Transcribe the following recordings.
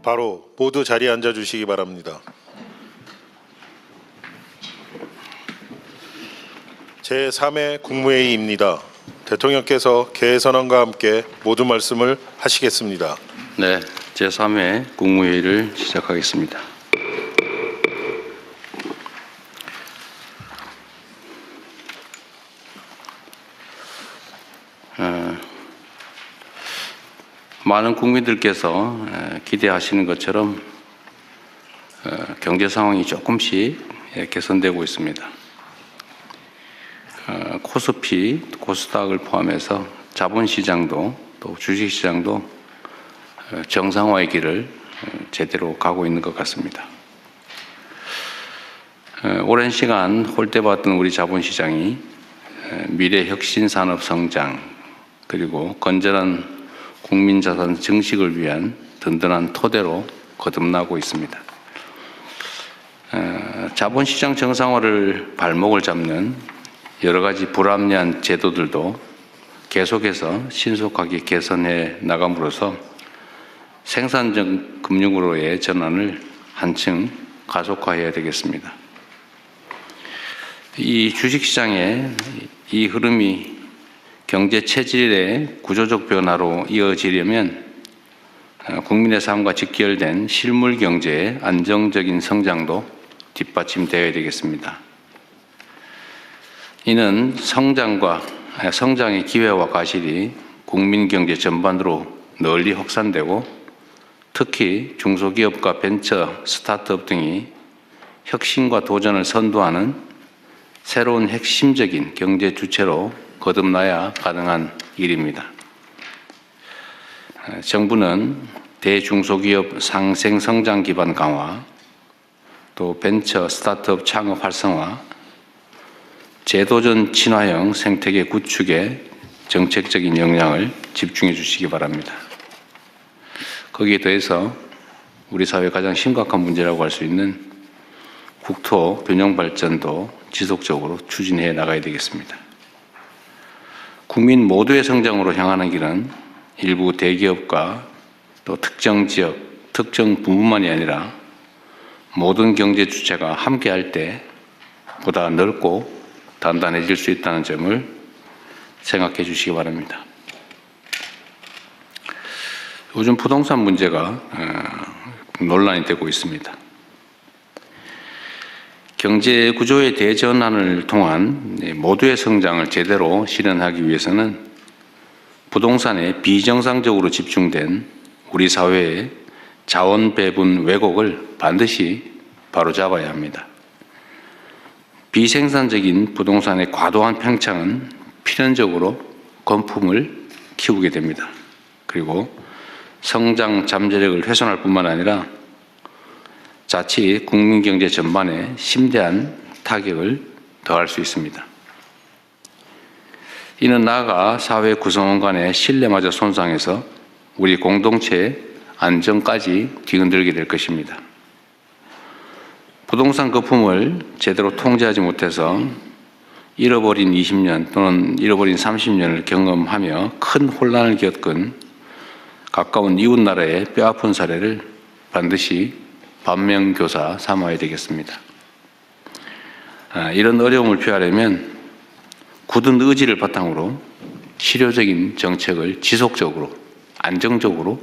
바로 모두 자리에 앉아 주시기 바랍니다. 제3회 국무회의입니다. 대통령께서 개선안과 함께 모두 말씀을 하시겠습니다. 네, 제3회 국무회의를 시작하겠습니다. 많은 국민들께서 기대하시는 것처럼 경제 상황이 조금씩 개선되고 있습니다. 코스피, 코스닥을 포함해서 자본시장도 또 주식시장도 정상화의 길을 제대로 가고 있는 것 같습니다. 오랜 시간 홀대받던 우리 자본시장이 미래 혁신 산업 성장 그리고 건전한 국민자산 증식을 위한 든든한 토대로 거듭나고 있습니다. 자본시장 정상화를 발목을 잡는 여러 가지 불합리한 제도들도 계속해서 신속하게 개선해 나감으로써 생산적 금융으로의 전환을 한층 가속화해야 되겠습니다. 이 주식시장의 이 흐름이 경제 체질의 구조적 변화로 이어지려면 국민의 삶과 직결된 실물 경제의 안정적인 성장도 뒷받침되어야 되겠습니다. 이는 성장의 기회와 과실이 국민 경제 전반으로 널리 확산되고 특히 중소기업과 벤처, 스타트업 등이 혁신과 도전을 선도하는 새로운 핵심적인 경제 주체로 거듭나야 가능한 일입니다. 정부는 대중소기업 상생성장 기반 강화, 또 벤처 스타트업 창업 활성화, 제도전 친화형 생태계 구축에 정책적인 역량을 집중해 주시기 바랍니다. 거기에 더해서 우리 사회의 가장 심각한 문제라고 할 수 있는 국토 균형 발전도 지속적으로 추진해 나가야 되겠습니다. 국민 모두의 성장으로 향하는 길은 일부 대기업과 또 특정 지역, 특정 부문만이 아니라 모든 경제 주체가 함께할 때 보다 넓고 단단해질 수 있다는 점을 생각해 주시기 바랍니다. 요즘 부동산 문제가 논란이 되고 있습니다. 경제 구조의 대전환을 통한 모두의 성장을 제대로 실현하기 위해서는 부동산에 비정상적으로 집중된 우리 사회의 자원 배분 왜곡을 반드시 바로잡아야 합니다. 비생산적인 부동산의 과도한 팽창은 필연적으로 건품을 키우게 됩니다. 그리고 성장 잠재력을 훼손할 뿐만 아니라 자칫 국민경제 전반에 심대한 타격을 더할 수 있습니다. 이는 나아가 사회 구성원 간의 신뢰마저 손상해서 우리 공동체의 안정까지 뒤흔들게 될 것입니다. 부동산 거품을 제대로 통제하지 못해서 잃어버린 20년 또는 잃어버린 30년을 경험하며 큰 혼란을 겪은 가까운 이웃나라의 뼈아픈 사례를 반드시 반면교사 삼아야 되겠습니다. 이런 어려움을 피하려면 굳은 의지를 바탕으로 실효적인 정책을 지속적으로 안정적으로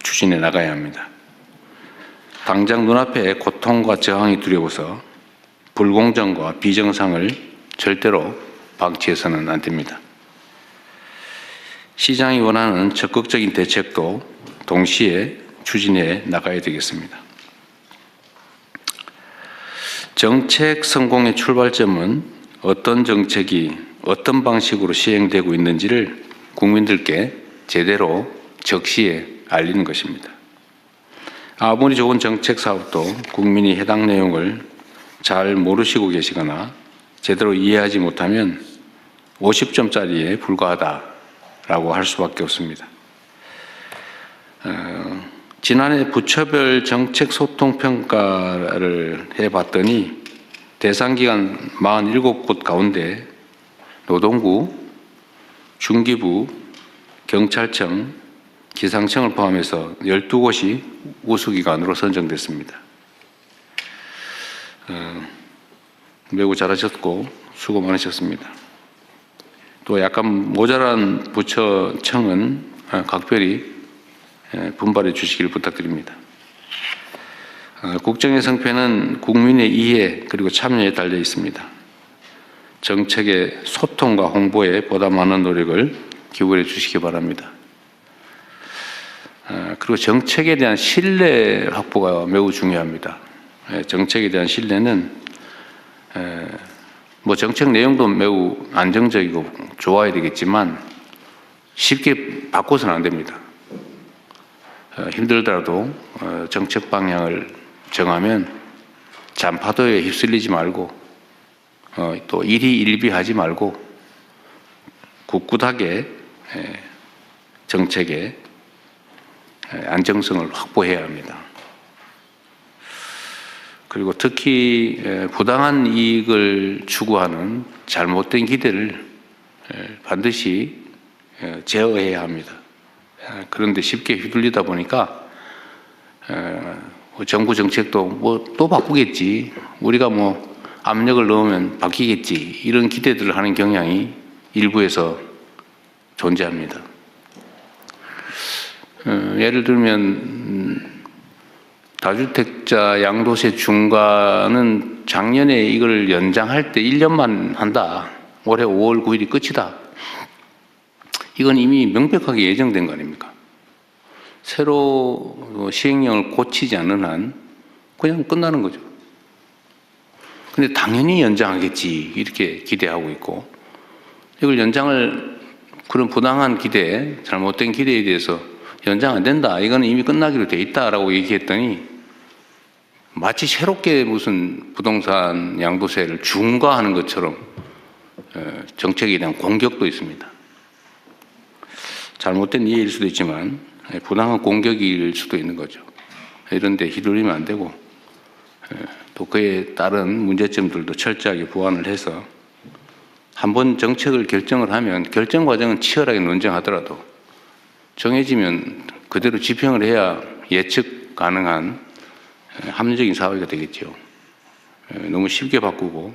추진해 나가야 합니다. 당장 눈앞에 고통과 저항이 두려워서 불공정과 비정상을 절대로 방치해서는 안 됩니다. 시장이 원하는 적극적인 대책도 동시에 추진해 나가야 되겠습니다. 정책 성공의 출발점은 어떤 정책이 어떤 방식으로 시행되고 있는지를 국민들께 제대로 적시에 알리는 것입니다. 아무리 좋은 정책 사업도 국민이 해당 내용을 잘 모르시고 계시거나 제대로 이해하지 못하면 50점짜리에 불과하다라고 할 수밖에 없습니다. 지난해 부처별 정책 소통 평가를 해봤더니 대상기관 47곳 가운데 노동부, 중기부, 경찰청, 기상청을 포함해서 12곳이 우수기관으로 선정됐습니다. 매우 잘하셨고 수고 많으셨습니다. 또 약간 모자란 부처청은 각별히 분발해 주시길 부탁드립니다. 국정의 성패는 국민의 이해 그리고 참여에 달려 있습니다. 정책의 소통과 홍보에 보다 많은 노력을 기울여 주시기 바랍니다. 그리고 정책에 대한 신뢰 확보가 매우 중요합니다. 정책에 대한 신뢰는 뭐 정책 내용도 매우 안정적이고 좋아야 되겠지만 쉽게 바꿔서는 안 됩니다. 힘들더라도 정책 방향을 정하면 잔파도에 휩쓸리지 말고 또 일희일비하지 말고 굳굳하게 정책의 안정성을 확보해야 합니다. 그리고 특히 부당한 이익을 추구하는 잘못된 기대를 반드시 제어해야 합니다. 그런데 쉽게 휘둘리다 보니까 정부 정책도 뭐 또 바꾸겠지, 우리가 뭐 압력을 넣으면 바뀌겠지, 이런 기대들을 하는 경향이 일부에서 존재합니다. 예를 들면 다주택자 양도세 중과는 작년에 이걸 연장할 때 1년만 한다. 올해 5월 9일이 끝이다. 이건 이미 명백하게 예정된 거 아닙니까? 새로 시행령을 고치지 않는 한 그냥 끝나는 거죠. 근데 당연히 연장하겠지 이렇게 기대하고 있고, 이걸 연장을, 그런 부당한 기대, 잘못된 기대에 대해서 연장 안 된다, 이거는 이미 끝나기로 돼 있다라고 얘기했더니 마치 새롭게 무슨 부동산 양도세를 중과하는 것처럼 정책에 대한 공격도 있습니다. 잘못된 이해일 수도 있지만 부당한 공격일 수도 있는 거죠. 이런 데 휘둘리면 안 되고, 또 그에 따른 문제점들도 철저하게 보완을 해서 한번 정책을 결정을 하면 결정 과정은 치열하게 논쟁하더라도 정해지면 그대로 집행을 해야 예측 가능한 합리적인 사회가 되겠죠. 너무 쉽게 바꾸고,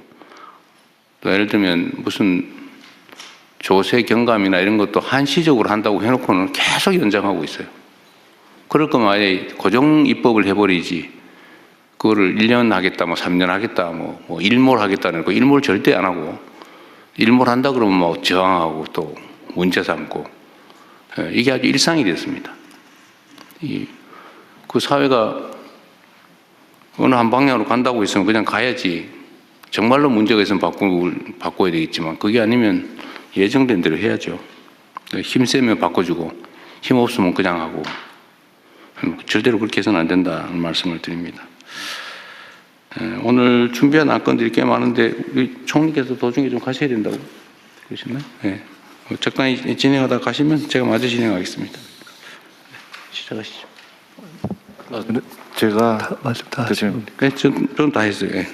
또 예를 들면 무슨 조세 경감이나 이런 것도 한시적으로 한다고 해놓고는 계속 연장하고 있어요. 그럴 거면 아예 고정 입법을 해버리지, 그거를 1년 하겠다, 뭐 3년 하겠다, 뭐 일몰 하겠다는 거, 일몰 절대 안 하고, 일몰 한다 그러면 뭐 저항하고 또 문제 삼고, 이게 아주 일상이 됐습니다. 그 사회가 어느 한 방향으로 간다고 했으면 그냥 가야지. 정말로 문제가 있으면 바꿔야 되겠지만, 그게 아니면 예정된 대로 해야죠. 힘 세면 바꿔주고 힘 없으면 그냥 하고, 절대로 그렇게 해서는 안 된다는 말씀을 드립니다. 오늘 준비한 안건들이 꽤 많은데 우리 총리께서 도중에 좀 가셔야 된다고 그러셨나요? 네. 적당히 진행하다 가시면 제가 마저 진행하겠습니다. 시작하시죠. 제가 말씀 다 하시면 좀 다 했어요. 예.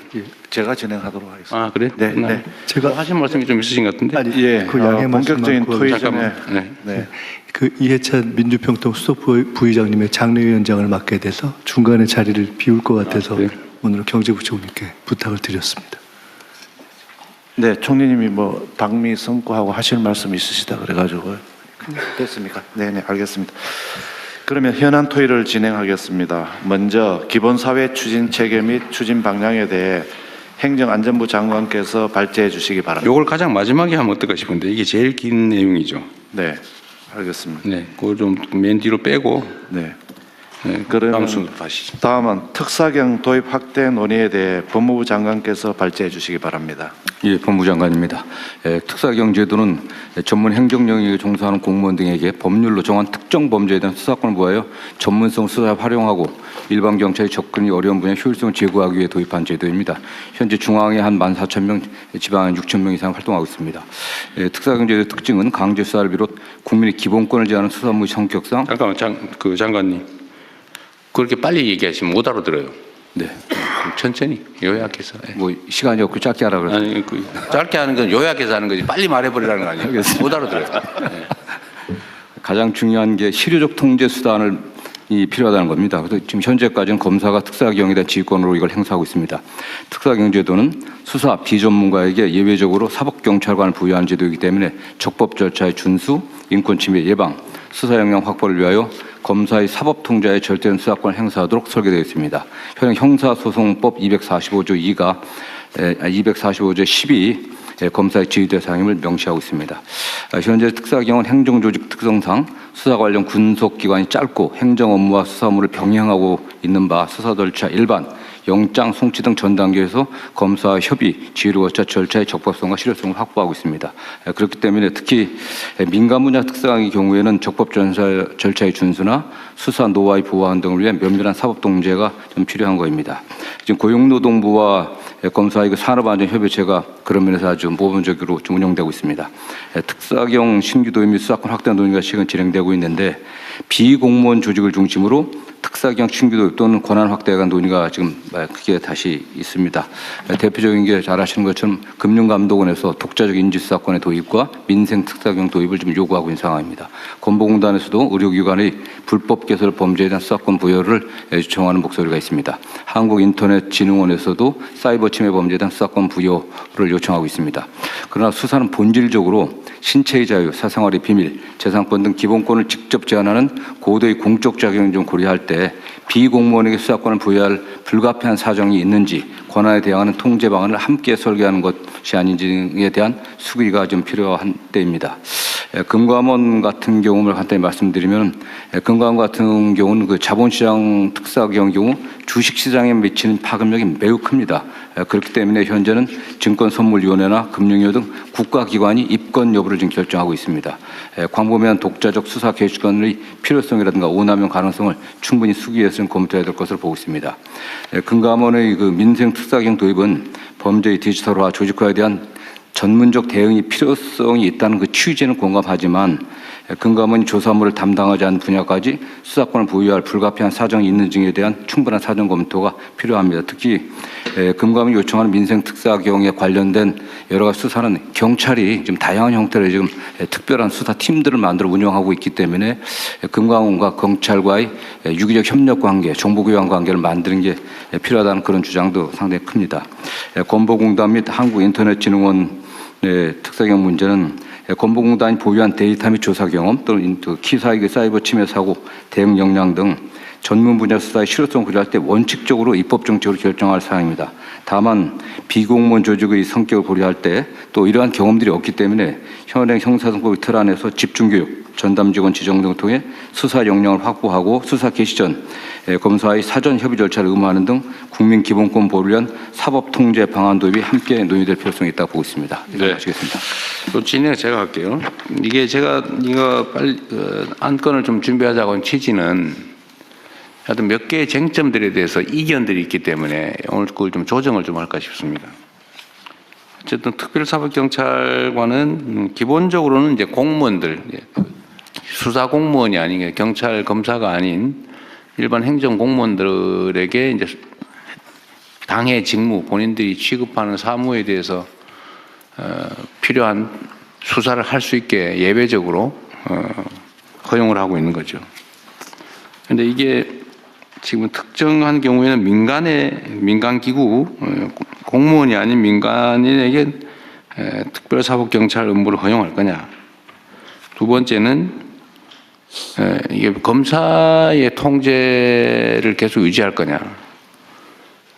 제가 진행하도록 하겠습니다. 아, 그래? 네, 네. 제가 하신 말씀이 좀 있으신 것 같은데. 아니, 예, 그 양해 본격적인 말씀만 토의 전에 잠깐만. 네. 그 이해찬 민주평통 수석 부의장님의 장례위원장을 맡게 돼서 중간에 자리를 비울 것 같아서 그래요? 오늘 경제부총리께 부탁을 드렸습니다. 네, 총리님이 뭐 당미 선고하고 하실 말씀 있으시다 그래가지고 됐습니까? 네, 네, 알겠습니다. 그러면 현안 토의를 진행하겠습니다. 먼저 기본사회 추진 체계 및 추진 방향에 대해 행정안전부 장관께서 발제해 주시기 바랍니다. 요걸 가장 마지막에 하면 어떨까 싶은데 이게 제일 긴 내용이죠. 네, 알겠습니다. 네, 그걸 좀 맨 뒤로 빼고 네. 다음 그러면 순으로 다시. 다음은 특사경 도입 확대 논의에 대해 법무부 장관께서 발제해 주시기 바랍니다. 예, 법무부 장관입니다. 특사경제도는 전문 행정 영역에 종사하는 공무원 등에게 법률로 정한 특정 범죄에 대한 수사권을 부하여 전문성 수사에 활용하고 일반 경찰이 접근이 어려운 분야의 효율성을 제고하기 위해 도입한 제도입니다. 현재 중앙에 한 14,000명, 지방에 6,000명 이상 활동하고 있습니다. 특사경제도의 특징은 강제 수사를 비롯 국민의 기본권을 제한하는 수사무의 성격상. 잠깐만, 장관님. 그렇게 빨리 얘기하시면 못 알아들어요. 네. 천천히 요약해서. 예. 뭐 시간이 없고 짧게 하라 그래서. 아니, 짧게 하는 건 요약해서 하는 거지. 빨리 말해버리라는 거 아니에요? 못 알아들어요. 가장 중요한 게 실효적 통제 수단을 필요하다는 겁니다. 그래서 지금 현재까지는 검사가 특사경에 대한 지휘권으로 이걸 행사하고 있습니다. 특사경제도는 수사 비전문가에게 예외적으로 사법경찰관을 부여한 제도이기 때문에 적법 절차의 준수, 인권침해 예방, 수사 역량 확보를 위하여 검사의 사법 통제의 절대적 수사권을 행사하도록 설계되어 있습니다. 현행 형사소송법 245조 2가 245조 12 검사의 지휘 대상임을 명시하고 있습니다. 현재 특사경은 행정조직 특성상 수사 관련 군속기관이 짧고 행정 업무와 수사무를 병행하고 있는 바 수사 절차 일반, 영장, 송치 등 전 단계에서 검사와 협의, 지휘를 거쳐 절차의 적법성과 실효성을 확보하고 있습니다. 그렇기 때문에 특히 민간 분야 특사경의 경우에는 적법 절차의 준수나 수사 노하우 보완 등을 위해 면밀한 사법 통제가 좀 필요한 것입니다. 지금 고용노동부와 검사의 산업안전협의체가 그런 면에서 아주 모범적으로 좀 운영되고 있습니다. 특사경 신규 도입 및 수사권 확대 논의가 지금 진행되고 있는데 비공무원 조직을 중심으로 특사경 신규 도입 또는 권한 확대에 관한 논의가 지금 크게 다시 있습니다. 대표적인 게 잘 아시는 것처럼 금융감독원에서 독자적 인지수사권의 도입과 민생 특사경 도입을 지금 요구하고 있는 상황입니다. 건보공단에서도 의료기관의 불법 개설 범죄에 대한 수사권 부여를 요청하는 목소리가 있습니다. 한국인터넷진흥원에서도 사이버 침해 범죄에 대한 수사권 부여를 요청하고 있습니다. 그러나 수사는 본질적으로 신체의 자유, 사생활의 비밀, 재산권 등 기본권을 직접 제한하는 고도의 공적 작용을 좀 고려할 때 비공무원에게 수사권을 부여할 불가피한 사정이 있는지 권한에 대항하는 통제 방안을 함께 설계하는 것이 아닌지에 대한 수기가 좀 필요한 때입니다. 금감원 같은 경우를 간단히 말씀드리면 금감원 같은 경우는 그 자본시장 특사경 경우 주식시장에 미치는 파급력이 매우 큽니다. 그렇기 때문에 현재는 증권선물위원회나 금융위원 등 국가기관이 입건 여부를 지금 결정하고 있습니다. 광범위한 독자적 수사 개시권의 필요성이라든가 오남용 가능성을 충분히 수기해서 검토해야 될 것으로 보고 있습니다. 금감원의 그 민생 특사경 도입은 범죄의 디지털화, 조직화에 대한 전문적 대응이 필요성이 있다는 그 취지는 공감하지만 금감원이 조사물을 담당하지 않은 분야까지 수사권을 부여할 불가피한 사정이 있는지에 대한 충분한 사정 검토가 필요합니다. 특히 금감원이 요청하는 민생 특사경에 관련된 여러 가지 수사는 경찰이 지금 다양한 형태로 지금 특별한 수사 팀들을 만들어 운영하고 있기 때문에 금감원과 경찰과의 유기적 협력 관계, 정보 교환 관계를 만드는 게 필요하다는 그런 주장도 상당히 큽니다. 건보공단 및 한국인터넷진흥원 특사경 문제는 건보공단이 보유한 데이터 및 조사 경험 또는 키사이기 사이버 침해 사고 대응 역량 등 전문 분야 수사의 실효성을 고려할 때 원칙적으로 입법 정책으로 결정할 사항입니다. 다만 비공무원 조직의 성격을 고려할 때 또 이러한 경험들이 없기 때문에 현행 형사소송법의 틀 안에서 집중교육, 전담직원 지정 등을 통해 수사 역량을 확보하고 수사 개시 전 검사의 사전 협의 절차를 의무화하는 등 국민 기본권 보호를 위한 사법 통제 방안 도입이 함께 논의될 필요성이 있다고 보고 있습니다. 네. 마치겠습니다. 또 진행 제가 할게요. 이게 제가 이거 빨리 안건을 좀 준비하자고 한 취지는 하여튼 몇 개의 쟁점들에 대해서 이견들이 있기 때문에 오늘 그걸 좀 조정을 좀 할까 싶습니다. 어쨌든 특별사법경찰관은 기본적으로는 이제 공무원들, 수사 공무원이 아닌 경찰 검사가 아닌 일반 행정 공무원들에게 이제 당의 직무, 본인들이 취급하는 사무에 대해서 필요한 수사를 할 수 있게 예외적으로 허용을 하고 있는 거죠. 그런데 이게 지금 특정한 경우에는 민간기구, 공무원이 아닌 민간인에게 특별사법경찰 업무를 허용할 거냐. 두 번째는 이게 검사의 통제를 계속 유지할 거냐.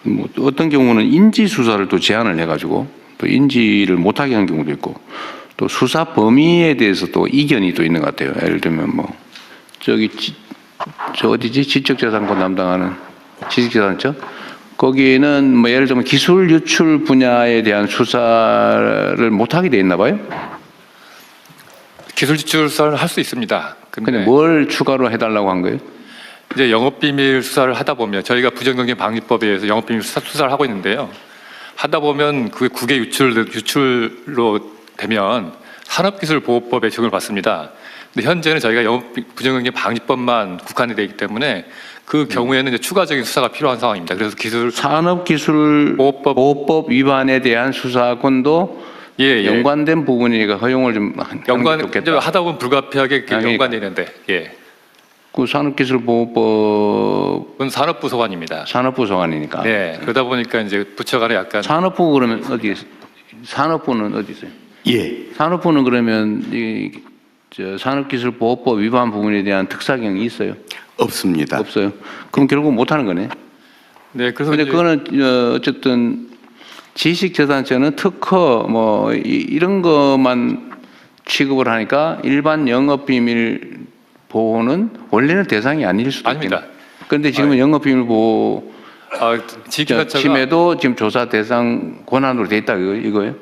뭐 어떤 경우는 인지 수사를 또 제한을 해가지고 또 인지를 못하게 하는 경우도 있고 또 수사 범위에 대해서 또 이견이 또 있는 것 같아요. 예를 들면 뭐 저 어디지? 지적재산권 담당하는 지식재산처 거기는 뭐 예를 들면 기술 유출 분야에 대한 수사를 못하게 돼 있나 봐요. 기술 유출 수사를 할 수 있습니다. 근데 뭘 추가로 해달라고 한 거예요? 이제 영업비밀 수사를 하다 보면 저희가 부정경쟁 방지법에 의해서 영업비밀 수사를 하고 있는데요. 하다 보면 그 국외 유출로 되면 산업기술보호법에 적용을 받습니다. 근데 현재는 저희가 부정경쟁 방지법만 국한이 되기 때문에 그 경우에는 이제 추가적인 수사가 필요한 상황입니다. 그래서 산업기술보호법 위반에 대한 수사권도 예, 예. 연관된 부분이니까 허용을 좀 하는 게 연관 좋겠다. 하다 보면 불가피하게 그러니까. 연관되는데 예. 그 산업기술보호법 그건 산업부 소관입니다. 산업부 소관이니까. 네. 그러다 보니까 이제 부처 간에 약간 산업부 그러면 어디 산업부는 어디 있어요? 예, 산업부는 그러면 산업기술보호법 위반 부분에 대한 특사경이 있어요? 없습니다. 없어요. 그럼 결국 못 하는 거네. 네. 그래서 근데 이제 그거는 어쨌든 지식재산권은 특허 뭐 이런 것만 취급을 하니까 일반 영업비밀 보호는 원래는 대상이 아닐 수도 아닙니다. 있겠네. 그런데 지금은 영업비밀 보호 지식재산처가 침해도 지금 조사 대상 권한으로 돼 있다 이거예요?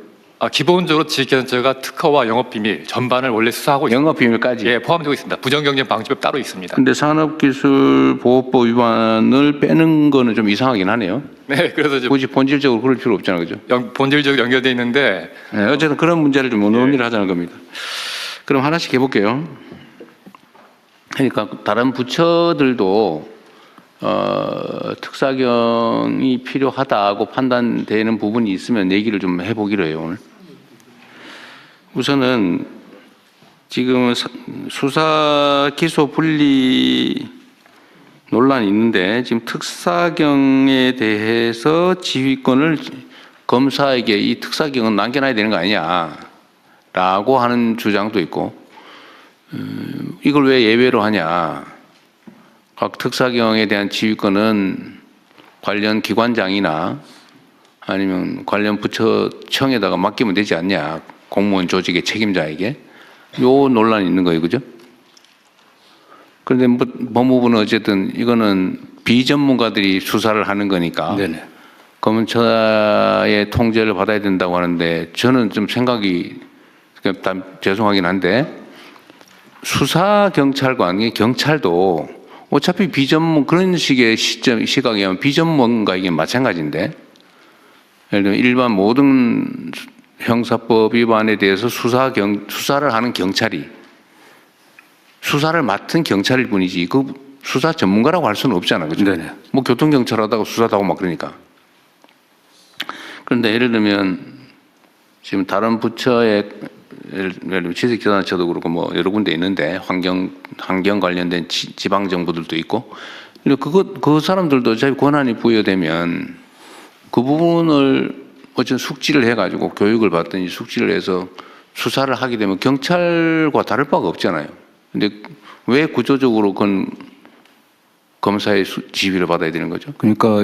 기본적으로 지식재산처가 특허와 영업비밀 전반을 원래 수사하고 있습니다. 영업비밀까지. 예, 포함되고 있습니다. 부정경쟁 방지법 따로 있습니다. 근데 산업기술보호법 위반을 빼는 거는 좀 이상하긴 하네요. 네, 그래서 이제 굳이 본질적으로 그럴 필요 없잖아요, 그죠? 본질적으로 연결돼 있는데 네, 어쨌든 그런 문제를 좀 논의를 하자는 겁니다. 그럼 하나씩 해볼게요. 그러니까 다른 부처들도 특사경이 필요하다고 판단되는 부분이 있으면 얘기를 좀 해보기로 해요, 오늘. 우선은 지금 수사 기소 분리 논란이 있는데 지금 특사경에 대해서 지휘권을 검사에게 이 특사경은 남겨놔야 되는 거 아니냐라고 하는 주장도 있고 이걸 왜 예외로 하냐. 각 특사경에 대한 지휘권은 관련 기관장이나 아니면 관련 부처청에다가 맡기면 되지 않냐. 공무원 조직의 책임자에게. 요 논란이 있는 거예요. 그죠? 그런데 법무부는 어쨌든 이거는 비전문가들이 수사를 하는 거니까 네네. 검찰의 통제를 받아야 된다고 하는데 저는 좀 생각이 죄송하긴 한데 수사 경찰관이 경찰도 어차피 비전문 그런 식의 시각에 하면 비전문가에게 마찬가지인데 예를 들면 일반 모든 형사법 위반에 대해서 수사를 하는 경찰이 수사를 맡은 경찰일 뿐이지 그 수사 전문가라고 할 수는 없잖아, 그죠? 네네. 뭐 교통경찰 하다가 수사도 하고 막 그러니까. 그런데 예를 들면 지금 다른 부처의 예를 들면 지식재산처도 그렇고 뭐 여러 군데 있는데 환경 관련된 지방 정부들도 있고 그 사람들도 어차피 권한이 부여되면 그 부분을 어쨌든 숙지를 해가지고 교육을 받든지 숙지를 해서 수사를 하게 되면 경찰과 다를 바가 없잖아요. 근데 왜 구조적으로 그건 검사의 지휘를 받아야 되는 거죠? 그러니까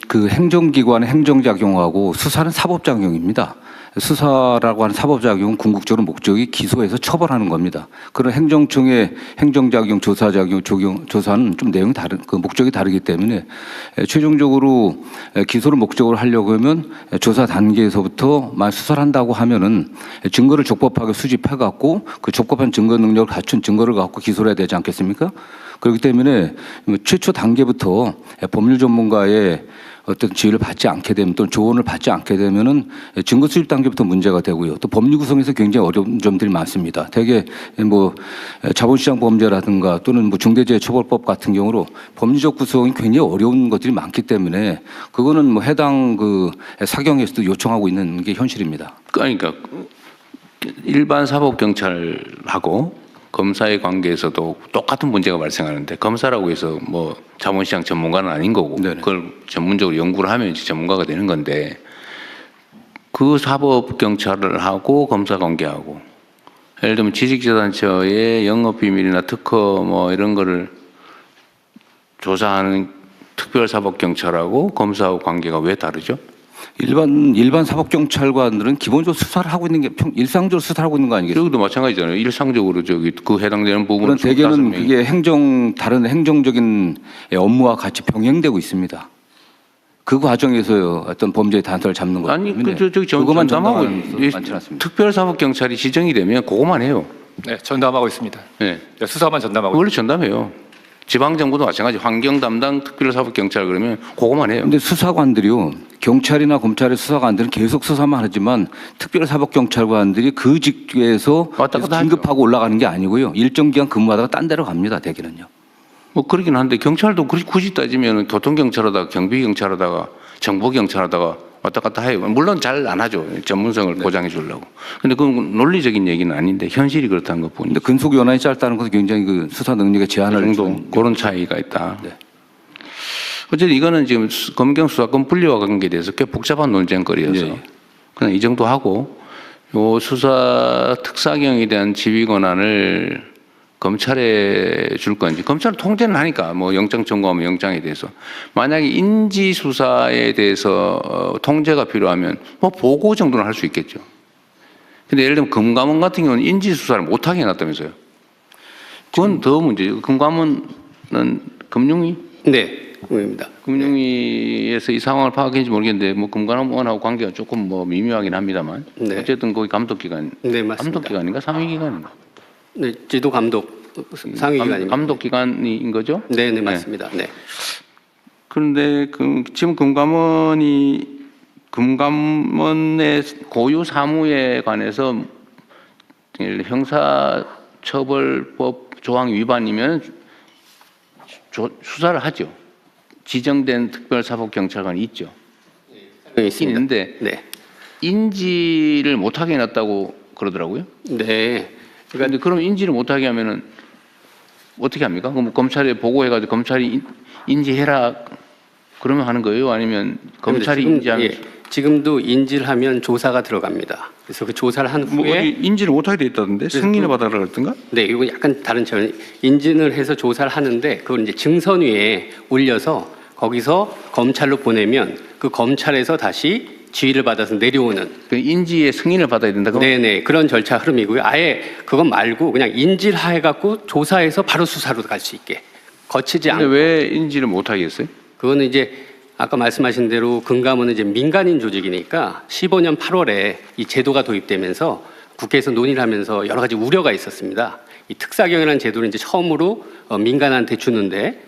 그 행정기관의 행정작용하고 수사는 사법작용입니다. 수사라고 하는 사법작용은 궁극적으로 목적이 기소해서 처벌하는 겁니다. 그런 행정청의 행정작용, 조사작용, 조사는 좀 내용이 그 목적이 다르기 때문에 최종적으로 기소를 목적으로 하려고 하면 조사 단계에서부터 수사를 한다고 하면은 증거를 적법하게 수집해갖고 그 적법한 증거 능력을 갖춘 증거를 갖고 기소를 해야 되지 않겠습니까? 그렇기 때문에 최초 단계부터 법률 전문가의 어떤 지휘를 받지 않게 되면 또는 조언을 받지 않게 되면은 증거 수집 단계부터 문제가 되고요. 또 법률 구성에서 굉장히 어려운 점들이 많습니다. 대개 뭐 자본시장 범죄라든가 또는 뭐 중대재해처벌법 같은 경우로 법률적 구성이 굉장히 어려운 것들이 많기 때문에 그거는 뭐 해당 그 사경에서도 요청하고 있는 게 현실입니다. 그러니까 일반 사법경찰하고 검사의 관계에서도 똑같은 문제가 발생하는데 검사라고 해서 뭐 자본시장 전문가는 아닌 거고 네네. 그걸 전문적으로 연구를 하면 이제 전문가가 되는 건데 그 사법경찰을 하고 검사 관계하고 예를 들면 지식재산처의 영업비밀이나 특허 뭐 이런 거를 조사하는 특별사법경찰하고 검사하고 관계가 왜 다르죠? 일반 사법경찰관들은 기본적으로 수사를 하고 있는 게 일상적으로 수사를 하고 있는 거 아니겠습니까? 여기도 마찬가지잖아요. 일상적으로 그 해당되는 부분을 그런 대개는 그게 다른 행정적인 업무와 같이 병행되고 있습니다. 그 과정에서 어떤 범죄의 단서를 잡는 것 아니 때문에 저기 그것만 전담하고 전담하는 많지 않습니다. 특별사법경찰이 지정이 되면 그거만 해요. 네, 전담하고 있습니다. 네. 수사만 전담하고 원래 전담해요. 지방정부도 마찬가지. 환경 담당 특별사법경찰 그러면 그거만 해요. 그런데 수사관들이요, 경찰이나 검찰의 수사관들은 계속 수사만 하지만 특별사법경찰관들이 그 직위에서 왔다 갔다 긴급하고 올라가는 게 아니고요, 일정 기간 근무하다가 딴 데로 갑니다. 대개는요. 뭐 그러긴 한데 경찰도 굳이 따지면 교통경찰하다가 경비경찰하다가 정보경찰하다가 왔다 갔다 해요. 물론 잘 안 하죠. 전문성을 보장해 주려고. 근데 그건 논리적인 얘기는 아닌데 현실이 그렇다는 것 근데 뿐이죠. 근속 연한이 짧다는 것은 굉장히 그 수사 능력에 제한을 그 정도 주는 그런 차이가 있다. 네. 어쨌든 이거는 지금 검경 수사권 분리와 관계에 대해서 꽤 복잡한 논쟁거리여서 예. 그냥 이 정도 하고 요 수사 특사경에 대한 지휘 권한을 검찰에 줄 건지 검찰은 통제는 하니까 뭐 영장 청구하면 영장에 대해서 만약에 인지 수사에 대해서 통제가 필요하면 뭐 보고 정도는 할 수 있겠죠. 근데 예를 들면 금감원 같은 경우는 인지 수사를 못하게 해놨다면서요. 그건 더 문제죠. 금감원은 금융위 네, 의원입니다. 금융위에서 이 상황을 파악했는지 모르겠는데 뭐 금감원하고 관계가 조금 뭐 미묘하긴 합니다만 네. 어쨌든 거기 감독기관 네, 맞습니다. 감독기관인가 상위기관인가 네, 지도 감독 상위기관입니다. 감독기관인 거죠? 네, 네, 맞습니다. 네. 그런데 지금 금감원의 고유 사무에 관해서 형사처벌법 조항 위반이면 수사를 하죠. 지정된 특별사법경찰관이 있죠. 네, 있습니다. 있는데 네. 인지를 못하게 해놨다고 그러더라고요. 네. 그런데 그럼 인지를 못하게 하면은 어떻게 합니까? 그럼 검찰에 보고해가지고 검찰이 인지해라 그러면 하는 거예요? 아니면 검찰이 지금, 인지하면 예, 지금도 인지를 하면 조사가 들어갑니다. 그래서 그 조사를 한 뭐 후에 어디 인지를 못하게 돼 있다던데 승인을 받아라 그랬던가? 네, 이거 약간 다른 차원. 인진을 해서 조사를 하는데 그걸 이제 증선위에 올려서 거기서 검찰로 보내면 그 검찰에서 다시 지휘를 받아서 내려오는 그 인지의 승인을 받아야 된다고? 네네 그런 절차 흐름이고요. 아예 그것 말고 그냥 인지를 해갖고 조사해서 바로 수사로 갈 수 있게 거치지 근데 않고 왜 인지를 못하게 했어요? 그거는 이제 아까 말씀하신 대로 금감원은 이제 민간인 조직이니까 15년 8월에 이 제도가 도입되면서 국회에서 논의를 하면서 여러 가지 우려가 있었습니다. 이 특사경이라는 제도를 이제 처음으로 민간한테 주는데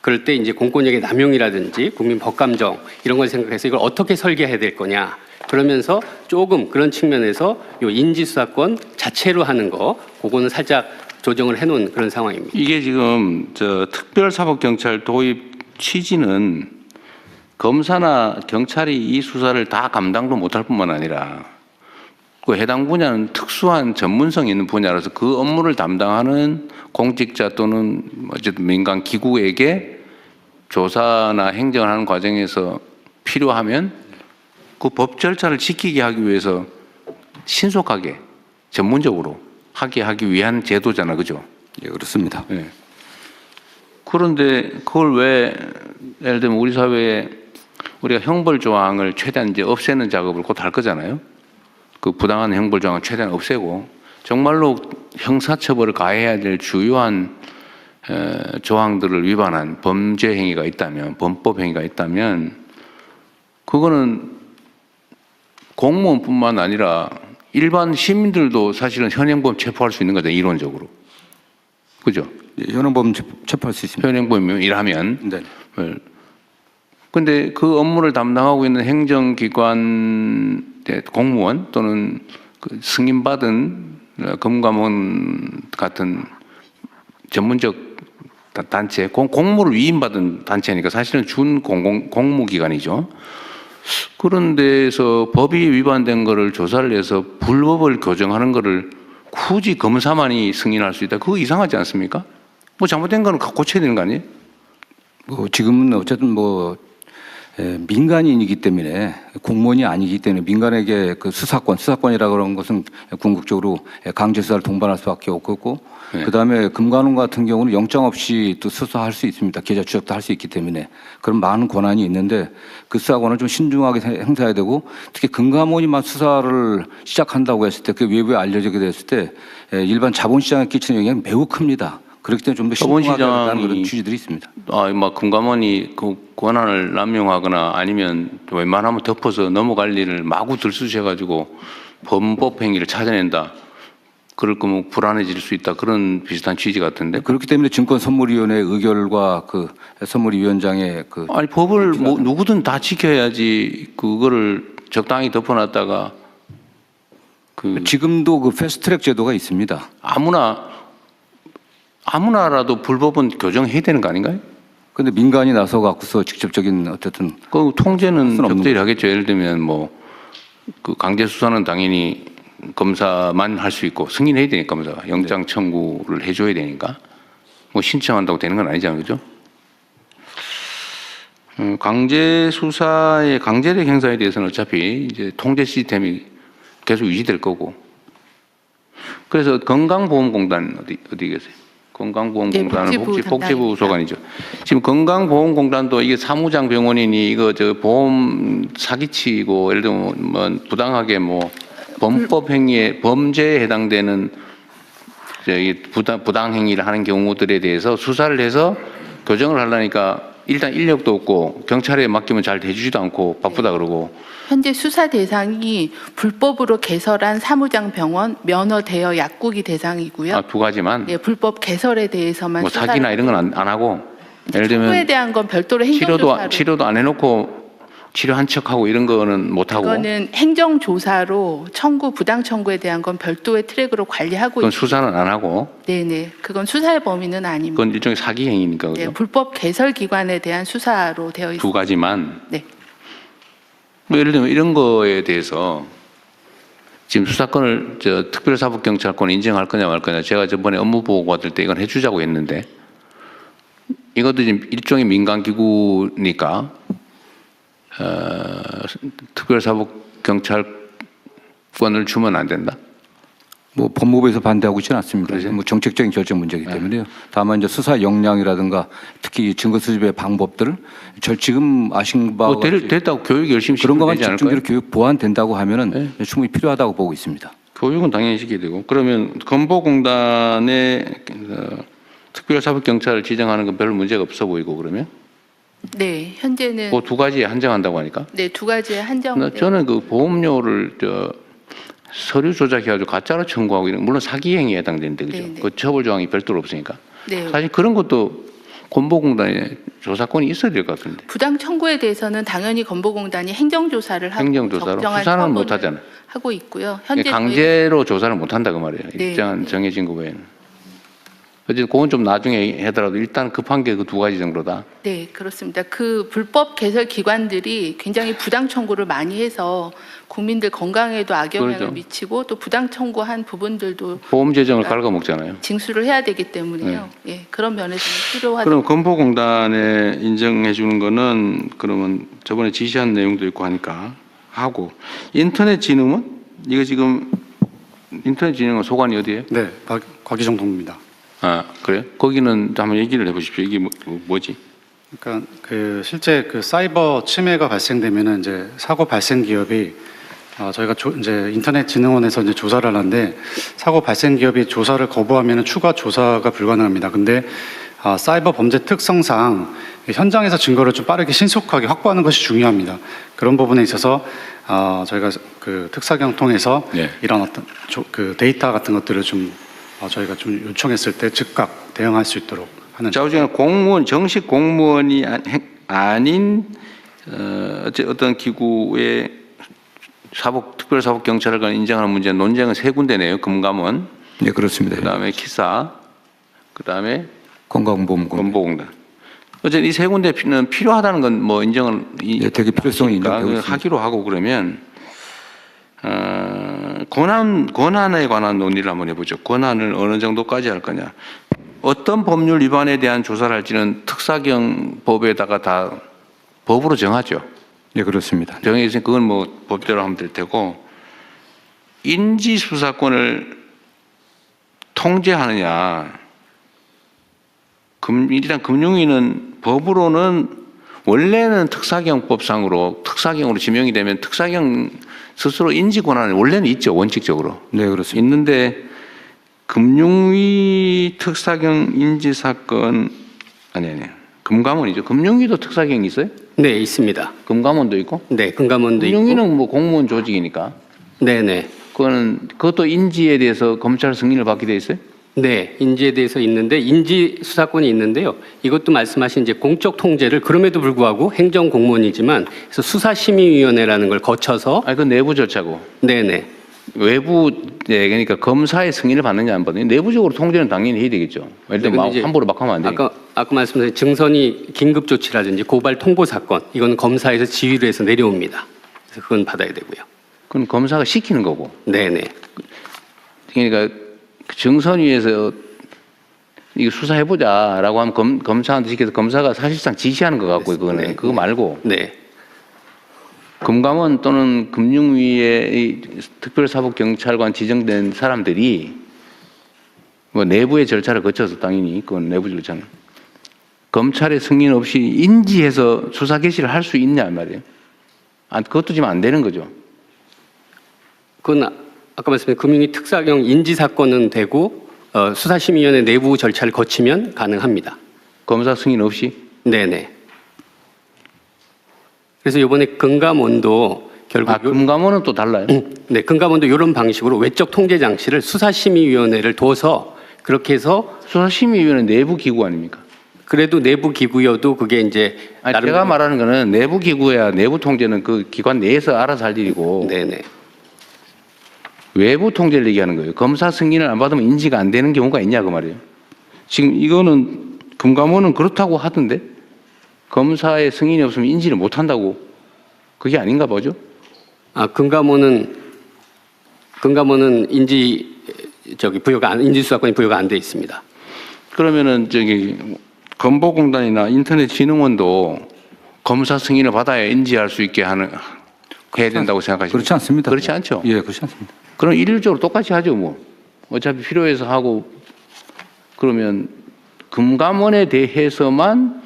그럴 때 이제 공권력의 남용이라든지 국민 법감정 이런 걸 생각해서 이걸 어떻게 설계해야 될 거냐 그러면서 조금 그런 측면에서 요 인지수사권 자체로 하는 거 그거는 살짝 조정을 해놓은 그런 상황입니다. 이게 지금 특별사법경찰 도입 취지는 검사나 경찰이 이 수사를 다 감당도 못할 뿐만 아니라 그 해당 분야는 특수한 전문성이 있는 분야라서 그 업무를 담당하는 공직자 또는 어쨌든 민간 기구에게 조사나 행정을 하는 과정에서 필요하면 그 법 절차를 지키게 하기 위해서 신속하게 전문적으로 하기 위한 제도잖아, 그죠? 예, 그렇습니다. 네. 그런데 그걸 왜 예를 들면 우리 사회에 우리가 형벌 조항을 최대한 이제 없애는 작업을 곧 할 거잖아요. 그 부당한 형벌 조항을 최대한 없애고 정말로 형사처벌을 가해야 될 주요한 조항들을 위반한 범죄 행위가 있다면 범법 행위가 있다면 그거는 공무원뿐만 아니라 일반 시민들도 사실은 현행범 체포할 수 있는 거죠, 이론적으로. 그죠? 예, 현행범 체포할 수 있습니다. 현행범이면 일하면. 네. 근데 그 업무를 담당하고 있는 행정기관 공무원 또는 그 승인받은 금감원 같은 전문적 단체, 공무를 위임받은 단체니까 사실은 준 공무기관이죠. 그런 데서 법이 위반된 거를 조사를 해서 불법을 교정하는 거를 굳이 검사만이 승인할 수 있다. 그거 이상하지 않습니까? 뭐 잘못된 거는 고쳐야 되는 거 아니에요? 뭐 지금은 어쨌든 민간인이기 때문에 공무원이 아니기 때문에 민간에게 그 수사권이라 그런 것은 궁극적으로 강제 수사를 동반할 수밖에 없고 네. 그다음에 금감원 같은 경우는 영장 없이 또 수사할 수 있습니다. 계좌 추적도 할 수 있기 때문에 그런 많은 권한이 있는데 그 수사권을 좀 신중하게 행사해야 되고 특히 금감원이만 수사를 시작한다고 했을 때 그 외부에 알려지게 됐을 때 일반 자본시장에 끼치는 영향이 매우 큽니다. 그렇기 때문에 좀 더 신중하게 하는 그런 취지들이 있습니다. 금감원이 그 권한을 남용하거나 아니면 웬만하면 덮어서 넘어갈 일을 마구 들쑤셔가지고 범법 행위를 찾아낸다. 그럴 거면 불안해질 수 있다. 그런 비슷한 취지 같은데. 그렇기 때문에 증권선물위원회 의결과 그 선물위원장의 아니 법을 뭐 누구든 다 지켜야지 그거를 적당히 덮어놨다가 지금도 그 패스트트랙 제도가 있습니다. 아무나라도 불법은 교정해야 되는 거 아닌가요? 근데 민간이 나서 갖고서 직접적인 어쨌든 그 통제는 수는 없는 적절히 하겠죠. 예를 들면 뭐 그 강제 수사는 당연히 검사만 할 수 있고 승인해야 되니까 검사가 영장 청구를 해줘야 되니까 뭐 신청한다고 되는 건 아니잖아요, 그죠? 강제 수사의 강제력 행사에 대해서는 어차피 이제 통제 시스템이 계속 유지될 거고. 그래서 건강보험공단 어디 계세요? 건강보험공단은 네, 복지부 소관이죠. 지금 건강보험공단도 이게 사무장 병원이니 이거 저 보험 사기치고 예를 들면 뭐 부당하게 뭐 범법 행위에 범죄에 해당되는 저기 부당 행위를 하는 경우들에 대해서 수사를 해서 교정을 하려니까 일단 인력도 없고 경찰에 맡기면 잘 대주지도 않고 바쁘다 그러고. 현재 수사 대상이 불법으로 개설한 사무장 병원, 면허 대여 약국이 대상이고요. 아, 두 가지만. 예, 불법 개설에 대해서만 뭐 사기나 이런 건 안 하고. 예를 청구에 들면 대한 건 별도로 행정조사로. 치료도 안 해놓고 치료한 척하고 이런 거는 못 하고. 그거는 행정조사로 청구 부당 청구에 대한 건 별도의 트랙으로 관리하고 그건 있고. 수사는 안 하고. 네네, 그건 수사의 범위는 아닙니다. 그건 일종의 사기 행위니까 네, 그죠. 불법 개설 기관에 대한 수사로 되어 두 있습니다. 가지만. 네. 뭐 예를 들면 이런 거에 대해서 지금 수사권을 특별사법경찰권 인정할 거냐 말 거냐 제가 저번에 업무 보고 받을 때 이건 해주자고 했는데 이것도 지금 일종의 민간기구니까 특별사법경찰권을 주면 안 된다. 뭐 법무부에서 반대하고 있지는 않습니다. 그러세요? 뭐 정책적인 결정 문제이기 때문에요. 다만 이제 수사 역량이라든가 특히 증거 수집의 방법들을 지금 아신 바와 뭐 됐다고 교육 열심히 그런 시키면 것만 되지 않을까요? 집중적으로 교육 보완된다고 하면은 충분히 필요하다고 보고 있습니다. 교육은 당연히 시켜야 되고 그러면 건보공단에 특별사법경찰을 지정하는 건 별 문제가 없어 보이고 그러면 네, 현재는 그 두 가지에 한정한다고 하니까 네, 두 가지의 한정. 저는 그 보험료를 서류 조작해가지고 가짜로 청구하고 이런 물론 사기 행위에 해당되는데 그죠? 네네. 그 처벌 조항이 별도로 없으니까 네. 사실 그런 것도 건보공단에 조사권이 있어야 될 것 같은데 부당 청구에 대해서는 당연히 건보공단이 행정조사를 하고 행정조사로 적정한 수사는 처분을 못 하잖아요. 하고 있고요. 현재 강제로 조사를 못 한다 그 말이에요. 네. 일정한 정해진 거 외에는. 어쨌든 그건 좀 나중에 하더라도 일단 급한 게 그 두 가지 정도다. 네, 그렇습니다. 그 불법 개설 기관들이 굉장히 부당 청구를 많이 해서 국민들 건강에도 악영향을 그렇죠. 미치고 또 부당 청구한 부분들도 보험 재정을 갉아먹잖아요. 징수를 해야 되기 때문에요. 예, 그런 면에서는 필요하다. 그럼 건보공단에 인정해 주는 거는 그러면 저번에 지시한 내용도 있고 하니까 하고 인터넷 진흥은 이거 지금 인터넷 진흥은 소관이 어디예요? 네, 곽기정 동무입니다. 아 그래요? 거기는 한번 얘기를 해보십시오. 이게 뭐지? 그러니까 그 실제 그 사이버 침해가 발생되면은 이제 사고 발생 기업이 저희가 이제 인터넷진흥원에서 이제 조사를 하는데 사고 발생 기업이 조사를 거부하면은 추가 조사가 불가능합니다. 근데 사이버 범죄 특성상 현장에서 증거를 좀 빠르게 신속하게 확보하는 것이 중요합니다. 그런 부분에 있어서 저희가 그 특사경 통해서 네. 이런 어떤 그 데이터 같은 것들을 좀 저희가 좀 요청했을 때 즉각 대응할 수 있도록 하는. 자, 어쨌든 공무원 정식 공무원이 아닌 어떤 기구의 특별사법경찰관 인정하는 문제 논쟁은 세 군데네요. 금감원, 네, 그렇습니다. 그다음에 기사, 그다음에 건강보험공단. 건보공단. 어쨌든 이 세 군데는 필요하다는 건 뭐 인정을 네, 되게 필요성이 인정되고 있습니다. 하기로 하고 그러면 권한에 관한 논의를 한번 해보죠. 권한을 어느 정도까지 할 거냐. 어떤 법률 위반에 대한 조사를 할지는 특사경법에다가 다 법으로 정하죠. 네, 그렇습니다. 정해있으니 그건 뭐 법대로 하면 될 테고 인지수사권을 통제하느냐. 일단 금융위는 법으로는 원래는 특사경법상으로 특사경으로 지명이 되면 특사경 스스로 인지 권한이 원래는 있죠. 원칙적으로. 네, 그렇습니다. 있는데 금융위 특사경 인지사건 아니 금감원이죠. 금융위도 특사경이 있어요? 네, 있습니다. 금감원도 있고? 네, 금감원도 있고. 금융위는 뭐 공무원 조직이니까. 네, 네. 그것도 인지에 대해서 검찰 승인을 받게 돼 있어요? 네, 인지에 대해서 있는데 인지 수사권이 있는데요. 이것도 말씀하신 이제 공적 통제를 그럼에도 불구하고 행정 공무원이지만 그래서 수사심의위원회라는 걸 거쳐서 아니 그 내부 절차고. 네네. 외부 그러니까 검사의 승인을 받느냐 안 받느냐 내부적으로 통제는 당연히 해야 되겠죠. 예를 들면 막 함부로 막 하면 안 되니까. 아까 말씀드린 증선이 긴급 조치라든지 고발 통보 사건 이건 검사에서 지휘를 해서 내려옵니다. 그래서 그건 받아야 되고요. 그건 검사가 시키는 거고. 네네. 그러니까 증선위에서 이거 수사해보자라고 하면 검사한테 시켜서 검사가 사실상 지시하는 것 같고요. 그거는 네. 그거 말고 네. 금감원 또는 금융위의 특별사법경찰관 지정된 사람들이 뭐 내부의 절차를 거쳐서 당연히 그건 내부 절차는 검찰의 승인 없이 인지해서 수사 개시를 할 수 있냐 말이에요. 그것도 지금 안 되는 거죠. 그건 아까 말씀드린 금융위 특사경 인지 사건은 되고 수사심의위원회 내부 절차를 거치면 가능합니다. 검사 승인 없이? 네네. 그래서 이번에 금감원도 결국 금감원은 또 달라요? 네, 금감원도 이런 방식으로 외적 통제 장치를 수사심의위원회를 둬서 그렇게 해서 수사심의위원회 내부 기구 아닙니까? 그래도 내부 기구여도 그게 이제 제가 말하는 거는 내부 기구야 내부 통제는 그 기관 내에서 알아서 할 일이고 네네. 외부 통제를 얘기하는 거예요. 검사 승인을 안 받으면 인지가 안 되는 경우가 있냐 그 말이에요. 지금 이거는 금감원은 그렇다고 하던데 검사의 승인이 없으면 인지를 못 한다고 그게 아닌가 보죠? 금감원은 인지수사권이 부여가 안 돼 있습니다. 그러면은 건보공단이나 인터넷진흥원도 검사 승인을 받아야 인지할 수 있게 해야 된다고 생각하십니까? 그렇지 않습니다. 그렇지 않죠? 예, 그렇지 않습니다. 그럼 일률적으로 똑같이 하죠, 뭐. 어차피 필요해서 하고 그러면 금감원에 대해서만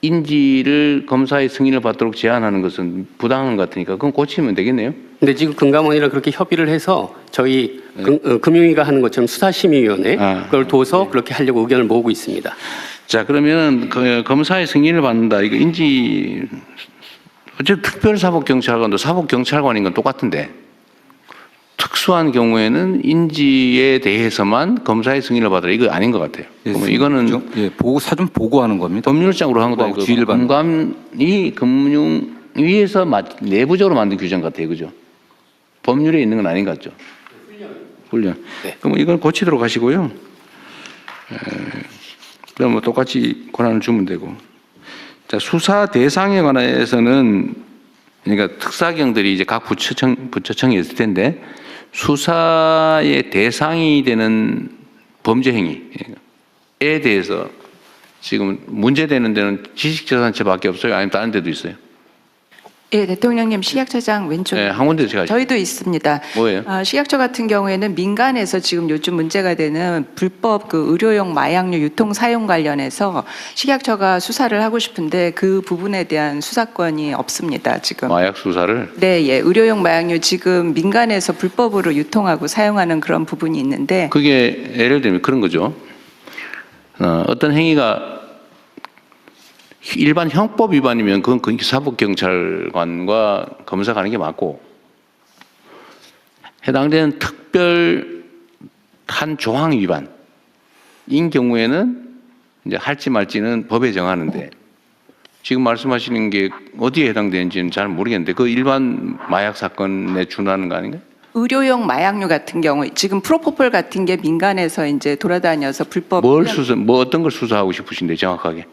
인지를 검사의 승인을 받도록 제한하는 것은 부당한 것 같으니까 그건 고치면 되겠네요. 근데 지금 금감원이랑 그렇게 협의를 해서 저희 금융위가 하는 것처럼 수사심의위원회 그걸 둬서 그렇게 하려고 의견을 모으고 있습니다. 자, 그러면 그 검사의 승인을 받는다. 이거 인지 어쨌든 특별사법경찰관도 사법경찰관인 건 똑같은데 특수한 경우에는 인지에 대해서만 검사의 승인을 받으라. 이거 아닌 것 같아요. 그러면 이거는 사전 보고하는 겁니다. 법률적으로 한 거다. 지휘를 받는 금감이 금융위에서 내부적으로 만든 규정 같아요, 그죠? 법률에 있는 건 아닌 것 같죠? 훈련. 네. 그럼 이건 고치도록 하시고요. 그럼 뭐 똑같이 권한을 주면 되고. 자, 수사 대상에 관해서는 그러니까 특사경들이 이제 각 부처청이 있을 텐데 수사의 대상이 되는 범죄 행위에 대해서 지금 문제되는 데는 지식재산처밖에 없어요? 아니면 다른 데도 있어요? 예, 대통령님 식약처장 왼쪽. 네, 한 군데 제가 저희도 있습니다. 뭐예요? 식약처 같은 경우에는 민간에서 지금 요즘 문제가 되는 불법 그 의료용 마약류 유통 사용 관련해서 식약처가 수사를 하고 싶은데 그 부분에 대한 수사권이 없습니다. 지금. 마약 수사를? 네, 예, 의료용 마약류 지금 민간에서 불법으로 유통하고 사용하는 그런 부분이 있는데. 그게 예를 들면 그런 거죠. 어떤 행위가 일반 형법 위반이면 그건 사법경찰관과 검사가 하는 게 맞고 해당되는 특별한 조항 위반인 경우에는 이제 할지 말지는 법에 정하는데 지금 말씀하시는 게 어디에 해당되는지는 잘 모르겠는데 그 일반 마약 사건에 준하는 거 아닌가요? 의료용 마약류 같은 경우 지금 프로포폴 같은 게 민간에서 이제 돌아다녀서 불법 어떤 걸 수사하고 싶으신데 정확하게?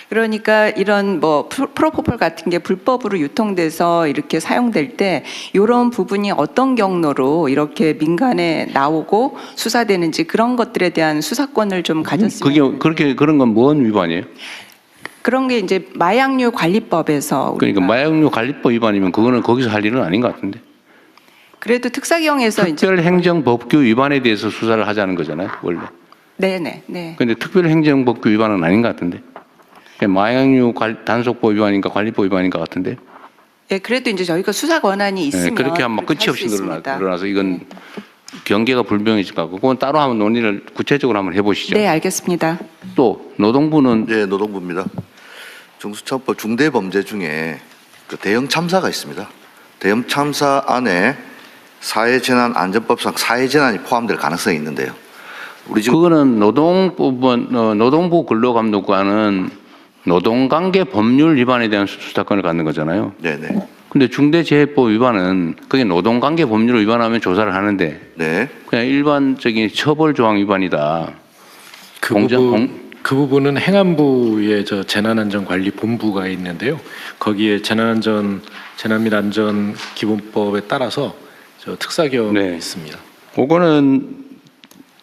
그러니까 이런 뭐 프로포폴 같은 게 불법으로 유통돼서 이렇게 사용될 때 이런 부분이 어떤 경로로 이렇게 민간에 나오고 수사되는지 그런 것들에 대한 수사권을 좀 가졌으면. 그런 건 뭔 위반이에요? 그런 게 이제 마약류 관리법에서. 그러니까 마약류 관리법 위반이면 그거는 거기서 할 일은 아닌 것 같은데. 그래도 특사경에서 특별행정법규 위반에 대해서 수사를 하자는 거잖아요, 원래. 네네. 네. 그런데 특별행정법규 위반은 아닌 것 같은데. 마약류 단속법 위반인가 관리법 위반인가 같은데. 예, 그래도 이제 저희가 수사 권한이 있으면. 네, 그렇게 하면 끝이 없이 늘어나서 이건 경계가 불명해질 것 같고 그건 따로 한번 논의를 구체적으로 한번 해보시죠. 네, 알겠습니다. 또 노동부는 네, 노동부입니다. 중수처법 중대범죄 중에 그 대형 참사가 있습니다. 대형 참사 안에 사회재난안전법상 사회재난이 포함될 가능성이 있는데요. 우리 지금 그거는 노동부 근로감독관은 노동관계 법률 위반에 대한 수사권을 갖는 거잖아요. 네네. 근데 중대재해법 위반은 그게 노동관계 법률을 위반하면 조사를 하는데 네. 그냥 일반적인 처벌 조항 위반이다. 그 부분은 행안부의 재난안전관리본부가 있는데요. 거기에 재난 및 안전 기본법에 따라서 특사경이 있습니다. 그거는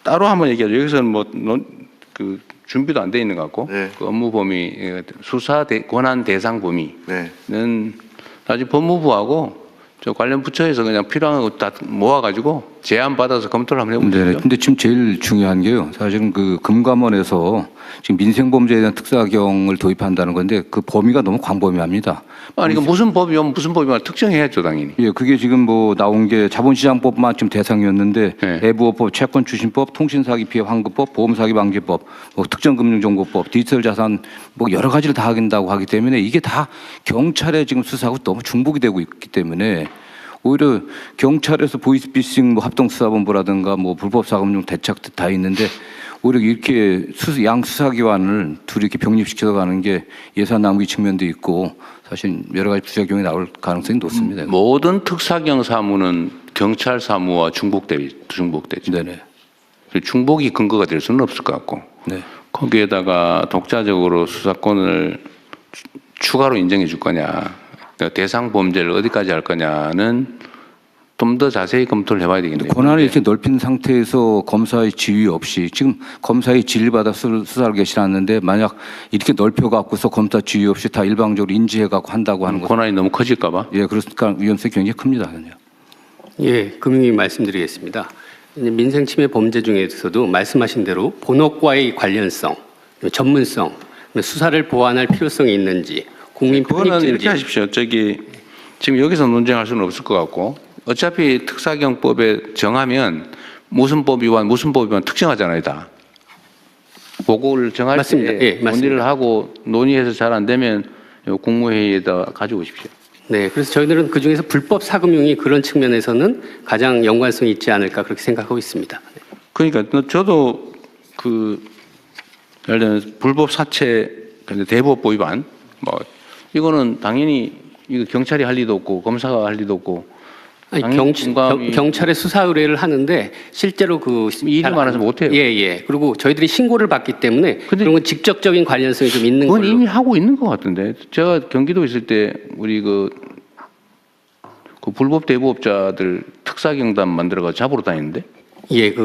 따로 한번 얘기하죠. 여기서는 그 준비도 안 돼 있는 것 같고 네. 그 업무 범위, 수사 권한 대상 범위는 네. 나중에 법무부하고 저 관련 부처에서 그냥 필요한 거 다 모아가지고 제안 받아서 검토를 한번 해보죠. 네. 근데 지금 제일 중요한 게요. 사실은 그 금감원에서 지금 민생범죄에 대한 특사경을 도입한다는 건데 그 범위가 너무 광범위합니다. 아니, 이거 무슨 법이면 무슨 법이면 특정해야죠, 당연히. 예, 그게 지금 뭐 나온 게 자본시장법만 지금 대상이었는데 네. 애부업법, 채권추진법, 통신사기 피해 환급법, 보험사기 방지법, 뭐 특정금융정보법, 디지털자산 뭐 여러 가지를 다 하긴다고 하기 때문에 이게 다 경찰에 지금 수사하고 너무 중복이 되고 있기 때문에 오히려 경찰에서 보이스피싱 뭐 합동수사본부라든가 뭐 불법사금융 대책 다 있는데 오히려 이렇게 양 수사기관을 둘이 이렇게 병립시켜서 가는 게 예산 낭비 측면도 있고 사실 여러 가지 부작용이 나올 가능성이 높습니다. 모든 특사경 사무는 경찰 사무와 중복되죠. 네네. 중복이 근거가 될 수는 없을 것 같고 네. 거기에다가 독자적으로 수사권을 추가로 인정해 줄 거냐, 대상 범죄를 어디까지 할 거냐는 좀 더 자세히 검토를 해봐야 되겠네요. 권한을 이렇게 넓힌 상태에서 검사의 지휘 없이 지금 검사의 지휘를 받아 수사를 개시하는데 만약 이렇게 넓혀갖고서 검사 지휘 없이 다 일방적으로 인지해갖고 한다고 하는 것 권한이 너무 커질까봐. 예, 그러니까 위험성이 굉장히 큽니다. 예, 금융위 말씀드리겠습니다. 민생침해 범죄 중에서도 말씀하신 대로 본업과의 관련성, 전문성, 수사를 보완할 필요성이 있는지, 국민 그거는 이렇게 편익진지. 하십시오. 지금 여기서 논쟁할 수는 없을 것 같고 어차피 특사경법에 정하면 무슨 법 위반 특정하잖아요, 다. 그거를 정할 맞습니다. 때 예, 맞습니다. 논의를 하고 논의해서 잘 안 되면 국무회의에다 가져오십시오. 네, 그래서 저희들은 그 중에서 불법 사금융이 그런 측면에서는 가장 연관성이 있지 않을까 그렇게 생각하고 있습니다. 그러니까 저도 예를 들면 불법 사채, 대부업법 위반 이거는 당연히 이거 경찰이 할 리도 없고 검사가 할 리도 없고. 아니, 경찰에 수사 의뢰를 하는데 실제로 일이 많아서 못해요. 예. 그리고 저희들이 신고를 받기 때문에 그런 건 직접적인 관련성이 좀 있는 그건 걸로. 이미 하고 있는 것 같은데. 제가 경기도 있을 때 우리 그 불법 대부업자들 특사경단 만들어가 잡으러 다니는데. 예,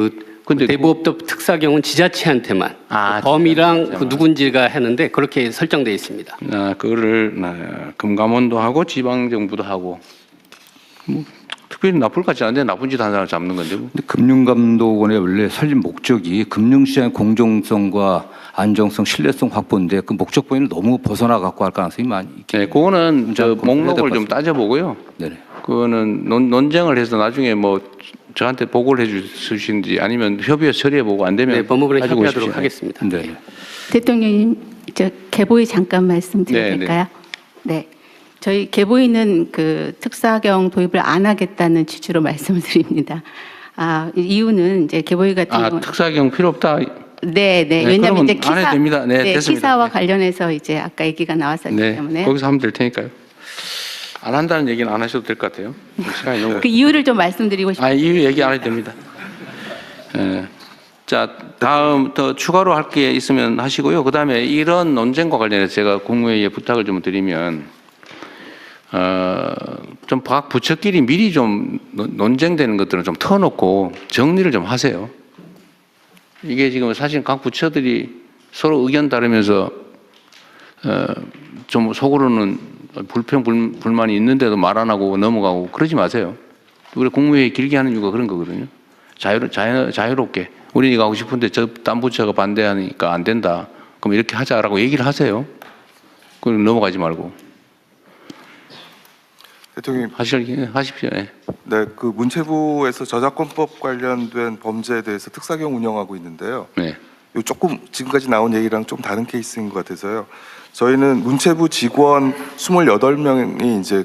근데 대부업법 특사경은 지자체한테만 아, 범위랑 그 누군지가 하는데 그렇게 설정되어 있습니다. 그거를 금감원도 하고 지방 정부도 하고. 특별히 나쁠 것 같지 않은데 나쁜 짓 한 사람 잡는 건데. 근데 금융감독원의 원래 설립 목적이 금융시장의 공정성과 안정성, 신뢰성 확보인데 그 목적 범위를 너무 벗어나 갖고 할 가능성이 많이 있긴. 네, 그거는 목록을 좀 따져보고요. 네네. 그거는 논쟁을 해서 나중에 저한테 보고를 해주시는지 아니면 협의해서 처리해보고 안 되면 네, 법무부에 가지고 협의하도록 오십시오. 하겠습니다. 네. 대통령님, 개보위 잠깐 말씀드려도 네, 될까요? 네. 저희 개보위는 특사경 도입을 안 하겠다는 취지로 말씀을 드립니다. 이유는 이제 개보위 같은 경우는 특사경 필요 없다. 네. 왜냐하면 이제 안 해도 됩니다. 네, 됐습니다. 기사와 네. 관련해서 이제 아까 얘기가 나왔었기 때문에 거기서 하면 될 테니까요. 안 한다는 얘기는 안 하셔도 될 것 같아요. 시간이 너무. 그 이유를 좀 말씀드리고 싶습니다. 이유 얘기 안 해도 됩니다. 자, 다음 더 추가로 할 게 있으면 하시고요. 그 다음에 이런 논쟁과 관련해서 제가 국무회의에 부탁을 좀 드리면. 좀 각 부처끼리 미리 좀 논쟁되는 것들은 좀 터놓고 정리를 좀 하세요. 이게 지금 사실 각 부처들이 서로 의견 다르면서 좀 속으로는 불만이 있는데도 말 안 하고 넘어가고 그러지 마세요. 우리 국무회의 길게 하는 이유가 그런 거거든요. 자유롭게 우리가 하고 싶은데 딴 부처가 반대하니까 안 된다. 그럼 이렇게 하자라고 얘기를 하세요. 그럼 넘어가지 말고. 대통령님 하십시오. 네. 네, 문체부에서 저작권법 관련된 범죄에 대해서 특사경 운영하고 있는데요. 네. 요 조금 지금까지 나온 얘기랑 좀 다른 케이스인 것 같아서요. 저희는 문체부 직원 28명이 이제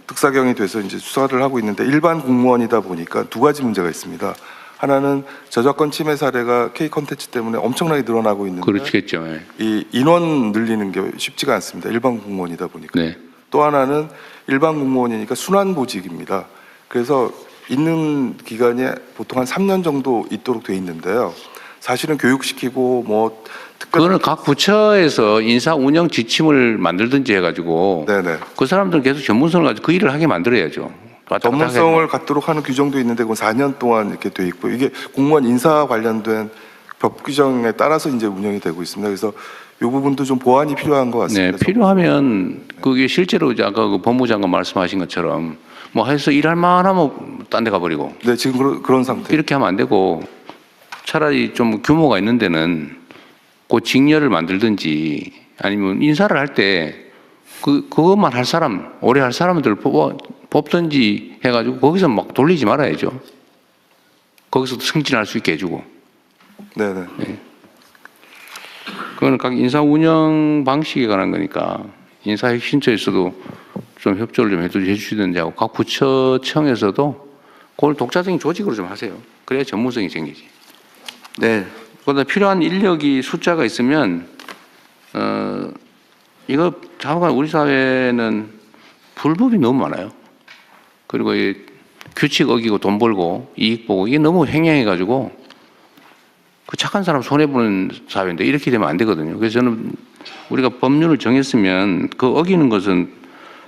특사경이 돼서 이제 수사를 하고 있는데 일반 공무원이다 보니까 두 가지 문제가 있습니다. 하나는 저작권 침해 사례가 K 콘텐츠 때문에 엄청나게 늘어나고 있는데 그렇겠죠. 네. 이 인원 늘리는 게 쉽지가 않습니다. 일반 공무원이다 보니까. 네. 또 하나는 일반 공무원이니까 순환보직입니다. 그래서 있는 기간이 보통 한 3년 정도 있도록 돼 있는데요. 사실은 교육시키고 뭐 그거는 각 부처에서 인사 운영 지침을 만들든지 해가지고 그 사람들은 계속 전문성을 가지고 그 일을 하게 만들어야죠. 전문성을 갖도록 하는 규정도 있는데 그건 4년 동안 이렇게 돼 있고 이게 공무원 인사 관련된 법 규정에 따라서 이제 운영이 되고 있습니다. 그래서 이 부분도 좀 보완이 필요한 것 같습니다. 네, 필요하면 그게 실제로 이제 아까 그 법무장관 말씀하신 것처럼 뭐 해서 일할 만하면 딴 데 가버리고. 네, 지금 그런 상태. 이렇게 하면 안 되고 차라리 좀 규모가 있는 데는 그 직렬을 만들든지 아니면 인사를 할 때 그것만 할 사람, 오래 할 사람들 뽑든지 해가지고 거기서 막 돌리지 말아야죠. 거기서도 승진할 수 있게 해주고. 네네. 네. 그거는 각 인사 운영 방식에 관한 거니까 인사 혁신처에서도 좀 협조를 좀 해주시든지 하고 각 부처청에서도 그걸 독자적인 조직으로 좀 하세요. 그래야 전문성이 생기지. 네. 그러다 필요한 인력이 숫자가 있으면 이거 자꾸만 우리 사회는 불법이 너무 많아요. 그리고 이 규칙 어기고 돈 벌고 이익 보고 이게 너무 횡행해가지고 그 착한 사람 손해보는 사회인데 이렇게 되면 안 되거든요. 그래서 저는 우리가 법률을 정했으면 그 어기는 것은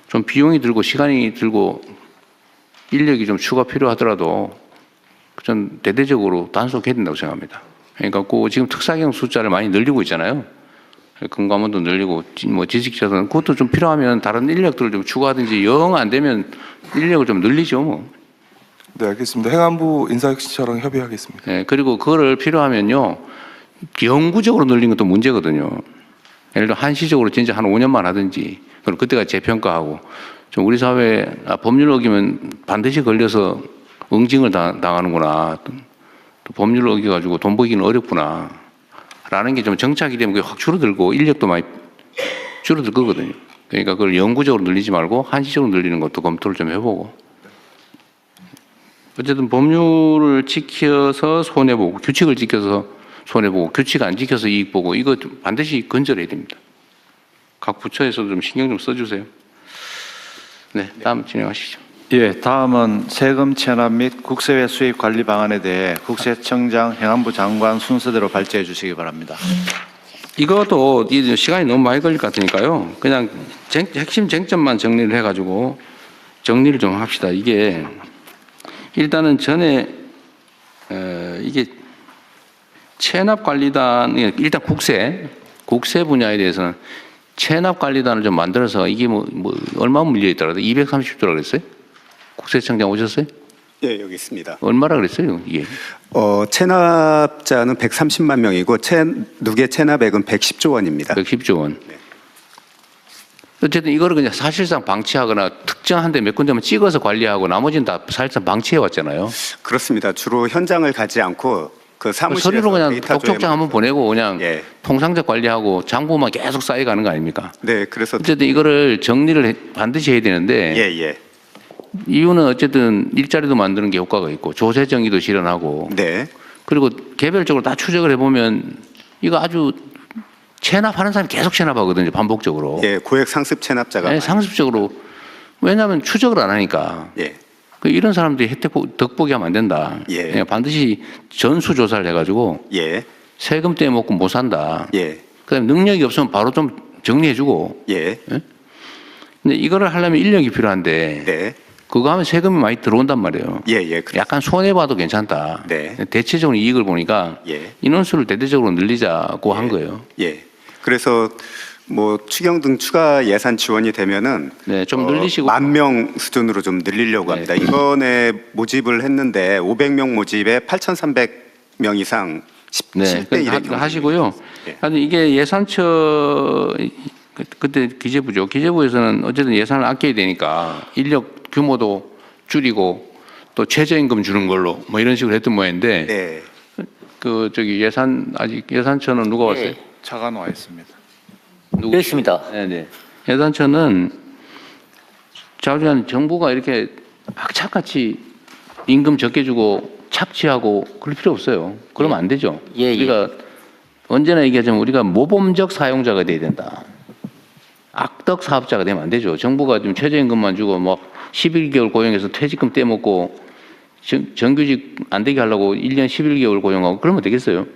좀 비용이 들고 시간이 들고 인력이 좀 추가 필요하더라도 전 대대적으로 단속해야 된다고 생각합니다. 그러니까 그 지금 특사경 숫자를 많이 늘리고 있잖아요. 금감원도 늘리고 뭐 지식자들은 그것도 좀 필요하면 다른 인력들을 좀 추가하든지 영 안 되면 인력을 좀 늘리죠 뭐. 네, 알겠습니다. 행안부 인사혁신처랑 협의하겠습니다. 네, 그리고 그거를 필요하면요 영구적으로 늘린 것도 문제거든요. 예를 들어 한시적으로 진짜 한 5년만 하든지 그럼 그때가 재평가하고 좀 우리 사회 법률 어기면 반드시 걸려서 응징을 당하는구나. 또 법률을 어겨가지고 돈 벌기는 어렵구나. 라는 게 좀 정착이 되면 그게 확 줄어들고 인력도 많이 줄어들 거거든요. 그러니까 그걸 영구적으로 늘리지 말고 한시적으로 늘리는 것도 검토를 좀 해보고. 어쨌든 법률을 지켜서 손해보고 규칙을 지켜서 손해보고 규칙 안 지켜서 이익보고 이거 반드시 건절해야 됩니다. 각 부처에서도 좀 신경 좀 써주세요. 네, 다음 진행하시죠. 예, 다음은 세금 체납 및 국세외 수입 관리 방안에 대해 국세청장, 행안부 장관 순서대로 발제해 주시기 바랍니다. 이것도 시간이 너무 많이 걸릴 것 같으니까요. 그냥 핵심 쟁점만 정리를 해가지고 정리를 좀 합시다. 이게 일단은 전에 이게 체납관리단 일단 국세 분야에 대해서는 체납관리단을 좀 만들어서 이게 뭐 얼마 물려 있더라도 230조라 그랬어요? 국세청장 오셨어요? 예, 여기 있습니다. 얼마라 그랬어요, 이게? 체납자는 130만 명이고 누계 체납액은 110조 원입니다. 110조 원. 네. 어쨌든 이거를 그냥 사실상 방치하거나 특정한 데 몇 군데만 찍어서 관리하고 나머지는 다 사실상 방치해 왔잖아요. 그렇습니다. 주로 현장을 가지 않고 그 사무실에서 서류로 그냥 독촉장 한번 보내고 그냥 예. 통상자 관리하고 장부만 계속 쌓여가는 거 아닙니까? 네, 그래서 어쨌든 이거를 정리를 반드시 해야 되는데 예. 이유는 어쨌든 일자리도 만드는 게 효과가 있고 조세 정의도 실현하고 네. 그리고 개별적으로 다 추적을 해보면 이거 아주 체납하는 사람이 계속 체납하거든요, 반복적으로. 예, 고액 상습 체납자가 네, 상습적으로. 왜냐하면 추적을 안 하니까. 예. 이런 사람들이 덕보게 하면 안 된다. 예. 그냥 반드시 전수조사를 해가지고 예. 세금 때문에 먹고 못 산다. 예. 그다음에 능력이 없으면 바로 좀 정리해주고. 예. 예? 근데 이거를 하려면 인력이 필요한데. 네. 그거 하면 세금이 많이 들어온단 말이에요. 예. 약간 손해봐도 괜찮다. 네. 대체적으로 이익을 보니까 예. 인원수를 대대적으로 늘리자고 한 거예요. 예. 그래서 뭐 추경 등 추가 예산 지원이 되면은 네, 좀 늘리시고 10,000명 수준으로 좀 늘리려고 합니다. 이번에 모집을 했는데 500명 모집에 8,300명 이상 17대 1의 하시고요. 아니 이게 예산처 그때 기재부죠. 기재부에서는 어쨌든 예산을 아껴야 되니까 인력 규모도 줄이고 또 최저임금 주는 걸로 뭐 이런 식으로 했던 모양인데 네. 그 저기 아직 예산처는 누가 왔어요? 차관 와 있습니다. 그렇습니다. 네네. 예산처는 자주한 정부가 이렇게 악착같이 임금 적게 주고 착취하고 그럴 필요 없어요. 그러면 안 되죠. 우리가 언제나 얘기하자면 우리가 모범적 사용자가 돼야 된다. 악덕 사업자가 되면 안 되죠. 정부가 지금 최저임금만 주고 막 11개월 고용해서 퇴직금 떼먹고 정규직 안 되게 하려고 1년 11개월 고용하고 그러면 되겠어요?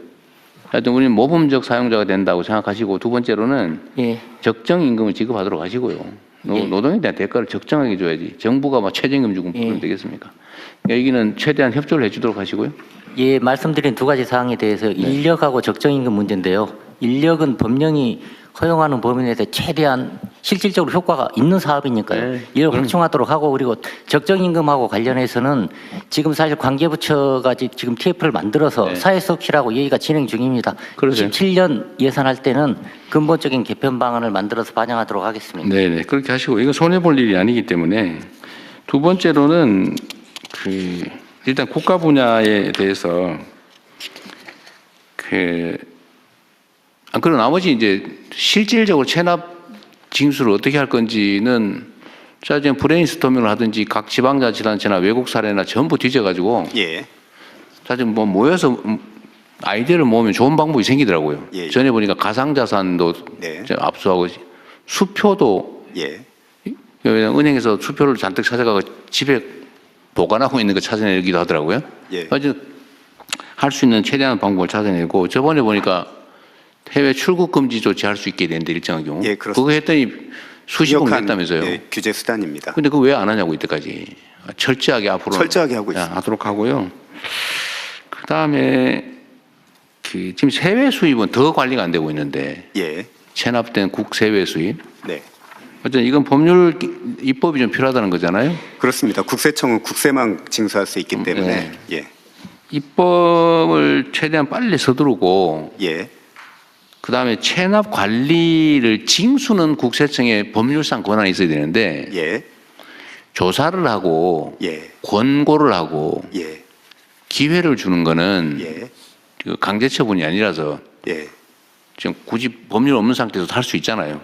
하여튼 우리는 모범적 사용자가 된다고 생각하시고, 두 번째로는 적정 임금을 지급하도록 하시고요. 노동에 대한 대가를 적정하게 줘야지. 정부가 막 최저임금 주고 그러면 되겠습니까? 여기는 최대한 협조를 해주도록 하시고요. 예, 말씀드린 두 가지 사항에 대해서 인력하고 적정임금 문제인데요. 인력은 법령이 허용하는 범위 내에서 최대한 실질적으로 효과가 있는 사업이니까요. 이를 확충하도록 하고, 그리고 적정임금하고 관련해서는 지금 사실 관계부처가 지금 TF를 만들어서 사회석실하고 얘기가 진행 중입니다. 17년 예산할 때는 근본적인 개편 방안을 만들어서 반영하도록 하겠습니다. 네네, 그렇게 하시고, 이거 손해볼 일이 아니기 때문에. 두 번째로는 일단 국가 분야에 대해서 그리고 나머지 이제 실질적으로 체납 징수를 어떻게 할 건지는 지금 브레인스토밍을 하든지 각 지방자치단체나 외국 사례나 전부 뒤져가지고 사실 뭐 모여서 아이디어를 모으면 좋은 방법이 생기더라고요. 전에 보니까 가상자산도 압수하고 수표도 은행에서 수표를 잔뜩 찾아가고 집에 보관하고 있는 거 찾아내기도 하더라고요. 할 수 있는 최대한 방법을 찾아내고, 저번에 보니까 해외 출국 금지 조치할 수 있게 되는데 일정한 경우. 그거 했더니 수십억 냈다면서요. 규제 수단입니다. 근데 그거 왜 안 하냐고 이때까지. 철저하게 앞으로 철저하게 하고 있습니다. 하도록 하고요. 그 다음에 지금 세외 수입은 더 관리가 안 되고 있는데 체납된 국세외 수입. 어쨌든 이건 법률 입법이 좀 필요하다는 거잖아요. 그렇습니다. 국세청은 국세만 징수할 수 있기 때문에 입법을 최대한 빨리 서두르고 그다음에 체납 관리를 징수는 국세청에 법률상 권한이 있어야 되는데 조사를 하고 권고를 하고 기회를 주는 거는 강제 처분이 아니라서 지금 굳이 법률 없는 상태에서 할 수 있잖아요.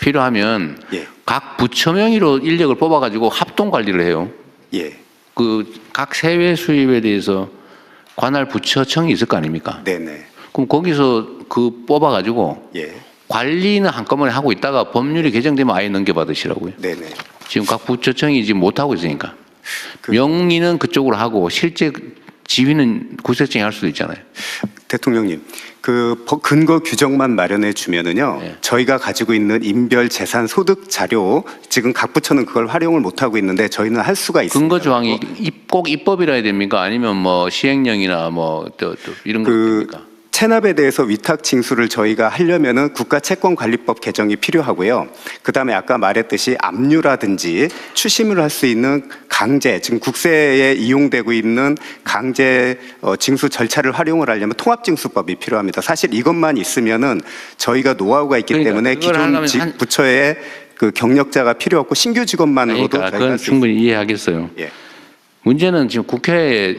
필요하면 각 부처 명의로 인력을 뽑아가지고 합동 관리를 해요. 각 세외 수입에 대해서 관할 부처청이 있을 거 아닙니까? 그럼 거기서 뽑아가지고 관리는 한꺼번에 하고 있다가 법률이 개정되면 아예 넘겨받으시라고요. 지금 각 부처청이 지금 못하고 있으니까. 명의는 그쪽으로 하고 실제 지휘는 국세청이 할 수도 있잖아요. 대통령님, 근거 규정만 마련해 주면은요, 저희가 가지고 있는 인별 재산 소득 자료, 지금 각 부처는 그걸 활용을 못 하고 있는데 저희는 할 수가 있습니다. 근거 조항이 꼭 입법이라 해야 됩니까? 아니면 뭐 시행령이나 또 이런 거 됩니까? 체납에 대해서 위탁 징수를 저희가 하려면은 국가채권관리법 개정이 필요하고요. 그다음에 아까 말했듯이 압류라든지 추심을 할 수 있는 강제, 지금 국세에 이용되고 있는 강제 징수 절차를 활용을 하려면 통합징수법이 필요합니다. 사실 이것만 있으면은 저희가 노하우가 있기 때문에 기존 부처에 경력자가 필요 없고 신규 직원만으로도 그건 충분히 이해하겠어요. 문제는 지금 국회의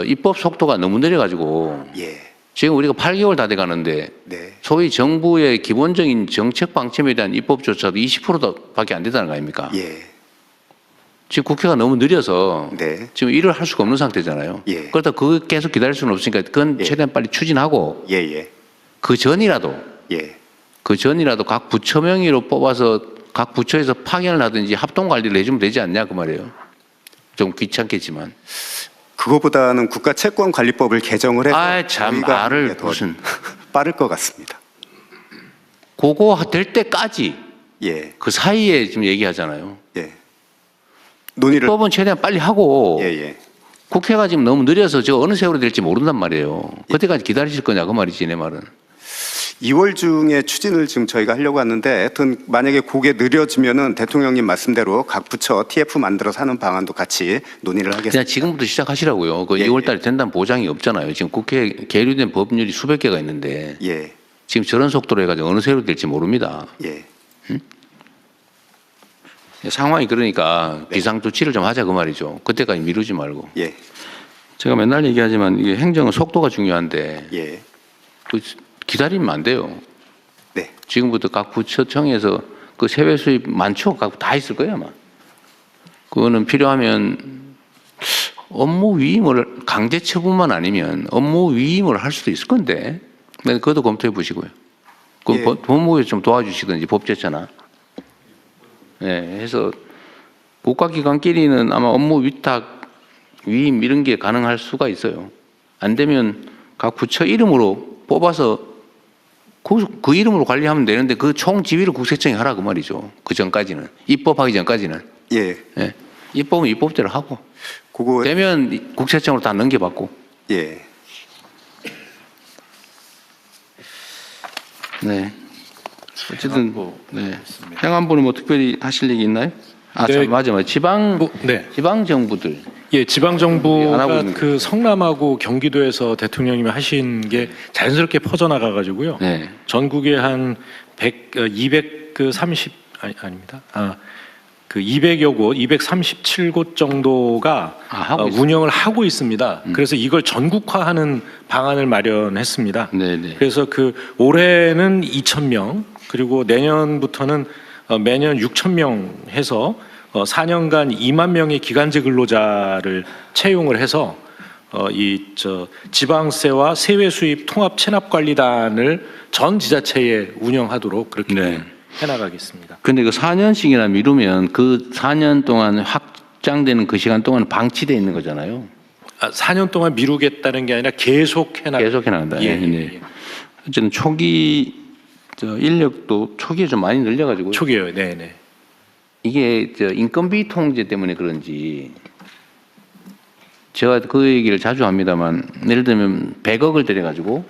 입법 속도가 너무 느려가지고 지금 우리가 8개월 다 돼가는데 소위 정부의 기본적인 정책 방침에 대한 입법조차도 20%밖에 안 되다는 거 아닙니까? 지금 국회가 너무 느려서 지금 일을 할 수가 없는 상태잖아요. 그러다 그거 계속 기다릴 수는 없으니까 그건 최대한 빨리 추진하고 그 전이라도 각 부처 명의로 뽑아서 각 부처에서 파견을 하든지 합동 관리를 해주면 되지 않냐 그 말이에요. 좀 귀찮겠지만. 그거보다는 국가채권관리법을 개정을 해서 참 말을 무슨 빠를 것 같습니다. 그거 될 때까지 그 사이에 지금 얘기하잖아요. 논의를 입법은 최대한 빨리 하고 국회가 지금 너무 느려서 저 어느 세월이 될지 모른단 말이에요. 그때까지 기다리실 거냐 그 말이지 내 말은. 2월 중에 추진을 지금 저희가 하려고 하는데 하여튼 만약에 그게 느려지면은 대통령님 말씀대로 각 부처 TF 만들어서 하는 방안도 같이 논의를 하겠습니다. 그냥 지금부터 시작하시라고요. 2월 달에 된다는 보장이 없잖아요. 지금 국회에 계류된 법률이 수백 개가 있는데 지금 저런 속도로 해가지고 어느 세월이 될지 모릅니다. 응? 상황이 그러니까 비상조치를 좀 하자 그 말이죠. 그때까지 미루지 말고. 제가 맨날 얘기하지만 이게 행정은 속도가 중요한데 기다리면 안 돼요. 지금부터 각 부처청에서 그 세외 수입 많죠? 다 있을 거예요 아마. 그거는 필요하면 업무 위임을 강제 처분만 아니면 업무 위임을 할 수도 있을 건데 그것도 검토해 보시고요. 그 법무부에 좀 도와주시든지 법제처나 네, 해서 국가기관끼리는 아마 업무 위탁, 위임 이런 게 가능할 수가 있어요. 안 되면 각 부처 이름으로 뽑아서 그 이름으로 관리하면 되는데 그 총 지휘를 국세청이 하라 그 말이죠. 그 전까지는 입법하기 전까지는. 예. 예. 입법은 입법대로 하고 그거 되면 국세청으로 다 넘겨받고. 예. 네. 어쨌든 네. 행안부는 뭐 특별히 하실 얘기 있나요? 아, 네. 참, 맞아. 지방 정부들. 예, 지방 안 하고 정부가 있는 그 성남하고 경기도에서 대통령님이 하신 게 자연스럽게 퍼져나가 가지고요. 네. 전국에 한 230 아닙니다. 그 200여 곳, 237곳 정도가 운영을 하고 있습니다. 그래서 이걸 전국화하는 방안을 마련했습니다. 네네. 그래서 그 올해는 2,000명, 그리고 내년부터는 매년 6,000명 해서 4년간 2만 명의 기간제 근로자를 채용을 해서 지방세와 세외 수입 통합 체납 관리단을 전 지자체에 운영하도록 그렇게 해나가겠습니다. 근데 그 4년씩이나 미루면 그 4년 동안 확장되는 그 시간 동안 방치돼 있는 거잖아요. 4년 동안 미루겠다는 게 아니라 계속 해나간다. 예, 네. 어쨌든 초기 인력도 초기에 좀 많이 늘려가지고. 초기에요. 네네. 이게 인건비 통제 때문에 그런지 제가 그 얘기를 자주 합니다만 예를 들면 100억을 들여가지고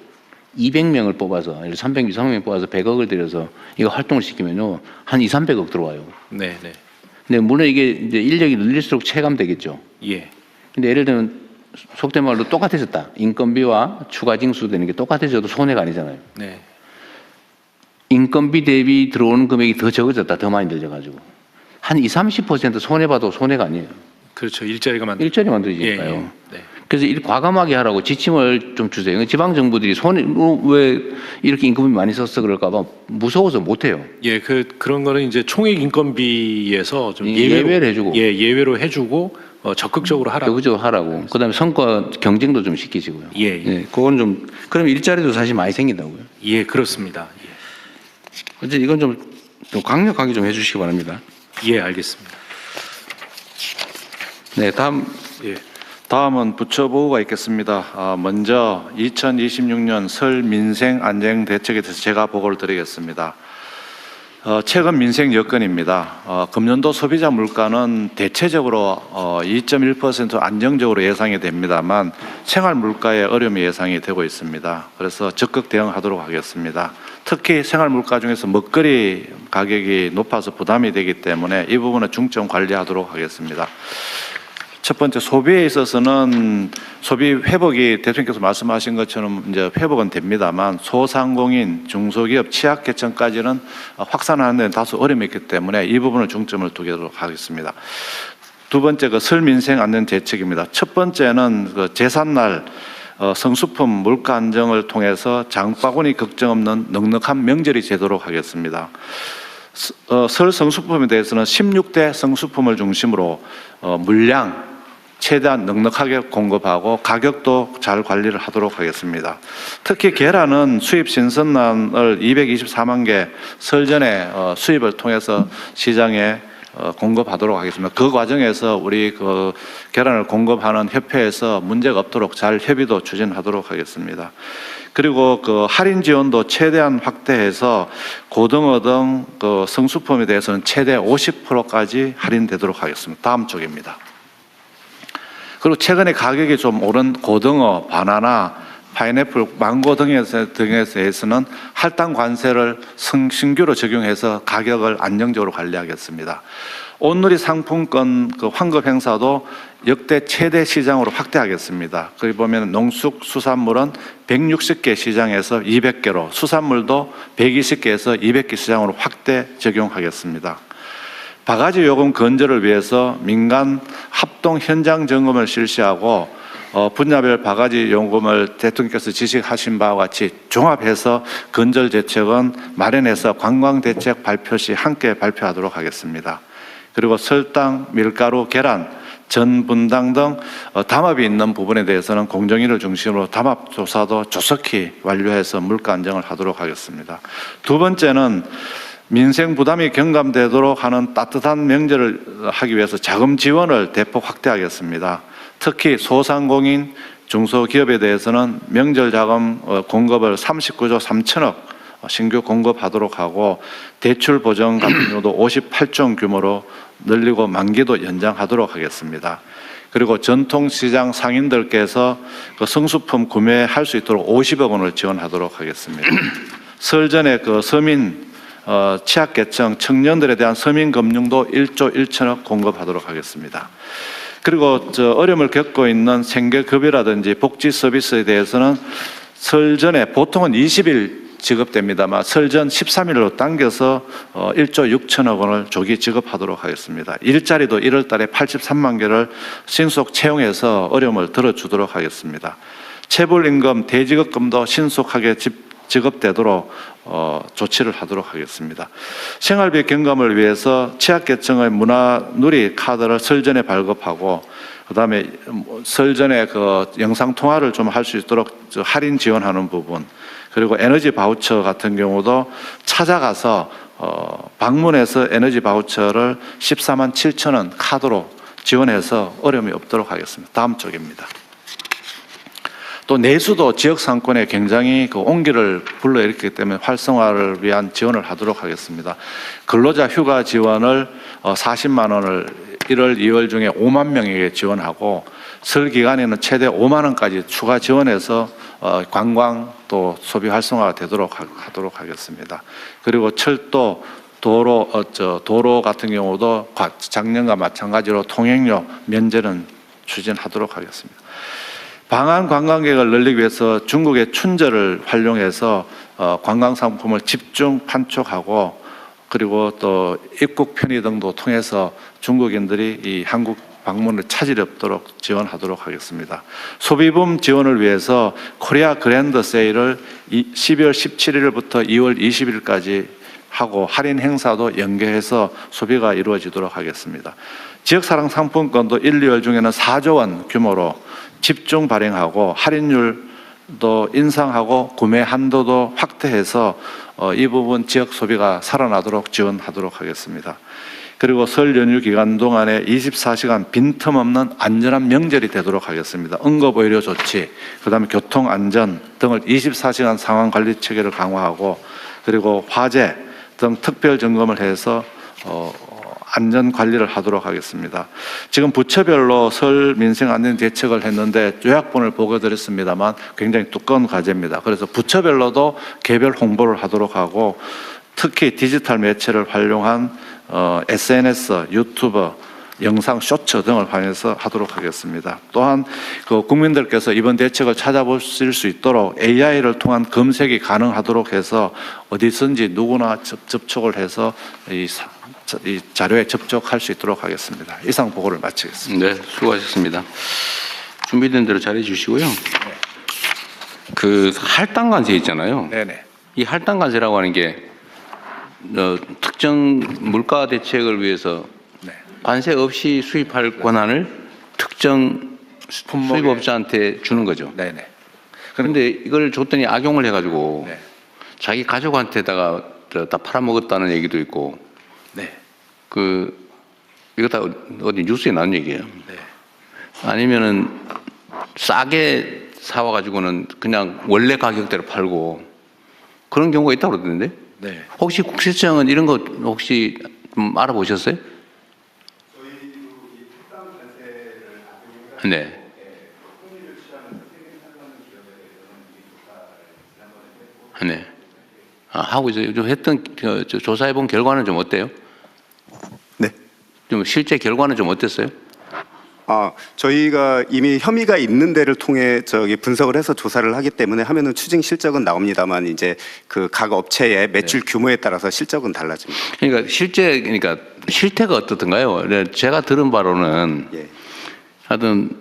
200명을 뽑아서 300명 뽑아서 100억을 들여서 이거 활동을 시키면요 한 200~300억 들어와요. 네네. 근데 물론 이게 이제 인력이 늘릴수록 체감되겠죠. 예. 근데 예를 들면 속된 말로 똑같아졌다. 인건비와 추가 징수되는 게 똑같아져도 손해가 아니잖아요. 네. 인건비 대비 들어오는 금액이 더 적어졌다. 더 많이 늘려가지고 한 20~30% 손해봐도 손해가 아니에요. 그렇죠. 일자리가 만들어지니까요. 네. 그래서 과감하게 하라고 지침을 좀 주세요. 지방 정부들이 왜 이렇게 인건비 많이 썼어 그럴까봐 무서워서 못 해요. 예, 그런 거는 이제 총액 인건비에서 좀 예외를 해주고, 예외로 해주고 적극적으로 하라고. 적극적으로 하라고. 그다음에 성과 경쟁도 좀 시키시고요. 예. 그건 좀 그럼 일자리도 사실 많이 생긴다고요. 예, 그렇습니다. 예. 어쨌든 이건 좀 강력하게 좀 해주시기 바랍니다. 예, 알겠습니다. 네, 다음은 부처 보고가 있겠습니다. 먼저 2026년 설 민생 안정 대책에 대해서 제가 보고를 드리겠습니다. 최근 민생 여건입니다. 금년도 소비자 물가는 대체적으로 2.1% 안정적으로 예상이 됩니다만 생활 물가에 어려움이 예상이 되고 있습니다. 그래서 적극 대응하도록 하겠습니다. 특히 생활 물가 중에서 먹거리 가격이 높아서 부담이 되기 때문에 이 부분은 중점 관리하도록 하겠습니다. 첫 번째 소비에 있어서는 소비 회복이 대통령께서 말씀하신 것처럼 이제 회복은 됩니다만 소상공인, 중소기업, 취약계층까지는 확산하는 데는 다소 어려움이 있기 때문에 이 부분을 중점을 두도록 하겠습니다. 두 번째 설 민생 안정 대책입니다. 첫 번째는 제삿날 성수품 물가 안정을 통해서 장바구니 걱정 없는 넉넉한 명절이 되도록 하겠습니다. 설 성수품에 대해서는 16대 성수품을 중심으로 물량 최대한 넉넉하게 공급하고 가격도 잘 관리를 하도록 하겠습니다. 특히 계란은 수입 신선란을 224만 개 설 전에 수입을 통해서 시장에 공급하도록 하겠습니다. 그 과정에서 우리 계란을 공급하는 협회에서 문제가 없도록 잘 협의도 추진하도록 하겠습니다. 그리고 할인 지원도 최대한 확대해서 고등어 등 성수품에 대해서는 최대 50%까지 할인되도록 하겠습니다. 다음 쪽입니다. 그리고 최근에 가격이 좀 오른 고등어, 바나나, 파인애플, 망고 등에서 대해서는 할당 관세를 신규로 적용해서 가격을 안정적으로 관리하겠습니다. 온누리 상품권 환급 행사도 역대 최대 시장으로 확대하겠습니다. 거기 보면 농축수산물은 160개 시장에서 200개로, 수산물도 120개에서 200개 시장으로 확대 적용하겠습니다. 바가지 요금 건절을 위해서 민간 합동 현장 점검을 실시하고 분야별 바가지 요금을 대통령께서 지시하신 바와 같이 종합해서 건절 대책은 마련해서 관광 대책 발표 시 함께 발표하도록 하겠습니다. 그리고 설탕, 밀가루, 계란, 전 분당 등 담합이 있는 부분에 대해서는 공정위를 중심으로 담합 조사도 조속히 완료해서 물가 안정을 하도록 하겠습니다. 두 번째는 민생 부담이 경감되도록 하는 따뜻한 명절을 하기 위해서 자금 지원을 대폭 확대하겠습니다. 특히 소상공인, 중소기업에 대해서는 명절 자금 공급을 39조 3천억 신규 공급하도록 하고 대출 보증 같은 경우도 58조 원 규모로 늘리고 만기도 연장하도록 하겠습니다. 그리고 전통시장 상인들께서 그 성수품 구매할 수 있도록 50억 원을 지원하도록 하겠습니다. 설 전에 그 서민 취약계층 청년들에 대한 서민금융도 1조 1천억 공급하도록 하겠습니다. 그리고 어려움을 겪고 있는 생계급여라든지 복지 서비스에 대해서는 설 전에 보통은 20일 지급됩니다만 설 전 13일로 당겨서 1조 6천억 원을 조기 지급하도록 하겠습니다. 일자리도 1월 달에 83만 개를 신속 채용해서 어려움을 덜어주도록 하겠습니다. 체불임금, 대지급금도 신속하게 지급되도록 조치를 하도록 하겠습니다. 생활비 경감을 위해서 취약계층의 문화누리 카드를 설 전에 발급하고 그다음에 설 전에 그 영상 통화를 좀 할 수 있도록 할인 지원하는 부분, 그리고 에너지 바우처 같은 경우도 찾아가서 방문해서 에너지 바우처를 14만 7천 원 카드로 지원해서 어려움이 없도록 하겠습니다. 다음 쪽입니다. 또 내수도 지역 상권에 굉장히 그 온기를 불러일으키기 때문에 활성화를 위한 지원을 하도록 하겠습니다. 근로자 휴가 지원을 40만 원을 1월, 2월 중에 5만 명에게 지원하고 설 기간에는 최대 5만 원까지 추가 지원해서 관광 또 소비 활성화가 되도록 하도록 하겠습니다. 그리고 철도, 도로 같은 경우도 작년과 마찬가지로 통행료 면제는 추진하도록 하겠습니다. 방한 관광객을 늘리기 위해서 중국의 춘절을 활용해서 관광 상품을 집중 판촉하고 그리고 또 입국 편의 등도 통해서 중국인들이 이 한국 방문을 차질 없도록 지원하도록 하겠습니다. 소비품 지원을 위해서 코리아 그랜드 세일을 12월 17일부터 2월 20일까지 하고 할인 행사도 연계해서 소비가 이루어지도록 하겠습니다. 지역사랑 상품권도 1, 2월 중에는 4조 원 규모로 집중 발행하고 할인율도 인상하고 구매 한도도 확대해서 이 부분 지역 소비가 살아나도록 지원하도록 하겠습니다. 그리고 설 연휴 기간 동안에 24시간 빈틈없는 안전한 명절이 되도록 하겠습니다. 응급의료 조치, 그다음에 교통안전 등을 24시간 상황관리 체계를 강화하고 그리고 화재 등 특별 점검을 해서 안전 관리를 하도록 하겠습니다. 지금 부처별로 설 민생 안전 대책을 했는데 요약본을 보고드렸습니다만 굉장히 두꺼운 과제입니다. 그래서 부처별로도 개별 홍보를 하도록 하고 특히 디지털 매체를 활용한 SNS, 유튜브, 영상 쇼츠 등을 활용해서 하도록 하겠습니다. 또한 그 국민들께서 이번 대책을 찾아보실 수 있도록 AI를 통한 검색이 가능하도록 해서 어디선지 누구나 접촉을 해서 이 자료에 접촉할 수 있도록 하겠습니다. 이상 보고를 마치겠습니다. 네, 수고하셨습니다. 준비된 대로 잘해 주시고요. 그 할당관세 있잖아요. 네네. 이 할당관세라고 하는 게 특정 물가 대책을 위해서 관세 없이 수입할 권한을 특정 수입업자한테 주는 거죠. 네네. 그런데 이걸 줬더니 악용을 해가지고 자기 가족한테다가 다 팔아먹었다는 얘기도 있고. 네. 이거 다 어디 뉴스에 나온 얘기예요. 네. 아니면은 싸게 사와가지고는 그냥 원래 가격대로 팔고 그런 경우가 있다고 그러던데. 네. 혹시 국세청은 이런 거 혹시 좀 알아보셨어요? 네. 네. 하고 이제 했던 조사해본 결과는 좀 어때요? 네. 좀 실제 결과는 좀 어땠어요? 저희가 이미 혐의가 있는 데를 통해 분석을 해서 조사를 하기 때문에 하면은 추징 실적은 나옵니다만 이제 그 각 업체의 매출 규모에 따라서 실적은 달라집니다. 그러니까 실태가 어떻던가요? 제가 들은 바로는 하여튼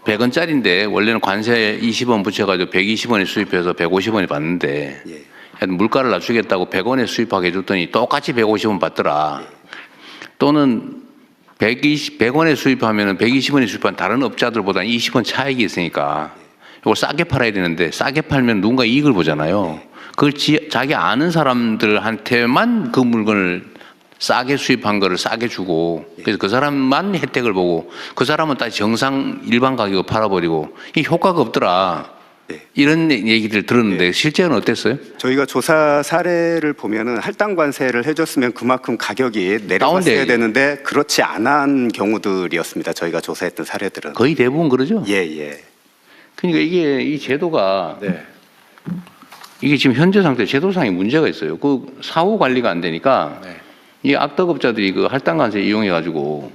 100원짜리인데 원래는 관세 20원 붙여가지고 120원에 수입해서 150원에 받는데 물가를 낮추겠다고 100원에 수입하게 해줬더니 똑같이 150원 받더라. 또는 100원에 수입하면 120원에 수입한 다른 업자들보다 20원 차익이 있으니까 이걸 싸게 팔아야 되는데 싸게 팔면 누군가 이익을 보잖아요. 그걸 자기 아는 사람들한테만 그 물건을 싸게 수입한 거를 싸게 주고 그래서 그 사람만 혜택을 보고 그 사람은 다시 정상 일반 가격으로 팔아버리고 이 효과가 없더라. 이런 얘기를 들었는데 실제는 어땠어요? 저희가 조사 사례를 보면은 할당 관세를 해줬으면 그만큼 가격이 내려갔어야 되는데 그렇지 않은 경우들이었습니다. 저희가 조사했던 사례들은 거의 대부분 그러죠. 예. 그러니까 이게 이 제도가 이게 지금 현재 상태 제도상에 문제가 있어요. 그 사후 관리가 안 되니까 이 악덕업자들이 그 할당 관세 이용해 가지고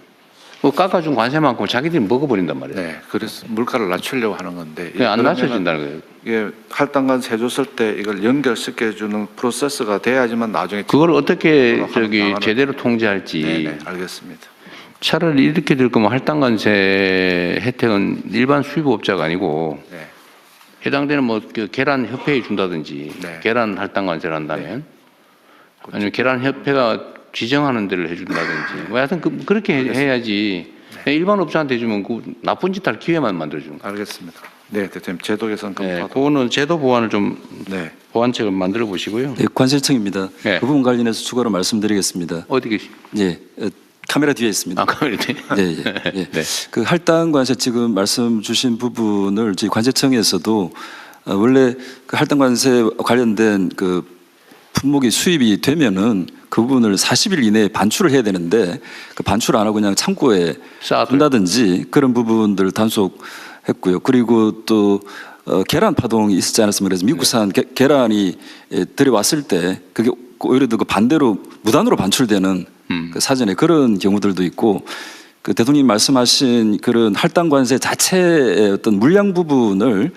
그 깎아준 관세만큼 자기들이 먹어버린단 말이에요. 네, 그래서 물가를 낮추려고 하는 건데 안 낮춰진다는 거예요. 이게 할당관세 해줬을 때 이걸 연결시켜주는 프로세스가 돼야지만 나중에 그걸 어떻게 제대로 통제할지. 네, 알겠습니다. 차라리 이렇게 될 거면 할당관세 혜택은 일반 수입업자가 아니고 해당되는 뭐 계란 협회에 준다든지 계란 할당관세를 한다면 아니면 계란 협회가 지정하는 데를 해준다든지 뭐 하여튼 그렇게 해야지 일반 업자한테 주면 그 나쁜 짓 할 기회만 만들어주는 거예요. 알겠습니다. 네, 대통령 제도 개선 그거는 제도 보완을 좀 보완책을 만들어 보시고요. 네, 관세청입니다. 그 부분 관련해서 추가로 말씀드리겠습니다. 어디 계시? 예, 카메라 뒤에 있습니다. 카메라 뒤에. 예. 그 할당 관세 지금 말씀 주신 부분을 저희 관세청에서도 원래 그 할당 관세 관련된 그 품목이 수입이 되면은 그 부분을 40일 이내에 반출을 해야 되는데 그 반출 안 하고 그냥 창고에 둔다든지 그런 부분들을 단속했고요. 그리고 또 계란 파동이 있었지 않았습니까? 그래서 미국산 계란이 들여왔을 때 그게 오히려 더 반대로 무단으로 반출되는 그 사전에 그런 경우들도 있고 그 대통령님 말씀하신 그런 할당 관세 자체의 어떤 물량 부분을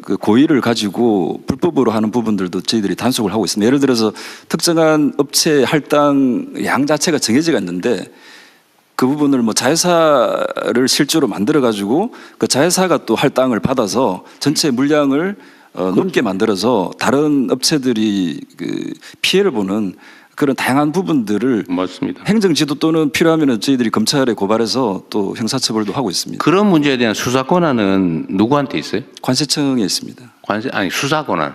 그 고의를 가지고 불법으로 하는 부분들도 저희들이 단속을 하고 있습니다. 예를 들어서 특정한 업체 할당 양 자체가 정해지가 있는데 그 부분을 뭐 자회사를 실제로 만들어 가지고 그 자회사가 또 할당을 받아서 전체 물량을 높게 만들어서 다른 업체들이 그 피해를 보는 그런 다양한 부분들을 맞습니다. 행정지도 또는 필요하면 저희들이 검찰에 고발해서 또 형사처벌도 하고 있습니다. 그런 문제에 대한 수사 권한은 누구한테 있어요? 관세청에 있습니다. 수사 권한.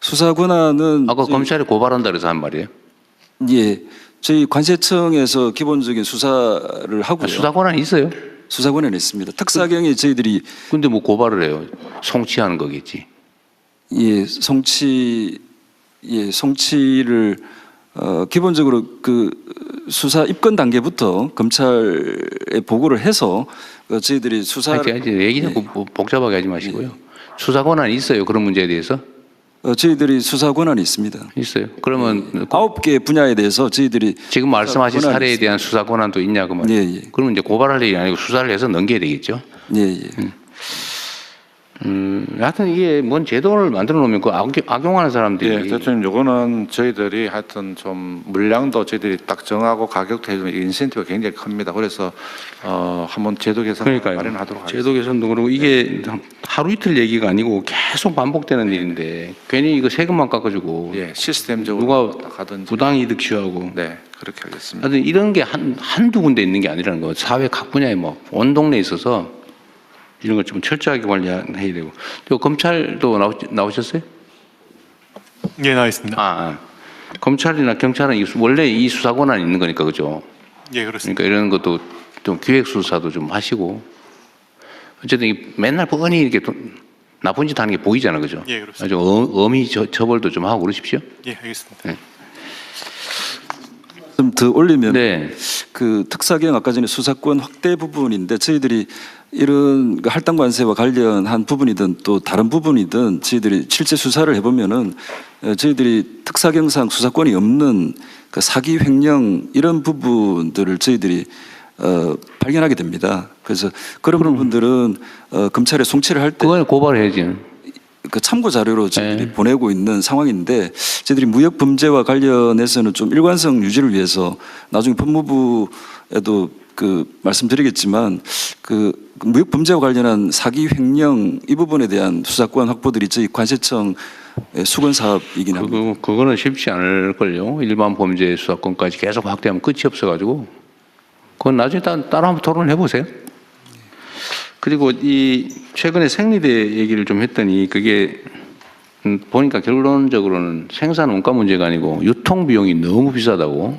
수사 권한은 아까 검찰에 고발한다 그래서 한 말이에요? 예, 저희 관세청에서 기본적인 수사를 하고요. 수사 권한이 있어요? 수사 권한이 있습니다. 특사경에 저희들이 근데 뭐 고발을 해요? 송치하는 거겠지. 예, 송치를 기본적으로 그 수사 입건 단계부터 검찰에 보고를 해서 저희들이 수사를 얘기 자꾸 복잡하게 하지 마시고요. 수사 권한이 있어요. 그런 문제에 대해서? 저희들이 수사 권한이 있습니다. 있어요. 그러면 9개 분야에 대해서 저희들이 지금 말씀하신 사례에 대한 수사 권한도 있냐고 말이에요. 예. 그러면 이제 고발할 일이 아니고 수사를 해서 넘겨야 되겠죠. 예. 하여튼 이게 뭔 제도를 만들어 놓으면 그 악용하는 사람들이. 예, 대통령 요거는 저희들이 하여튼 좀 물량도 저희들이 딱 정하고 가격도 해주면 인센티브가 굉장히 큽니다. 그래서 한번 제도 개선 마련하도록 하겠습니다. 제도 개선도 그러고 이게 하루 이틀 얘기가 아니고 계속 반복되는 일인데 괜히 이거 세금만 깎아주고 시스템적으로 누가 가든지 부당이득 취하고. 네, 그렇게 하겠습니다. 하여튼 이런 게 한두 군데 있는 게 아니라는 거. 사회 각 분야에 뭐 온 동네에 있어서 이런 걸 좀 철저하게 관리해야 되고. 또 검찰도 나오셨어요? 예, 나와 있습니다. 검찰이나 경찰은 원래 이 수사 권한이 있는 거니까 그죠? 예, 그렇습니다. 그러니까 이런 것도 좀 기획 수사도 좀 하시고. 어쨌든 맨날 뻔히 이렇게 나쁜 짓 하는 게 보이잖아, 그죠? 예, 그렇습니다. 아주 엄히 처벌도 좀 하고 그러십시오. 예, 알겠습니다. 좀 더 올리면 그 특사경 아까 전에 수사권 확대 부분인데 저희들이 이런 할당 관세와 관련한 부분이든 또 다른 부분이든 저희들이 실제 수사를 해보면은 저희들이 특사경상 수사권이 없는 그 사기 횡령 이런 부분들을 저희들이 발견하게 됩니다. 그래서 그런 부분들은 검찰에 송치를 할 때 그걸 고발해야지. 그 참고 자료로 저희들이 보내고 있는 상황인데 저희들이 무역 범죄와 관련해서는 좀 일관성 유지를 위해서 나중에 법무부에도 그 말씀드리겠지만 그 무역 범죄와 관련한 사기 횡령 이 부분에 대한 수사권 확보들이 저희 관세청 수건 사업이긴 합니다. 그거는 쉽지 않을 걸요. 일반 범죄 수사권까지 계속 확대하면 끝이 없어가지고 그건 나중에 따로 한번 토론해 보세요. 그리고 이 최근에 생리대 얘기를 좀 했더니 그게 보니까 결론적으로는 생산 원가 문제가 아니고 유통 비용이 너무 비싸다고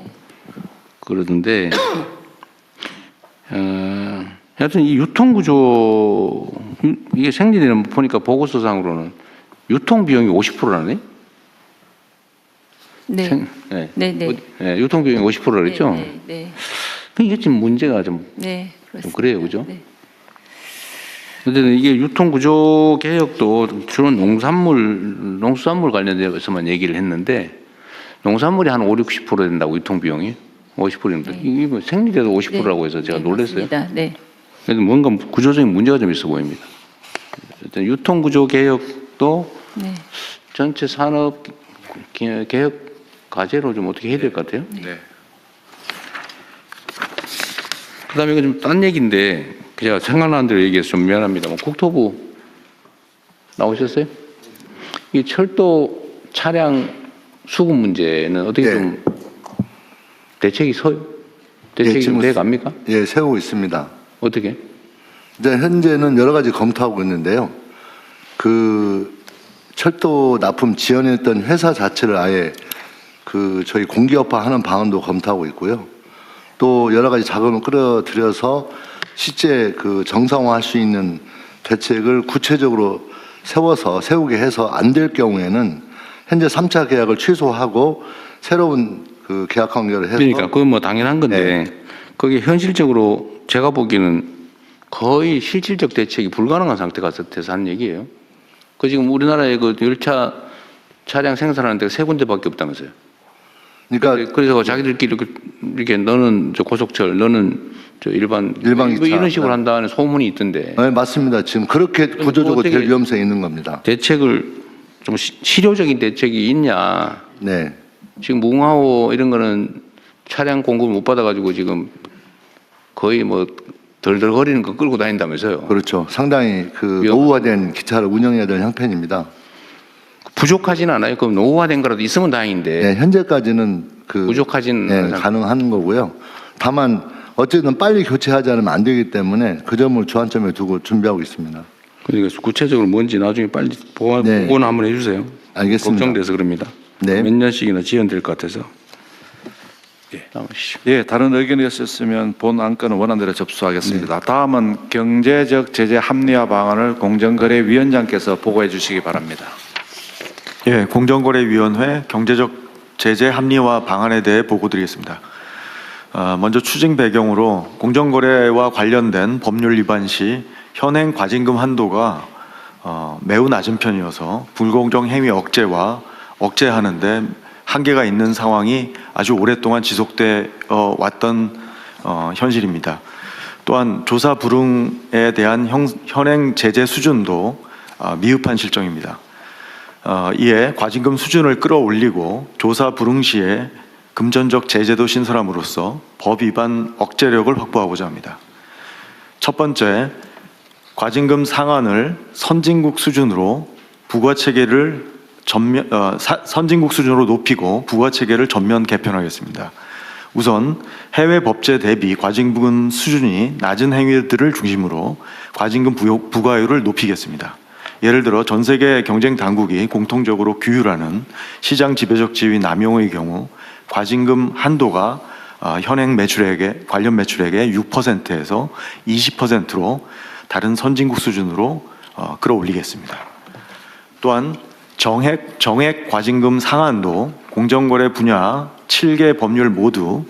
그러던데, 하여튼 이 유통 구조, 이게 생리되는 보니까 보고서상으로는 유통 비용이 50%라네? 네. 네. 네, 네. 네, 유통 비용이 50%라 그랬죠? 네, 네. 이게 지금 문제가 좀, 네, 좀 그래요, 그죠? 네. 근데 이게 유통 구조 개혁도 주로 농수산물 관련돼서만 얘기를 했는데, 농산물이 한 50, 60% 된다고, 유통 비용이 50%입니다. 이게 뭐 생리대도 50%라고 해서 제가 놀랐어요. 맞습니다. 네. 그래서 뭔가 구조적인 문제가 좀 있어 보입니다. 일단 유통 구조 개혁도 네. 전체 산업 개혁 과제로 좀 어떻게 해야 될 것 같아요. 네. 그다음에 이거 좀 딴 얘기인데 제가 생각나는 대로 얘기해서 좀 미안합니다. 국토부 나오셨어요? 이 철도 차량 수급 문제는 어떻게 좀 대책이 좀 돼갑니까? 예, 세우고 있습니다. 어떻게? 이제 현재는 여러 가지 검토하고 있는데요. 그 철도 납품 지원했던 회사 자체를 아예 그 저희 공기업화하는 방안도 검토하고 있고요. 또 여러 가지 자금을 끌어들여서 실제 그 정상화할 수 있는 대책을 구체적으로 세우게 해서 안 될 경우에는 현재 3차 계약을 취소하고 새로운 그 계약 관계를 해서 그러니까 그건 뭐 당연한 건데 그게 현실적으로 제가 보기에는 거의 실질적 대책이 불가능한 상태가 돼서 하는 얘기예요. 그 지금 우리나라의 그 열차 차량 생산하는 데가 3군데밖에 없다면서요. 그러니까 그래서 자기들끼리 이렇게 너는 저 고속철, 너는 저 일반 기차 이런 식으로 한다는 소문이 있던데. 네, 맞습니다. 지금 그렇게 구조적으로 될 위험성이 있는 겁니다. 대책을 좀 실효적인 대책이 있냐? 네. 지금 무궁화호 이런 거는 차량 공급을 못 받아가지고 지금 거의 뭐 덜덜거리는 거 끌고 다닌다면서요. 그렇죠. 상당히 그 노후화된 기차를 운영해야 될 형편입니다. 부족하진 않아요. 그럼 노후화된 거라도 있으면 다행인데. 네, 현재까지는 그 부족하진 가능한 거고요. 다만 어쨌든 빨리 교체하지 않으면 안 되기 때문에 그 점을 주안점에 두고 준비하고 있습니다. 그러니까 구체적으로 뭔지 나중에 빨리 보고는 한번 해주세요. 알겠습니다. 걱정돼서 그럽니다. 네. 몇 년씩이나 지연될 것 같아서. 예, 다른 의견이 있었으면 본 안건은 원안대로 접수하겠습니다. 다음은 경제적 제재 합리화 방안을 공정거래위원장께서 보고해 주시기 바랍니다. 예, 공정거래위원회 경제적 제재 합리화 방안에 대해 보고드리겠습니다. 먼저 추진 배경으로 공정거래와 관련된 법률 위반 시 현행 과징금 한도가 매우 낮은 편이어서 불공정 행위 억제하는 데 한계가 있는 상황이 아주 오랫동안 지속돼 왔던 현실입니다. 또한 조사 불응에 대한 현행 제재 수준도 미흡한 실정입니다. 이에 과징금 수준을 끌어올리고 조사 불응 시에 금전적 제재도 신설함으로써 법 위반 억제력을 확보하고자 합니다. 첫 번째, 과징금 상한을 선진국 수준으로 높이고 부과체계를 전면 개편하겠습니다. 우선 해외 법제 대비 과징금 수준이 낮은 행위들을 중심으로 과징금 부과율을 높이겠습니다. 예를 들어 전 세계 경쟁 당국이 공통적으로 규율하는 시장 지배적 지위 남용의 경우 과징금 한도가 현행 관련 매출액의 6%에서 20%로 다른 선진국 수준으로 끌어올리겠습니다. 또한 정액 과징금 상한도 공정거래 분야 7개 법률 모두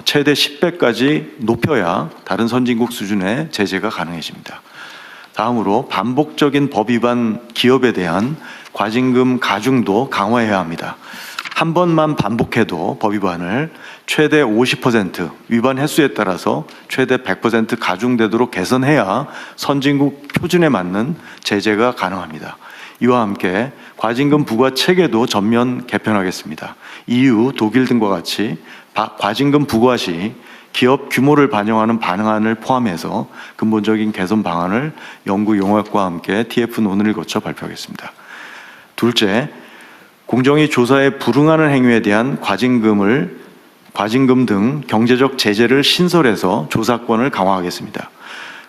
최대 10배까지 높여야 다른 선진국 수준의 제재가 가능해집니다. 다음으로 반복적인 법 위반 기업에 대한 과징금 가중도 강화해야 합니다. 한 번만 반복해도 법 위반을 최대 50% 위반 횟수에 따라서 최대 100% 가중되도록 개선해야 선진국 표준에 맞는 제재가 가능합니다. 이와 함께 과징금 부과 체계도 전면 개편하겠습니다. EU, 독일 등과 같이 과징금 부과 시 기업 규모를 반영하는 반응안을 포함해서 근본적인 개선 방안을 연구 용역과 함께 TF 논의를 거쳐 발표하겠습니다. 둘째, 공정위 조사에 불응하는 행위에 대한 과징금 등 경제적 제재를 신설해서 조사권을 강화하겠습니다.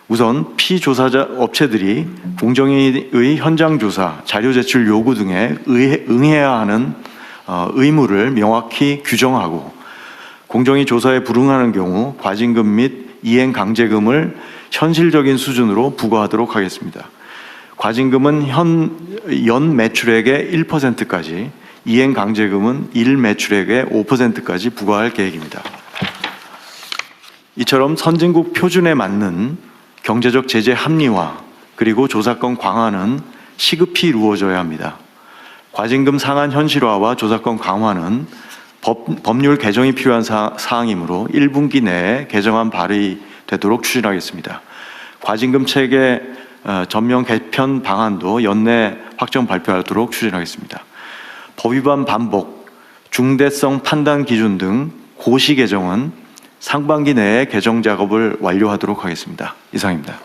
우선 피조사자 업체들이 공정위의 현장 조사, 자료 제출 요구 등에 응해야 하는 의무를 명확히 규정하고 공정위 조사에 불응하는 경우 과징금 및 이행 강제금을 현실적인 수준으로 부과하도록 하겠습니다. 과징금은 연 매출액의 1%까지, 이행 강제금은 일 매출액의 5%까지 부과할 계획입니다. 이처럼 선진국 표준에 맞는 경제적 제재 합리화 그리고 조사권 강화는 시급히 이루어져야 합니다. 과징금 상한 현실화와 조사권 강화는 법률 개정이 필요한 사항이므로 1분기 내에 개정안 발의되도록 추진하겠습니다. 과징금 체계 전면 개편 방안도 연내 확정 발표하도록 추진하겠습니다. 법위반 반복, 중대성 판단 기준 등 고시 개정은 상반기 내에 개정 작업을 완료하도록 하겠습니다. 이상입니다.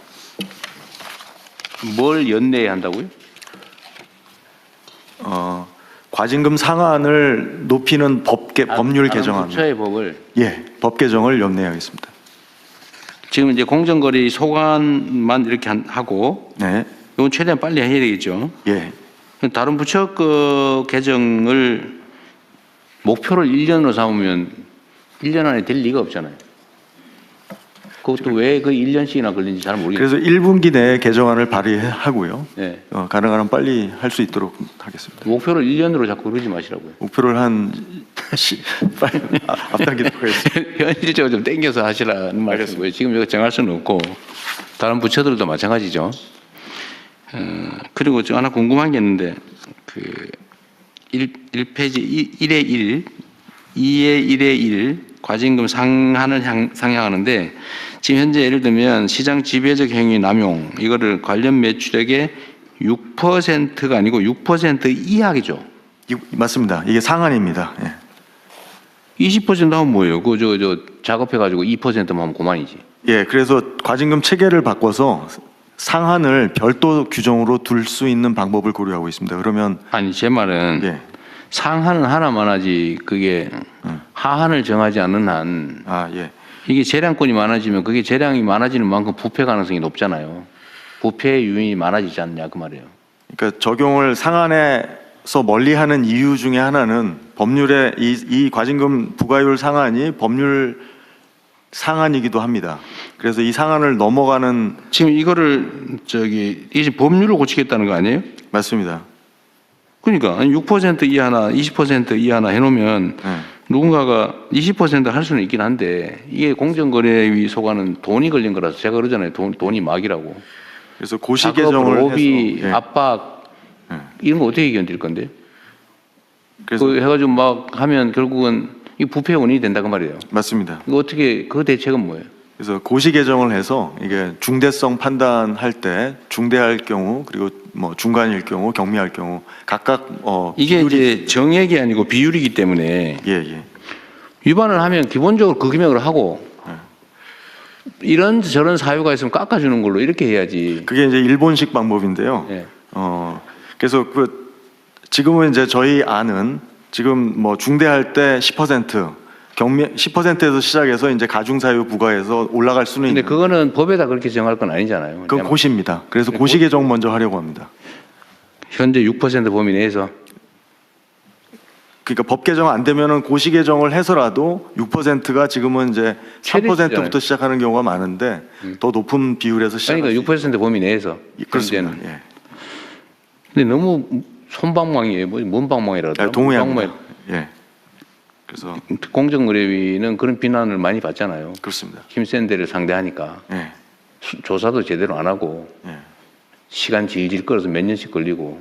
뭘 연내에 한다고요? 과징금 상한을 높이는 법률 개정안. 부처의 법을. 예, 법 개정을 연내에 하겠습니다. 지금 이제 공정거래 소관만 이렇게 하고. 네. 이건 최대한 빨리 해야 되겠죠. 예. 다른 부처 그 개정을 목표를 1년으로 삼으면 1년 안에 될 리가 없잖아요. 그것도 왜 그 1년씩이나 걸리는지 잘 모르겠어요. 그래서 1분기 내에 개정안을 발의하고요. 네. 가능하면 빨리 할 수 있도록 하겠습니다. 목표를 1년으로 자꾸 그러지 마시라고요. 목표를 빨리 앞당기도록 하겠습니다. 현실적으로 좀 땡겨서 하시라는 말씀이고요. 지금 이거 정할 수는 없고 다른 부처들도 마찬가지죠. 그리고 저 하나 궁금한 게 있는데 그 1페이지 1의 1, 2의 1의 1 과징금 상한을 상향하는데 지금 현재 예를 들면 시장 지배적 행위 남용 이거를 관련 매출액의 6%가 아니고 6% 이하겠죠. 맞습니다. 이게 상한입니다. 예. 20% 하면 뭐예요? 저 작업해가지고 2%만 하면 그만이지. 예, 그래서 과징금 체계를 바꿔서 상한을 별도 규정으로 둘 수 있는 방법을 고려하고 있습니다. 그러면 아니 제 말은 예. 상한은 하나만 하지 그게 하한을 정하지 않는 한 예. 이게 재량권이 많아지면 그게 재량이 많아지는 만큼 부패 가능성이 높잖아요. 부패 유인이 많아지지 않냐 그 말이에요. 그러니까 적용을 상한에서 멀리하는 이유 중에 하나는 법률에 이 과징금 부과율 상한이 법률 상한이기도 합니다. 그래서 이 상한을 넘어가는 지금 이거를 이제 법률을 고치겠다는 거 아니에요? 맞습니다. 그러니까 6% 이하나 20% 이하나 해놓으면 누군가가 20% 할 수는 있긴 한데 이게 공정거래위 소관은 돈이 걸린 거라서 제가 그러잖아요. 돈이 막이라고. 그래서 고시 개정을 로비, 해서 압박 이런 거 어떻게 견딜 건데? 그래서 해가지고 막 하면 결국은 이 부패 원인이 된다 그 말이에요. 맞습니다. 이거 어떻게 그 대책은 뭐예요? 그래서 고시 개정을 해서 이게 중대성 판단할 때 중대할 경우 그리고 뭐 중간일 경우 경미할 경우 각각 이게 이제 정액이 아니고 비율이기 때문에 예. 위반을 하면 기본적으로 그 금액을 하고 이런 저런 사유가 있으면 깎아주는 걸로 이렇게 해야지. 그게 이제 일본식 방법인데요. 예. 그래서 지금은 이제 저희 안은 지금 뭐 중대할 때 10% 경미 10%에서 시작해서 이제 가중사유 부과해서 올라갈 수는 근데 있는데 그거는 법에다 그렇게 정할 건 아니잖아요. 그건 고시입니다. 그래서 고시 개정 먼저 하려고 합니다. 현재 6% 범위 내에서 그러니까 법 개정 안 되면은 고시 개정을 해서라도 6%가 지금은 이제 3%부터 시작하는 경우가 많은데 더 높은 비율에서 시작합니다. 그러니까 6% 범위 내에서 그렇습니다. 현재는. 예. 근데 너무 손방망이에요. 뭔 방망이라 그러더라고요. 동의합니다. 예. 그래서 공정거래위는 그런 비난을 많이 받잖아요. 그렇습니다. 힘센 데를 상대하니까 예. 조사도 제대로 안 하고 시간 질질 끌어서 몇 년씩 걸리고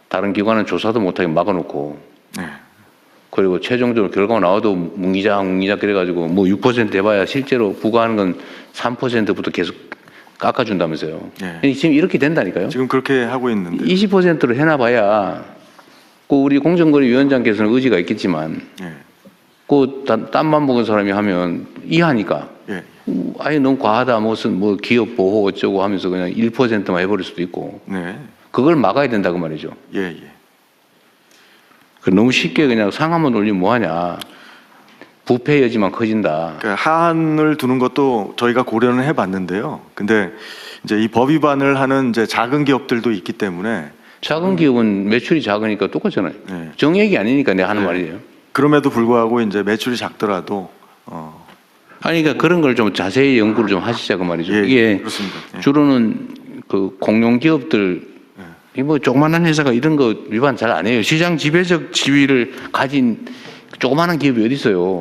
다른 기관은 조사도 못하게 막아놓고 그리고 최종적으로 결과가 나와도 뭉기작 그래가지고 뭐 6% 해봐야 실제로 부과하는 건 3%부터 계속 깎아준다면서요. 지금 이렇게 된다니까요. 지금 그렇게 하고 있는데 20%를 해놔봐야 그 우리 공정거래위원장께서는 의지가 있겠지만 그 땀만 먹은 사람이 하면 이하니까 아예 너무 과하다 무슨 뭐 기업 보호 어쩌고 하면서 그냥 1%만 해버릴 수도 있고 그걸 막아야 된다 그 말이죠. 너무 쉽게 그냥 상한만 올리면 뭐하냐. 부패 여지만 커진다. 그러니까 하한을 두는 것도 저희가 고려는 해봤는데요. 근데 이제 이 법 위반을 하는 이제 작은 기업들도 있기 때문에 작은 기업은 매출이 작으니까 똑같잖아요. 정액이 아니니까 내가 하는 말이에요. 그럼에도 불구하고 이제 매출이 작더라도 아니 그러니까 그런 걸 좀 자세히 연구를 좀 하시자 그 말이죠. 예, 이게 그렇습니다. 예. 주로는 그 공룡 기업들 이 뭐 조그마한 회사가 이런 거 위반 잘 안 해요. 시장 지배적 지위를 가진 조그마한 기업이 어디 있어요.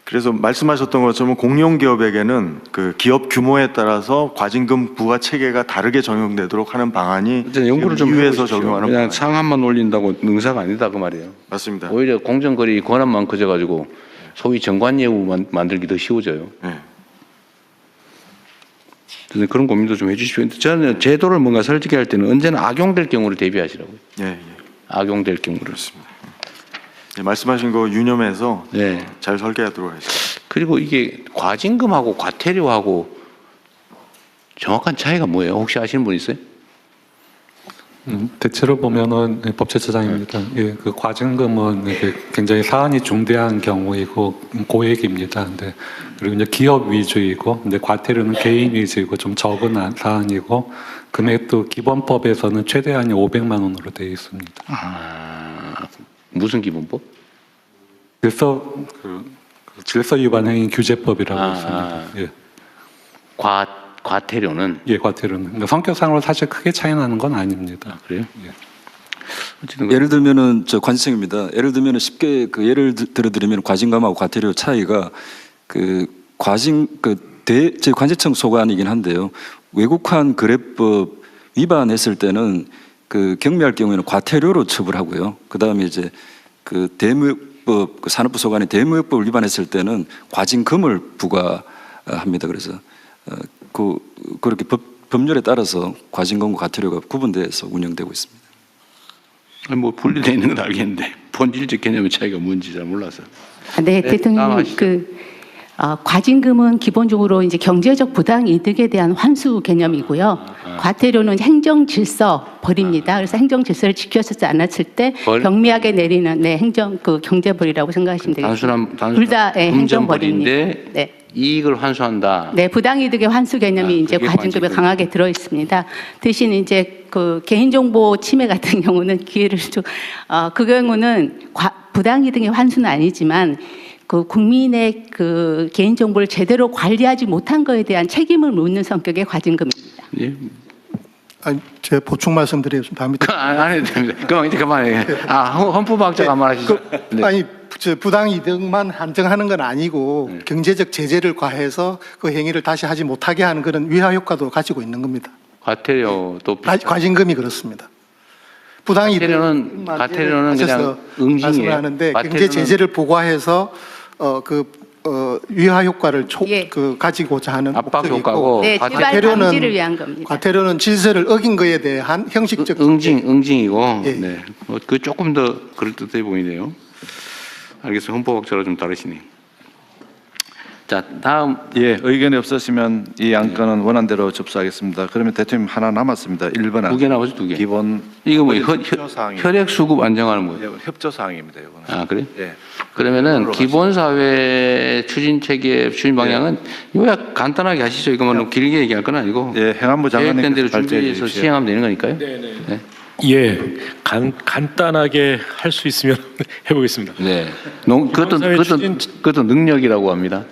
그래서 말씀하셨던 것처럼 공룡 기업에게는 그 기업 규모에 따라서 과징금 부과 체계가 다르게 적용되도록 하는 방안이 연구를 좀 위에서 해보십시오. 적용하는 그냥 방안. 상한만 올린다고 능사가 아니다 그 말이에요. 맞습니다. 오히려 공정거래 권한만 커져가지고 소위 정관예우 만들기 더 쉬워져요. 그래서 그런 고민도 좀 해주십시오. 저는 제도를 뭔가 설계할 때는 언제나 악용될 경우를 대비하시라고요. 예. 악용될 경우를. 네, 말씀하신 거 유념해서 네. 잘 설계하도록 하겠습니다. 그리고 이게 과징금하고 과태료하고 정확한 차이가 뭐예요? 혹시 아시는 분 있어요? 대체로 보면은 법제처장입니다. 예, 그 과징금은 이게 굉장히 사안이 중대한 경우이고 고액입니다. 근데 그리고 이제 기업 위주이고, 근데 과태료는 개인 위주이고 좀 적은 사안이고, 금액도 기본법에서는 최대한이 500만 원으로 되어 있습니다. 무슨 기본법? 질서 위반 행위 규제법이라고 있습니다. 예. 과태료는? 예, 과태료는. 그러니까 성격상으로 사실 크게 차이 나는 건 아닙니다. 그래요? 예. 예를 들면은 저 관세청입니다. 예를 들면은 쉽게 그 예를 들어드리면 과징금하고 과태료 차이가 그 제 관세청 소관이긴 한데요. 외국환 거래법 위반했을 때는 그 경미할 경우에는 과태료로 처벌하고요. 그 다음에 이제 그 대무역법 그 산업부 소관이 대무역법을 위반했을 때는 과징금을 부과합니다. 그래서 그렇게 법률에 따라서 과징금과 과태료가 구분돼서 운영되고 있습니다. 뭐 분리되어 있는 건 알겠는데 본질적 개념의 차이가 뭔지 잘 몰라서. 네, 대통령 과징금은 기본적으로 이제 경제적 부당 이득에 대한 환수 개념이고요. 과태료는 행정 질서 벌입니다. 그래서 행정 질서를 지켜지지 않았을 때 경미하게 내리는 행정 경제벌이라고 생각하시면 되겠습니다. 둘 다 행정벌입니다. 네. 이익을 환수한다. 네, 부당이득의 환수 개념이 이제 과징금에 강하게 들어 있습니다. 대신 이제 그 개인정보 침해 같은 경우는 기회를 좀, 그 경우는 부당이득의 환수는 아니지만 그 국민의 그 개인정보를 제대로 관리하지 못한 것에 대한 책임을 묻는 성격의 과징금입니다. 예. 아니, 제 보충 말씀드리겠습니다. 안 해도 됩니다. 그럼 이제 그만해. 헌법학자가 말하시죠. 네. 아니, 부당 이득만 한정하는 건 아니고 경제적 제재를 과해서 그 행위를 다시 하지 못하게 하는 그런 위화 효과도 가지고 있는 겁니다. 과태료도 과징금이 그렇습니다. 부당 이득은 과태료는 그냥 응징이에요. 말씀을 하는데 경제 제재를 부과해서 위화 효과를 가지고자 하는 압박 목적이 효과고, 네, 재발 방지를 위한 겁니다. 과태료는 질서를 어긴 거에 대한 형식적 응징이고, 네. 그 조금 더 그럴듯해 보이네요. 알겠어요. 헌법학자로 좀 다르시네요. 자, 다음. 예, 의견이 없으시면 이 안건은 원안대로 접수하겠습니다. 그러면 대통령 하나 남았습니다. 1번 두 개 나오죠, 두 개. 기본 이거 뭐 협조사항이에요. 혈액 수급 안정하는 거예요. 예, 협조사항입니다. 이거는. 아, 그래요? 예. 그러면은 기본사회 추진 체계 추진 방향은 요약 간단하게 하시죠. 이거만 길게 얘기할 건 아니고. 예, 행안부 장관님 계획된 대로 준비해서 시행하면 되는 거니까요. 네. 예, 간단하게 할 수 있으면 해보겠습니다. 네. 그것도 능력이라고 합니다.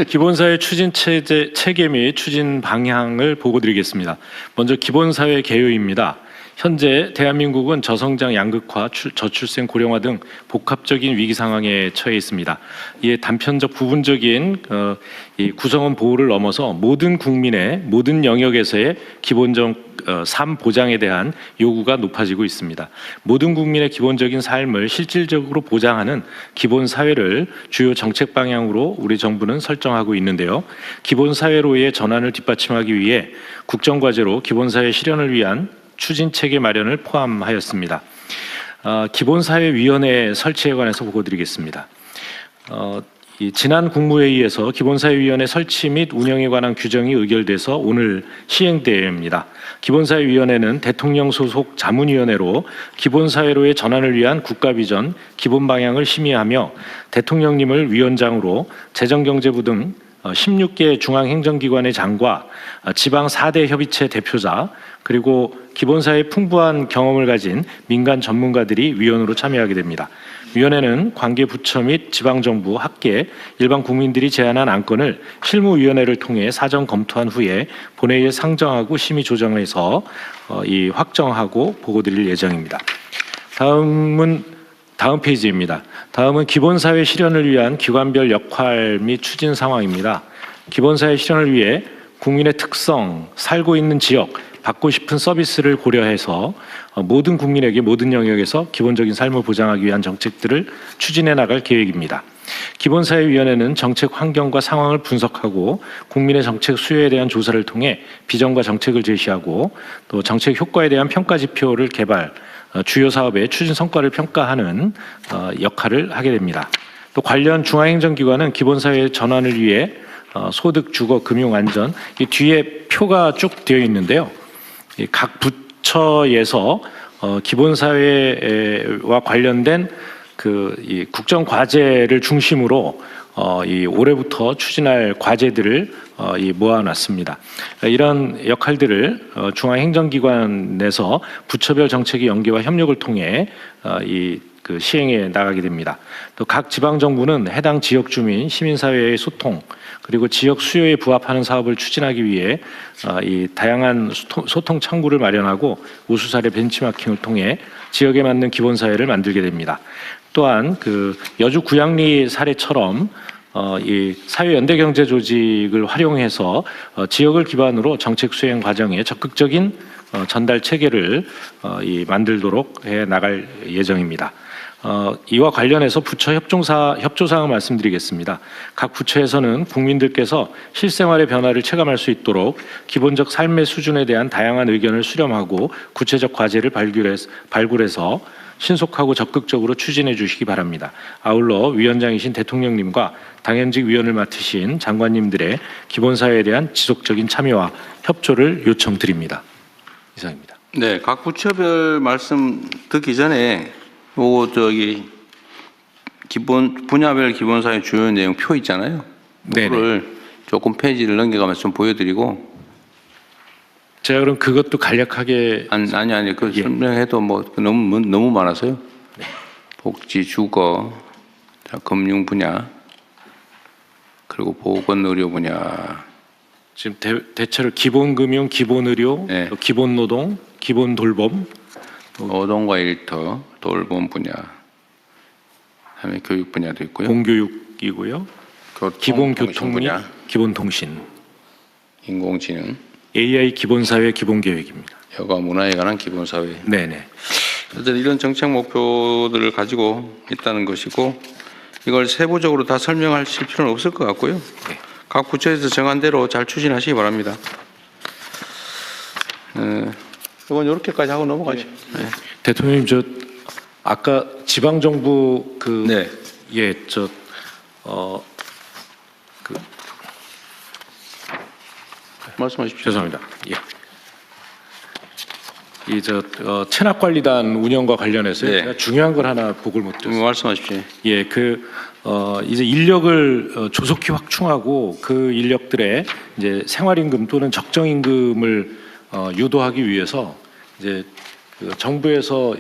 기본사회 추진 체계 및 추진 방향을 보고드리겠습니다. 먼저 기본사회 개요입니다. 현재 대한민국은 저성장 양극화, 저출생 고령화 등 복합적인 위기 상황에 처해 있습니다. 이에 단편적 부분적인 이 구성원 보호를 넘어서 모든 국민의 모든 영역에서의 기본적 삶 보장에 대한 요구가 높아지고 있습니다. 모든 국민의 기본적인 삶을 실질적으로 보장하는 기본 사회를 주요 정책 방향으로 우리 정부는 설정하고 있는데요. 기본 사회로의 전환을 뒷받침하기 위해 국정과제로 기본 사회 실현을 위한 추진 체계 마련을 포함하였습니다. 기본사회위원회 설치에 관해서 보고드리겠습니다. 이 지난 국무회의에서 기본사회위원회 설치 및 운영에 관한 규정이 의결돼서 오늘 시행됩니다. 기본사회위원회는 대통령 소속 자문위원회로 기본사회로의 전환을 위한 국가비전, 기본방향을 심의하며 대통령님을 위원장으로 재정경제부 등 16개 중앙행정기관의 장과 지방 4대 협의체 대표자 그리고 기본사회의 풍부한 경험을 가진 민간 전문가들이 위원으로 참여하게 됩니다. 위원회는 관계 부처 및 지방정부, 학계, 일반 국민들이 제안한 안건을 실무위원회를 통해 사전 검토한 후에 본회의에 상정하고 심의 조정해서 확정하고 보고드릴 예정입니다. 다음 페이지입니다. 다음은 기본사회 실현을 위한 기관별 역할 및 추진 상황입니다. 기본사회 실현을 위해 국민의 특성, 살고 있는 지역, 받고 싶은 서비스를 고려해서 모든 국민에게 모든 영역에서 기본적인 삶을 보장하기 위한 정책들을 추진해 나갈 계획입니다. 기본사회위원회는 정책 환경과 상황을 분석하고 국민의 정책 수요에 대한 조사를 통해 비전과 정책을 제시하고 또 정책 효과에 대한 평가 지표를 개발, 주요 사업의 추진 성과를 평가하는 역할을 하게 됩니다. 또 관련 중앙행정기관은 기본사회 전환을 위해 소득, 주거, 금융, 안전 이 뒤에 표가 쭉 되어 있는데요. 각 부처에서 기본사회와 관련된 이 국정 과제를 중심으로 올해부터 추진할 과제들을 모아놨습니다. 이런 역할들을 중앙행정기관에서 부처별 정책의 연계와 협력을 통해 시행해 나가게 됩니다. 또 각 지방정부는 해당 지역 주민, 시민사회의 소통 그리고 지역 수요에 부합하는 사업을 추진하기 위해 이 다양한 소통 창구를 마련하고 우수 사례 벤치마킹을 통해 지역에 맞는 기본사회를 만들게 됩니다. 또한 여주 구양리 사례처럼 이 사회연대경제 조직을 활용해서 지역을 기반으로 정책 수행 과정에 적극적인 전달 체계를 만들도록 해 나갈 예정입니다. 이와 관련해서 부처 협조사항을 말씀드리겠습니다. 각 부처에서는 국민들께서 실생활의 변화를 체감할 수 있도록 기본적 삶의 수준에 대한 다양한 의견을 수렴하고 구체적 과제를 발굴해서 신속하고 적극적으로 추진해 주시기 바랍니다. 아울러 위원장이신 대통령님과 당연직 위원을 맡으신 장관님들의 기본사회에 대한 지속적인 참여와 협조를 요청드립니다. 이상입니다. 네, 각 부처별 말씀 듣기 전에 분야별 기본사회 주요 내용 표 있잖아요. 그거를 조금 페이지를 넘겨가면서 좀 보여드리고. 제가 그럼 그것도 간략하게 아니 그 설명해도 너무 많아서요. 복지, 주거, 금융 분야 그리고 보건 의료 분야. 지금 대체로 기본금융, 기본의료, 기본노동, 기본돌봄, 노동과 일터, 돌봄 분야, 그다음에 교육 분야도 있고요. 공교육이고요. 기본교통 및 기본통신, 인공지능, AI 기본사회 기본계획입니다. 여가 문화에 관한 기본사회. 네네. 어쨌든 이런 정책 목표들을 가지고 있다는 것이고 이걸 세부적으로 다 설명하실 필요는 없을 것 같고요. 각 부처에서 정한 대로 잘 추진하시기 바랍니다. 이건 이렇게까지 하고 넘어가죠. 네. 대통령님, 아까 지방정부 말씀하십시오. 죄송합니다. 체납관리단 운영과 관련해서 제가 중요한 걸 하나 보고를 못 드렸습니다. 말씀하십시오. 이제 인력을 조속히 확충하고 그 인력들의 이제 생활임금 또는 적정임금을 유도하기 위해서 이제 정부에서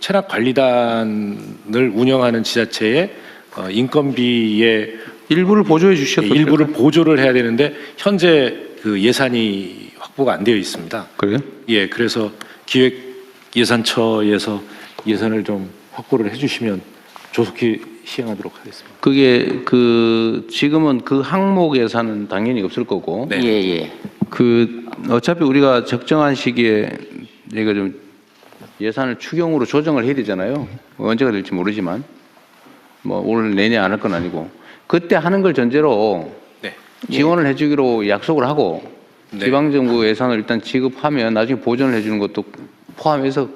체납관리단을 운영하는 지자체의 인건비의 일부를 보조해 주셨죠. 일부를 보조를 해야 되는데 현재 예산이 확보가 안 되어 있습니다. 그래요? 예, 그래서 기획예산처에서 예산을 좀 확보를 해주시면 조속히 시행하도록 하겠습니다. 그게 지금은 그 항목 예산은 당연히 없을 거고. 어차피 우리가 적정한 시기에 이거 좀 예산을 추경으로 조정을 해야 되잖아요. 언제가 될지 모르지만 올 내내 안 할 건 아니고 그때 하는 걸 전제로 지원을 해주기로 약속을 하고 지방정부 예산을 일단 지급하면 나중에 보전을 해주는 것도 포함해서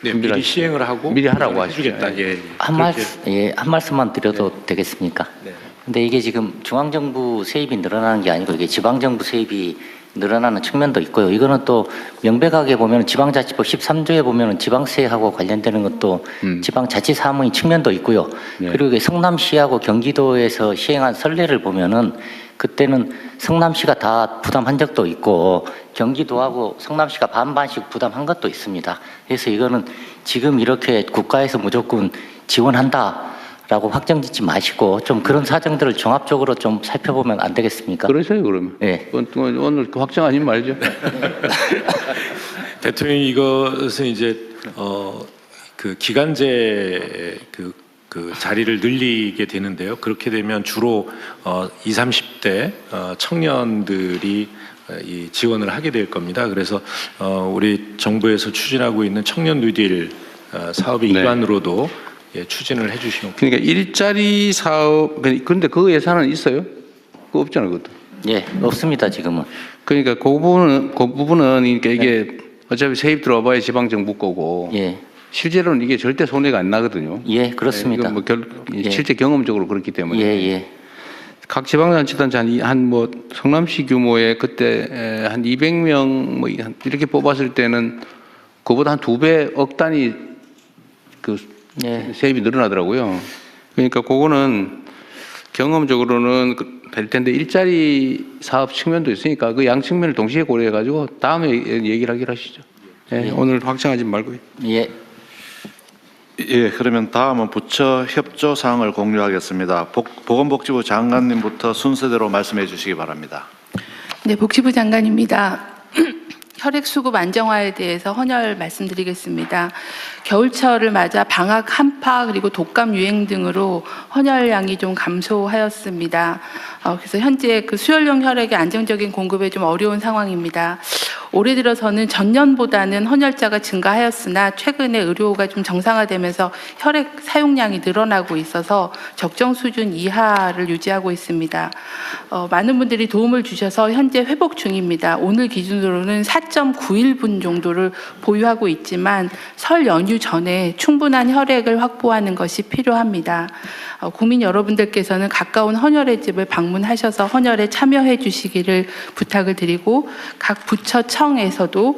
네, 미리 시행을 하고 미리 하라고 해주겠다. 예. 한 말씀만 드려도 되겠습니까? 네. 근데 이게 지금 중앙정부 세입이 늘어나는 게 아니고 이게 지방정부 세입이 늘어나는 측면도 있고요. 이거는 또 명백하게 보면 지방자치법 13조에 보면 지방세하고 관련되는 것도 지방자치사무인 측면도 있고요. 네. 그리고 이게 성남시하고 경기도에서 시행한 선례를 보면은 그때는 성남시가 다 부담한 적도 있고 경기도하고 성남시가 반반씩 부담한 것도 있습니다. 그래서 이거는 지금 이렇게 국가에서 무조건 지원한다라고 확정짓지 마시고 좀 그런 사정들을 종합적으로 좀 살펴보면 안 되겠습니까? 그러세요, 그러면. 네. 오늘 확정하지 말죠. 대통령이 이것은 이제 그 기간제 그 자리를 늘리게 되는데요. 그렇게 되면 주로 20, 30대 청년들이 이 지원을 하게 될 겁니다. 그래서 우리 정부에서 추진하고 있는 청년 뉴딜 사업의 네. 일환으로도 추진을 해주시면. 그러니까 일자리 사업, 그런데 그 예산은 있어요? 그거 없잖아요, 그것도. 예, 없습니다 지금은. 그러니까 그 부분은 그러니까 이게 어차피 세입 들어와봐야 지방 정부 거고. 예. 실제로는 이게 절대 손해가 안 나거든요. 예, 그렇습니다. 이건 뭐 예. 실제 경험적으로 그렇기 때문에. 예. 각 지방자치단체 한 성남시 규모의 그때 한 200명 뭐 이렇게 뽑았을 때는 그보다 한 2배 억 단위 그 세입이 늘어나더라고요. 그러니까 그거는 경험적으로는 될 텐데 일자리 사업 측면도 있으니까 그 양 측면을 동시에 고려해 가지고 다음에 얘기를 하기로 하시죠. 예, 오늘 확정하지 말고요. 예. 예, 그러면 다음은 부처 협조 사항을 공유하겠습니다. 보건복지부 장관님부터 순서대로 말씀해 주시기 바랍니다. 네, 복지부 장관입니다. 혈액수급 안정화에 대해서 헌혈 말씀드리겠습니다. 겨울철을 맞아 방학 한파 그리고 독감 유행 등으로 헌혈량이 좀 감소하였습니다. 그래서 현재 그 수혈용 혈액의 안정적인 공급에 좀 어려운 상황입니다. 올해 들어서는 전년보다는 헌혈자가 증가하였으나 최근에 의료가 좀 정상화되면서 혈액 사용량이 늘어나고 있어서 적정 수준 이하를 유지하고 있습니다. 많은 분들이 도움을 주셔서 현재 회복 중입니다. 오늘 기준으로는 4.91분 정도를 보유하고 있지만 설 연휴 전에 충분한 혈액을 확보하는 것이 필요합니다. 국민 여러분들께서는 가까운 헌혈의 집을 방문하셔서 헌혈에 참여해 주시기를 부탁을 드리고 각 부처청에서도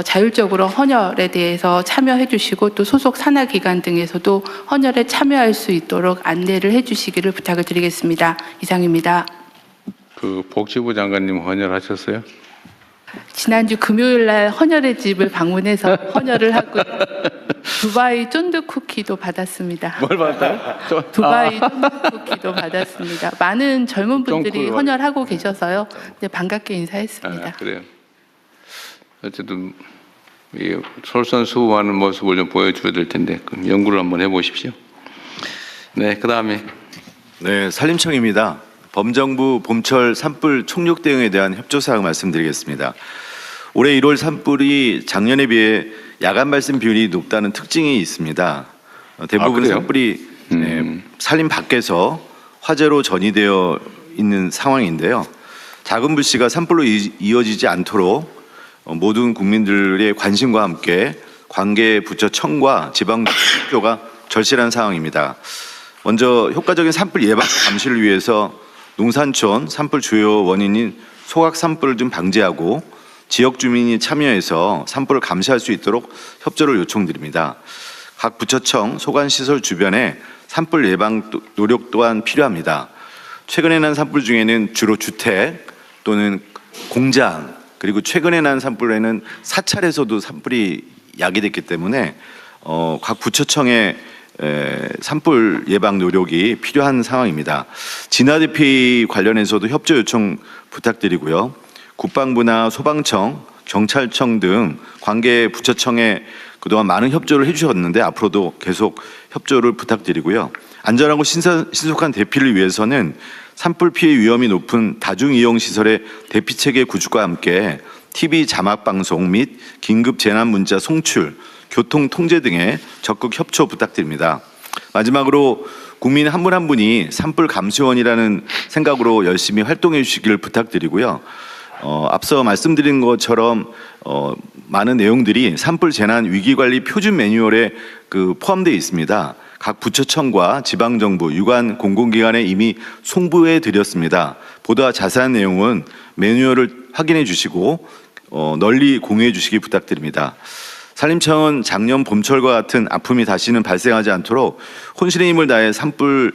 자율적으로 헌혈에 대해서 참여해 주시고 또 소속 산하기관 등에서도 헌혈에 참여할 수 있도록 안내를 해 주시기를 부탁을 드리겠습니다. 이상입니다. 그 복지부 장관님 헌혈하셨어요? 지난주 금요일 날 헌혈의 집을 방문해서 헌혈을 하고요. 두바이 쫀득 쿠키도 받았습니다. 뭘 받았어요? 두바이 쫀득 쿠키도 받았습니다. 많은 젊은 분들이 헌혈하고 계셔서요. 네, 반갑게 인사했습니다. 그래요. 어쨌든 이 솔선수범하는 모습을 좀 보여줘야 될 텐데 그럼 연구를 한번 해보십시오. 네, 그 다음에 네, 산림청입니다. 범정부 봄철 산불 총력 대응에 대한 협조 사항 말씀드리겠습니다. 올해 1월 산불이 작년에 비해 야간 발생 비율이 높다는 특징이 있습니다. 대부분 산불이 산림 밖에서 화재로 전이되어 있는 상황인데요. 작은 불씨가 산불로 이어지지 않도록 모든 국민들의 관심과 함께 관계 부처청과 지방학교가 절실한 상황입니다. 먼저 효과적인 산불 예방 감시를 위해서 농산촌 산불 주요 원인인 소각 산불을 좀 방지하고 지역 주민이 참여해서 산불을 감시할 수 있도록 협조를 요청드립니다. 각 부처청 소관시설 주변에 산불 예방 노력 또한 필요합니다. 최근에 난 산불 중에는 주로 주택 또는 공장 그리고 최근에 난 산불에는 사찰에서도 산불이 야기됐기 때문에 각 부처청의 산불 예방 노력이 필요한 상황입니다. 진화대피 관련해서도 협조 요청 부탁드리고요. 국방부나 소방청, 경찰청 등 관계 부처청에 그동안 많은 협조를 해주셨는데 앞으로도 계속 협조를 부탁드리고요. 안전하고 신속한 대피를 위해서는 산불 피해 위험이 높은 다중이용시설의 대피체계 구축과 함께 TV 자막 방송 및 긴급 재난 문자 송출, 교통 통제 등의 적극 협조 부탁드립니다. 마지막으로 국민 한 분 한 분이 산불 감시원이라는 생각으로 열심히 활동해 주시기를 부탁드리고요. 앞서 말씀드린 것처럼 많은 내용들이 산불 재난 위기관리 표준 매뉴얼에 포함되어 있습니다. 각 부처청과 지방정부, 유관 공공기관에 이미 송부해 드렸습니다. 보다 자세한 내용은 매뉴얼을 확인해 주시고 널리 공유해 주시기 부탁드립니다. 산림청은 작년 봄철과 같은 아픔이 다시는 발생하지 않도록 혼신의 힘을 다해 산불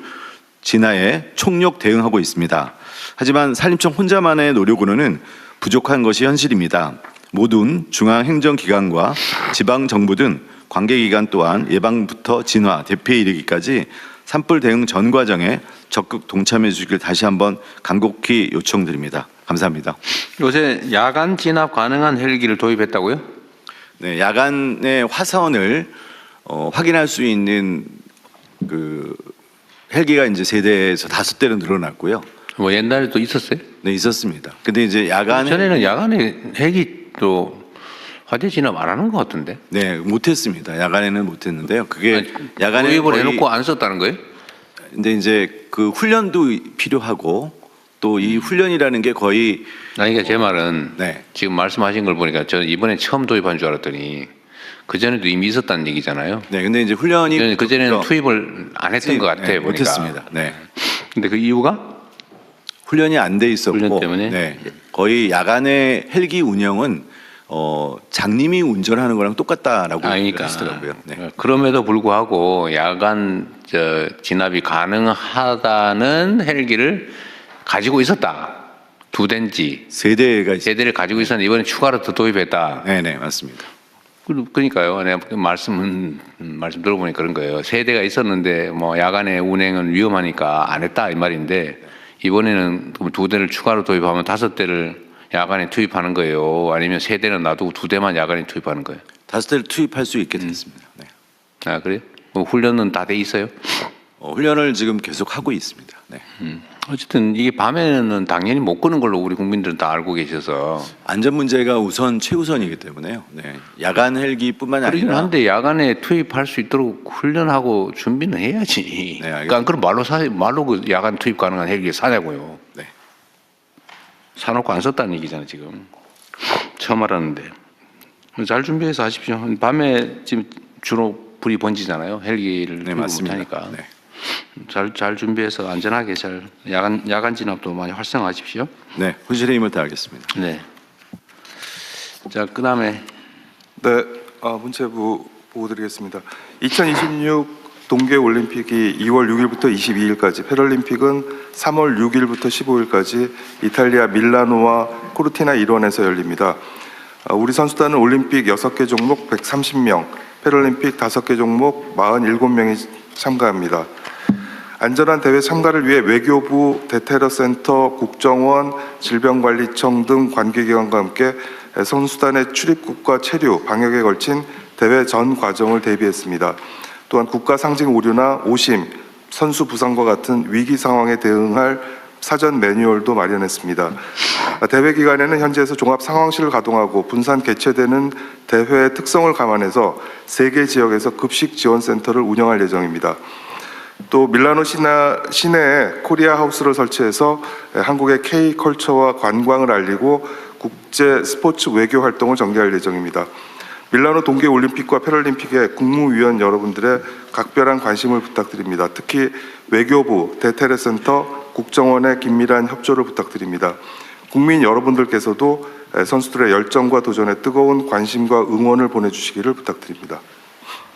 진화에 총력 대응하고 있습니다. 하지만 산림청 혼자만의 노력으로는 부족한 것이 현실입니다. 모든 중앙행정기관과 지방정부 등 관계기관 또한 예방부터 진화, 대피에 이르기까지 산불 대응 전 과정에 적극 동참해 주시길 다시 한번 간곡히 요청드립니다. 감사합니다. 요새 야간 진압 가능한 헬기를 도입했다고요? 네, 야간의 화선을 확인할 수 있는 헬기가 이제 3대에서 5대로 늘어났고요. 뭐 옛날에도 있었어요? 네, 있었습니다. 근데 이제 전에는 야간에 헬기도 화재 진압 안 하는 것 같은데? 네, 못했습니다. 야간에는 못했는데요. 그게 야간에 도입을 해놓고 안 썼다는 거예요? 근데 이제 훈련도 필요하고 또 이 훈련이라는 게 거의 그러니까 제 말은 지금 말씀하신 걸 보니까 저는 이번에 처음 도입한 줄 알았더니 그 전에도 이미 있었다는 얘기잖아요. 네, 근데 이제 훈련이 그 전에는 투입을 안 했던 것 같아요. 보니까. 못했습니다. 네. 근데 그 이유가 훈련이 안 돼 있었고, 훈련 때문에? 네, 거의 야간의 헬기 운영은 장님이 운전하는 거랑 똑같다라고 하시더라고요. 네. 그럼에도 불구하고 야간 진압이 가능하다는 헬기를 가지고 있었다. 2대인지 3대를 가지고 있었는데 이번에 추가로 더 도입했다. 네, 맞습니다. 그러니까요. 내가 말씀 들어보니까 그런 거예요. 3대가 있었는데 뭐 야간에 운행은 위험하니까 안 했다 이 말인데 이번에는 2대를 추가로 도입하면 5대를 야간에 투입하는 거예요. 아니면 3대는 놔두고 2대만 야간에 투입하는 거예요. 5대를 투입할 수 있게 됐습니다. 네. 아 그래요? 훈련은 다 돼 있어요? 훈련을 지금 계속 하고 있습니다. 네. 어쨌든 이게 밤에는 당연히 못 끄는 걸로 우리 국민들은 다 알고 계셔서 안전 문제가 최우선이기 때문에요. 네. 야간 헬기뿐만 그러긴 아니라 한데 야간에 투입할 수 있도록 훈련하고 준비는 해야지. 그러니까 그럼 말로 그 야간 투입 가능한 헬기 사냐고요. 네. 사놓고 안 썼다는 얘기잖아요 지금. 처음 알았는데 잘 준비해서 하십시오. 밤에 지금 주로 불이 번지잖아요. 헬기를 투입 못하니까. 네. 잘 준비해서 안전하게 잘 야간 진압도 많이 활성화하십시오. 네, 혼신의 힘을 다하겠습니다. 네. 자, 그다음에 문체부 보고 드리겠습니다. 2026 동계 올림픽이 2월 6일부터 22일까지, 패럴림픽은 3월 6일부터 15일까지 이탈리아 밀라노와 코르티나 일원에서 열립니다. 우리 선수단은 올림픽 6개 종목 130명, 패럴림픽 5개 종목 47명이 참가합니다. 안전한 대회 참가를 위해 외교부, 대테러센터, 국정원, 질병관리청 등 관계기관과 함께 선수단의 출입국과 체류, 방역에 걸친 대회 전 과정을 대비했습니다. 또한 국가 상징 오류나 오심, 선수 부상과 같은 위기 상황에 대응할 사전 매뉴얼도 마련했습니다. 대회 기간에는 현지에서 종합 상황실을 가동하고 분산 개최되는 대회의 특성을 감안해서 3개 지역에서 급식 지원센터를 운영할 예정입니다. 또 밀라노 시내에 코리아 하우스를 설치해서 한국의 K컬처와 관광을 알리고 국제 스포츠 외교 활동을 전개할 예정입니다. 밀라노 동계올림픽과 패럴림픽에 국무위원 여러분들의 각별한 관심을 부탁드립니다. 특히 외교부, 대테러센터, 국정원의 긴밀한 협조를 부탁드립니다. 국민 여러분들께서도 선수들의 열정과 도전에 뜨거운 관심과 응원을 보내주시기를 부탁드립니다.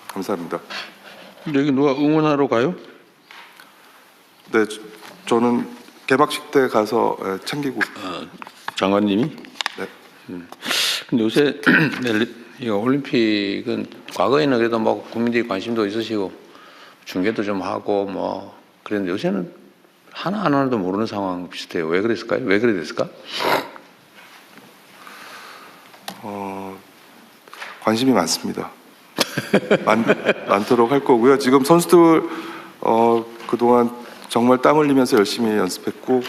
감사합니다. 여기 누가 응원하러 가요? 네, 저는 개막식 때 가서 챙기고. 장관님이? 네. 근데 요새 이 올림픽은 과거에는 그래도 뭐 국민들이 관심도 있으시고 중계도 좀 하고 뭐 그랬는데 요새는 하나도 모르는 상황 비슷해요. 왜 그랬을까요? 왜 그래 됐을까? 관심이 많습니다. 많도록 할 거고요. 지금 선수들 그동안 정말 땀 흘리면서 열심히 연습했고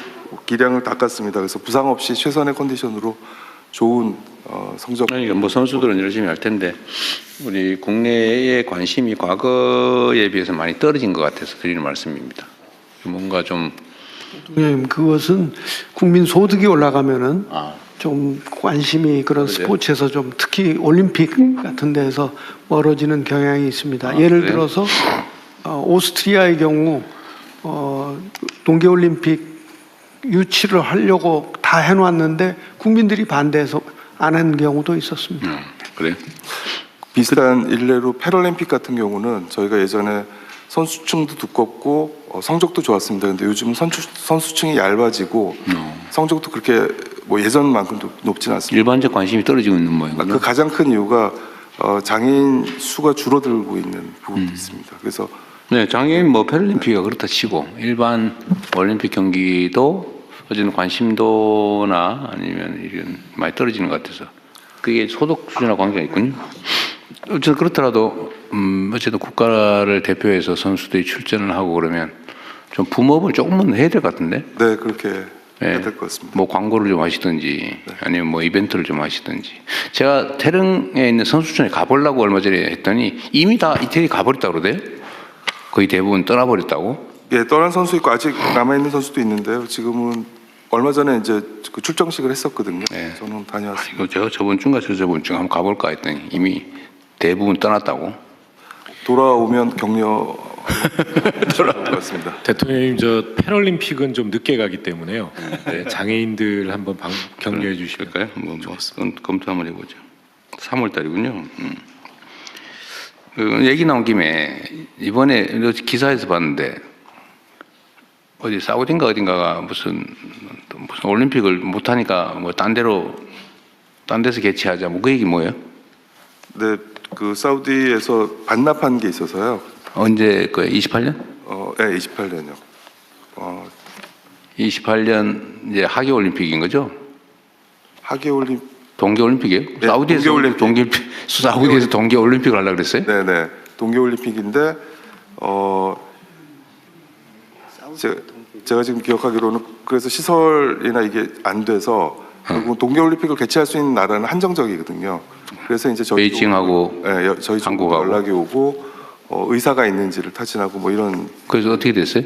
기량을 닦았습니다. 그래서 부상 없이 최선의 컨디션으로 좋은 성적. 그러니까 뭐 선수들은 열심히 할 텐데 우리 국내의 관심이 과거에 비해서 많이 떨어진 것 같아서 드리는 말씀입니다. 뭔가 좀 대통령님, 그것은 국민 소득이 올라가면은 좀 관심이 그런 스포츠에서 좀 특히 올림픽 같은 데서 멀어지는 경향이 있습니다. 예를 그래요? 들어서 오스트리아의 경우 동계올림픽 유치를 하려고 다 해놨는데 국민들이 반대해서 안 한 경우도 있었습니다. 그래요? 비슷한 일례로 패럴림픽 같은 경우는 저희가 예전에 선수층도 두껍고 성적도 좋았습니다. 근데 요즘 선수층이 얇아지고 성적도 그렇게 뭐 예전만큼 높지는 않습니다. 일반적 관심이 떨어지고 있는 모양이군요. 그 가장 큰 이유가 장애인 수가 줄어들고 있는 부분도 있습니다. 그래서 네, 장애인 뭐 패럴림픽이 그렇다 치고 일반 올림픽 경기도 어쨌든 관심도나 아니면 이런 많이 떨어지는 것 같아서 그게 소득 수준하고 관계가 있군요. 어쨌든 그렇더라도 어쨌든 국가를 대표해서 선수들이 출전을 하고 그러면 좀 붐업을 조금은 해야 될 것 같은데. 네, 그렇게 해야 될 것 같습니다. 뭐 광고를 좀 하시든지 아니면 뭐 이벤트를 좀 하시든지. 제가 태릉에 있는 선수촌에 가보려고 얼마 전에 했더니 이미 다 이태리 가버렸다고 그러대요. 거의 대부분 떠나버렸다고. 예, 떠난 선수 있고 아직 남아 있는 선수도 있는데요. 지금은 얼마 전에 이제 그 출정식을 했었거든요. 저는 다녀왔습니다. 이거 제가 저번 주인가 저번 주에 한번 가볼까 했더니 이미 대부분 떠났다고. 돌아오면 격려 돌아올 것 같습니다. 대통령님 저 패럴림픽은 좀 늦게 가기 때문에요. 네, 장애인들 한번 격려해 주실까요? 뭐 검토 한번 해보죠. 3월 달이군요. 그 얘기 나온 김에 이번에 기사에서 봤는데 어디 사우디인가 어딘가가 무슨 올림픽을 못 하니까 뭐 딴 데서 개최하자 뭐 그 얘기 뭐예요? 네, 그 사우디에서 반납한 게 있어서요. 언제 거예요? 28년? 네, 28년요. 28년 이제 하계 올림픽인 거죠? 하계 올림 동계 올림픽이에요? 네, 사우디에서 사우디에서 동계 올림픽을 하려고 그랬어요? 네, 네. 동계 올림픽인데 제가 지금 기억하기로는 그래서 시설이나 이게 안 돼서 결국 동계올림픽을 개최할 수 있는 나라는 한정적이거든요. 그래서 이제 저희 베이징하고 저희 쪽으로 연락이 오고 의사가 있는지를 타진하고 뭐 이런. 그래서 어떻게 됐어요?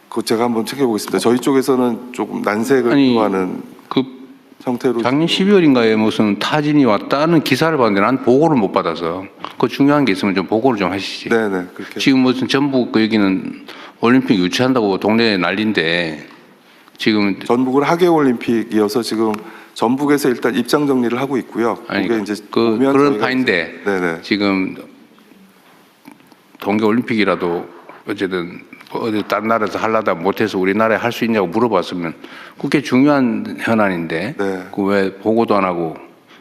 그거 제가 한번 챙겨보겠습니다. 저희 쪽에서는 조금 난색을 표하는 형태로. 작년 12월인가에 무슨 타진이 왔다는 기사를 봤는데 난 보고를 못 받아서 그 중요한 게 있으면 좀 보고를 좀 하시지. 네네. 그렇게. 지금 무슨 전북 그 얘기는 올림픽 유치한다고 동네에 난리인데 지금 전북은 하계 올림픽이어서 지금 전북에서 일단 입장 정리를 하고 있고요. 아니 그게 이제 그런 파인데 네네. 지금 동계 올림픽이라도 어쨌든 어디 다른 나라에서 하려다 못해서 우리나라에 할 수 있냐고 물어봤으면 그게 중요한 현안인데 그 왜 보고도 안 하고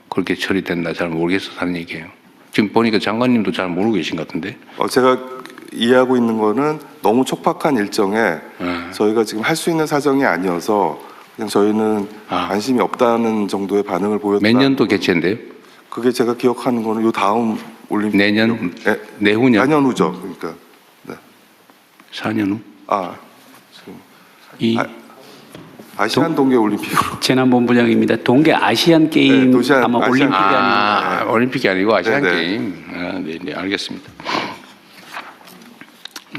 그렇게 처리된다 잘 모르겠어서 하는 얘기예요. 지금 보니까 장관님도 잘 모르고 계신 것 같은데. 제가 이해하고 있는 거는 너무 촉박한 일정에 저희가 지금 할 수 있는 사정이 아니어서 그냥 저희는 관심이 없다는 정도의 반응을 보였다. 몇 년도 개최인데요? 그게 제가 기억하는 거는 요 다음 올림픽 내년 내후년 4년 후죠. 그러니까 4년 후? 지금 아시안 동계 올림픽으로. 재난본부장입니다. 동계 아시안 게임 아마 올림픽이 아니고 올림픽이 아니고 아시안 네네. 게임. 네, 알겠습니다.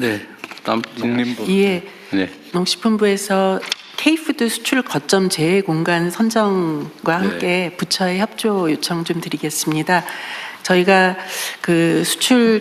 네, 다음 농림부. 예. 네. 농식품부에서 K푸드 수출 거점 제외 공간 선정과 함께 부처의 협조 요청 좀 드리겠습니다. 저희가 그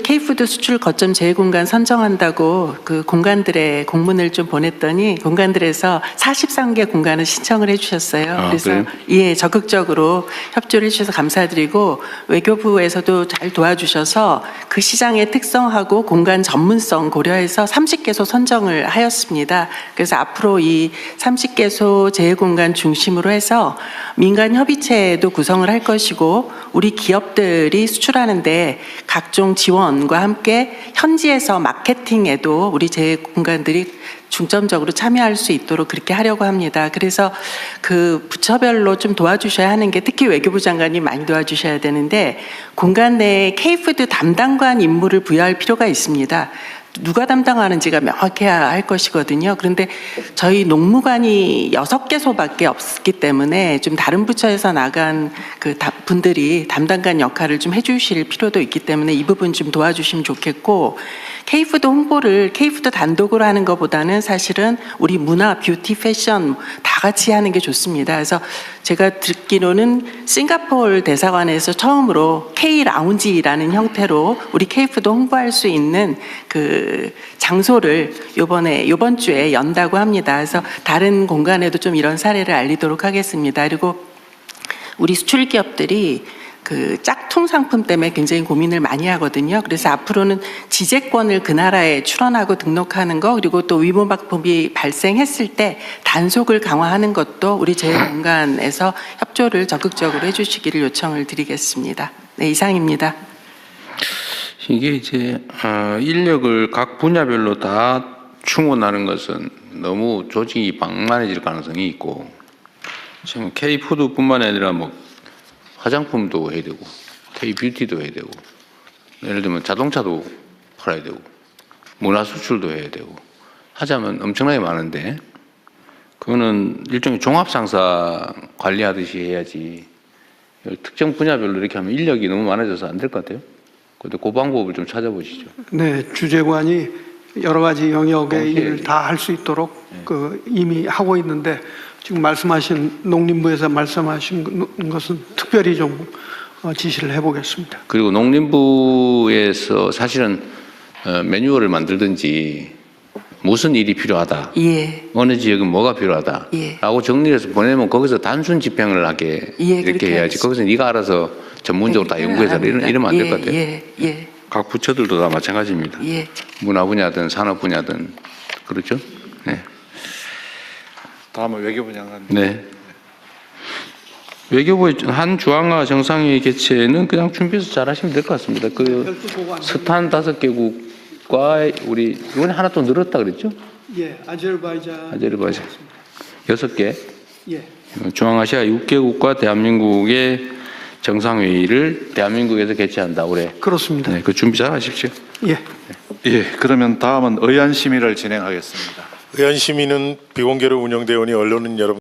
K푸드 수출 거점 제외 공간 선정한다고 그 공간들의 공문을 좀 보냈더니 공간들에서 43개 공간을 신청을 해주셨어요. 그래서 그래요? 예, 적극적으로 협조를 해주셔서 감사드리고 외교부에서도 잘 도와주셔서 그 시장의 특성하고 공간 전문성 고려해서 30개소 선정을 하였습니다. 그래서 앞으로 이 30개소 제외 공간 중심으로 해서 민간 협의체도 구성을 할 것이고 우리 기업들이 수출하는데 각종 지원과 함께 현지에서 마케팅에도 우리 제휴 공간들이 중점적으로 참여할 수 있도록 그렇게 하려고 합니다. 그래서 그 부처별로 좀 도와주셔야 하는 게 특히 외교부 장관이 많이 도와주셔야 되는데 공간 내에 K푸드 담당관 임무를 부여할 필요가 있습니다. 누가 담당하는지가 명확해야 할 것이거든요. 그런데 저희 농무관이 6개소밖에 없기 때문에 좀 다른 부처에서 나간 그 분들이 담당관 역할을 좀 해주실 필요도 있기 때문에 이 부분 좀 도와주시면 좋겠고 K푸드 홍보를 K푸드 단독으로 하는 것보다는 사실은 우리 문화, 뷰티, 패션 다 같이 하는 게 좋습니다. 그래서 제가 듣기로는 싱가포르 대사관에서 처음으로 K 라운지라는 형태로 우리 K푸드 홍보할 수 있는 그 장소를 이번 주에 연다고 합니다. 그래서 다른 공간에도 좀 이런 사례를 알리도록 하겠습니다. 그리고 우리 수출 기업들이 그 짝퉁 상품 때문에 굉장히 고민을 많이 하거든요. 그래서 앞으로는 지재권을 그 나라에 출원하고 등록하는 거, 그리고 또 위법약품이 발생했을 때 단속을 강화하는 것도 우리 제휴공간에서 협조를 적극적으로 해주시기를 요청을 드리겠습니다. 네, 이상입니다. 이게 이제 인력을 각 분야별로 다 충원하는 것은 너무 조직이 방만해질 가능성이 있고, 지금 K푸드뿐만 아니라 뭐 화장품도 해야 되고 K뷰티도 해야 되고, 예를 들면 자동차도 팔아야 되고 문화 수출도 해야 되고 하자면 엄청나게 많은데, 그거는 일종의 종합상사 관리하듯이 해야지 특정 분야별로 이렇게 하면 인력이 너무 많아져서 안 될 것 같아요. 근데 그 방법을 좀 찾아보시죠. 네, 주재관이 여러 가지 영역의 일을 다 할 수 있도록 이미 하고 있는데, 지금 말씀하신 농림부에서 말씀하신 것은 특별히 좀 지시를 해보겠습니다. 그리고 농림부에서 사실은 매뉴얼을 만들든지 무슨 일이 필요하다, 예. 어느 지역은 뭐가 필요하다 라고 정리해서 보내면 거기서 단순 집행을 하게 이렇게 해야지, 거기서 네가 알아서 전문적으로 다 연구해서 이러면 안 될 것 같아요. 각 부처들도 다 마찬가지입니다. 문화 분야든 산업 분야든. 그렇죠? 네. 다음은 외교부 장관. 네. 외교부의 한 주황화 정상회의 개최는 그냥 준비해서 잘 하시면 될 것 같습니다. 그 스탄 5개국과 우리 이번에 하나 또 늘었다 그랬죠? 예, 아제르바이잔 6개. 예. 중앙아시아 6개국과 대한민국의 정상회의를 대한민국에서 개최한다 올해. 그렇습니다. 네, 그 준비 잘 하십시오. 예. 예, 그러면 다음은 의안심의를 진행하겠습니다. 의안심의는 비공개로 운영되오니 언론은 여러분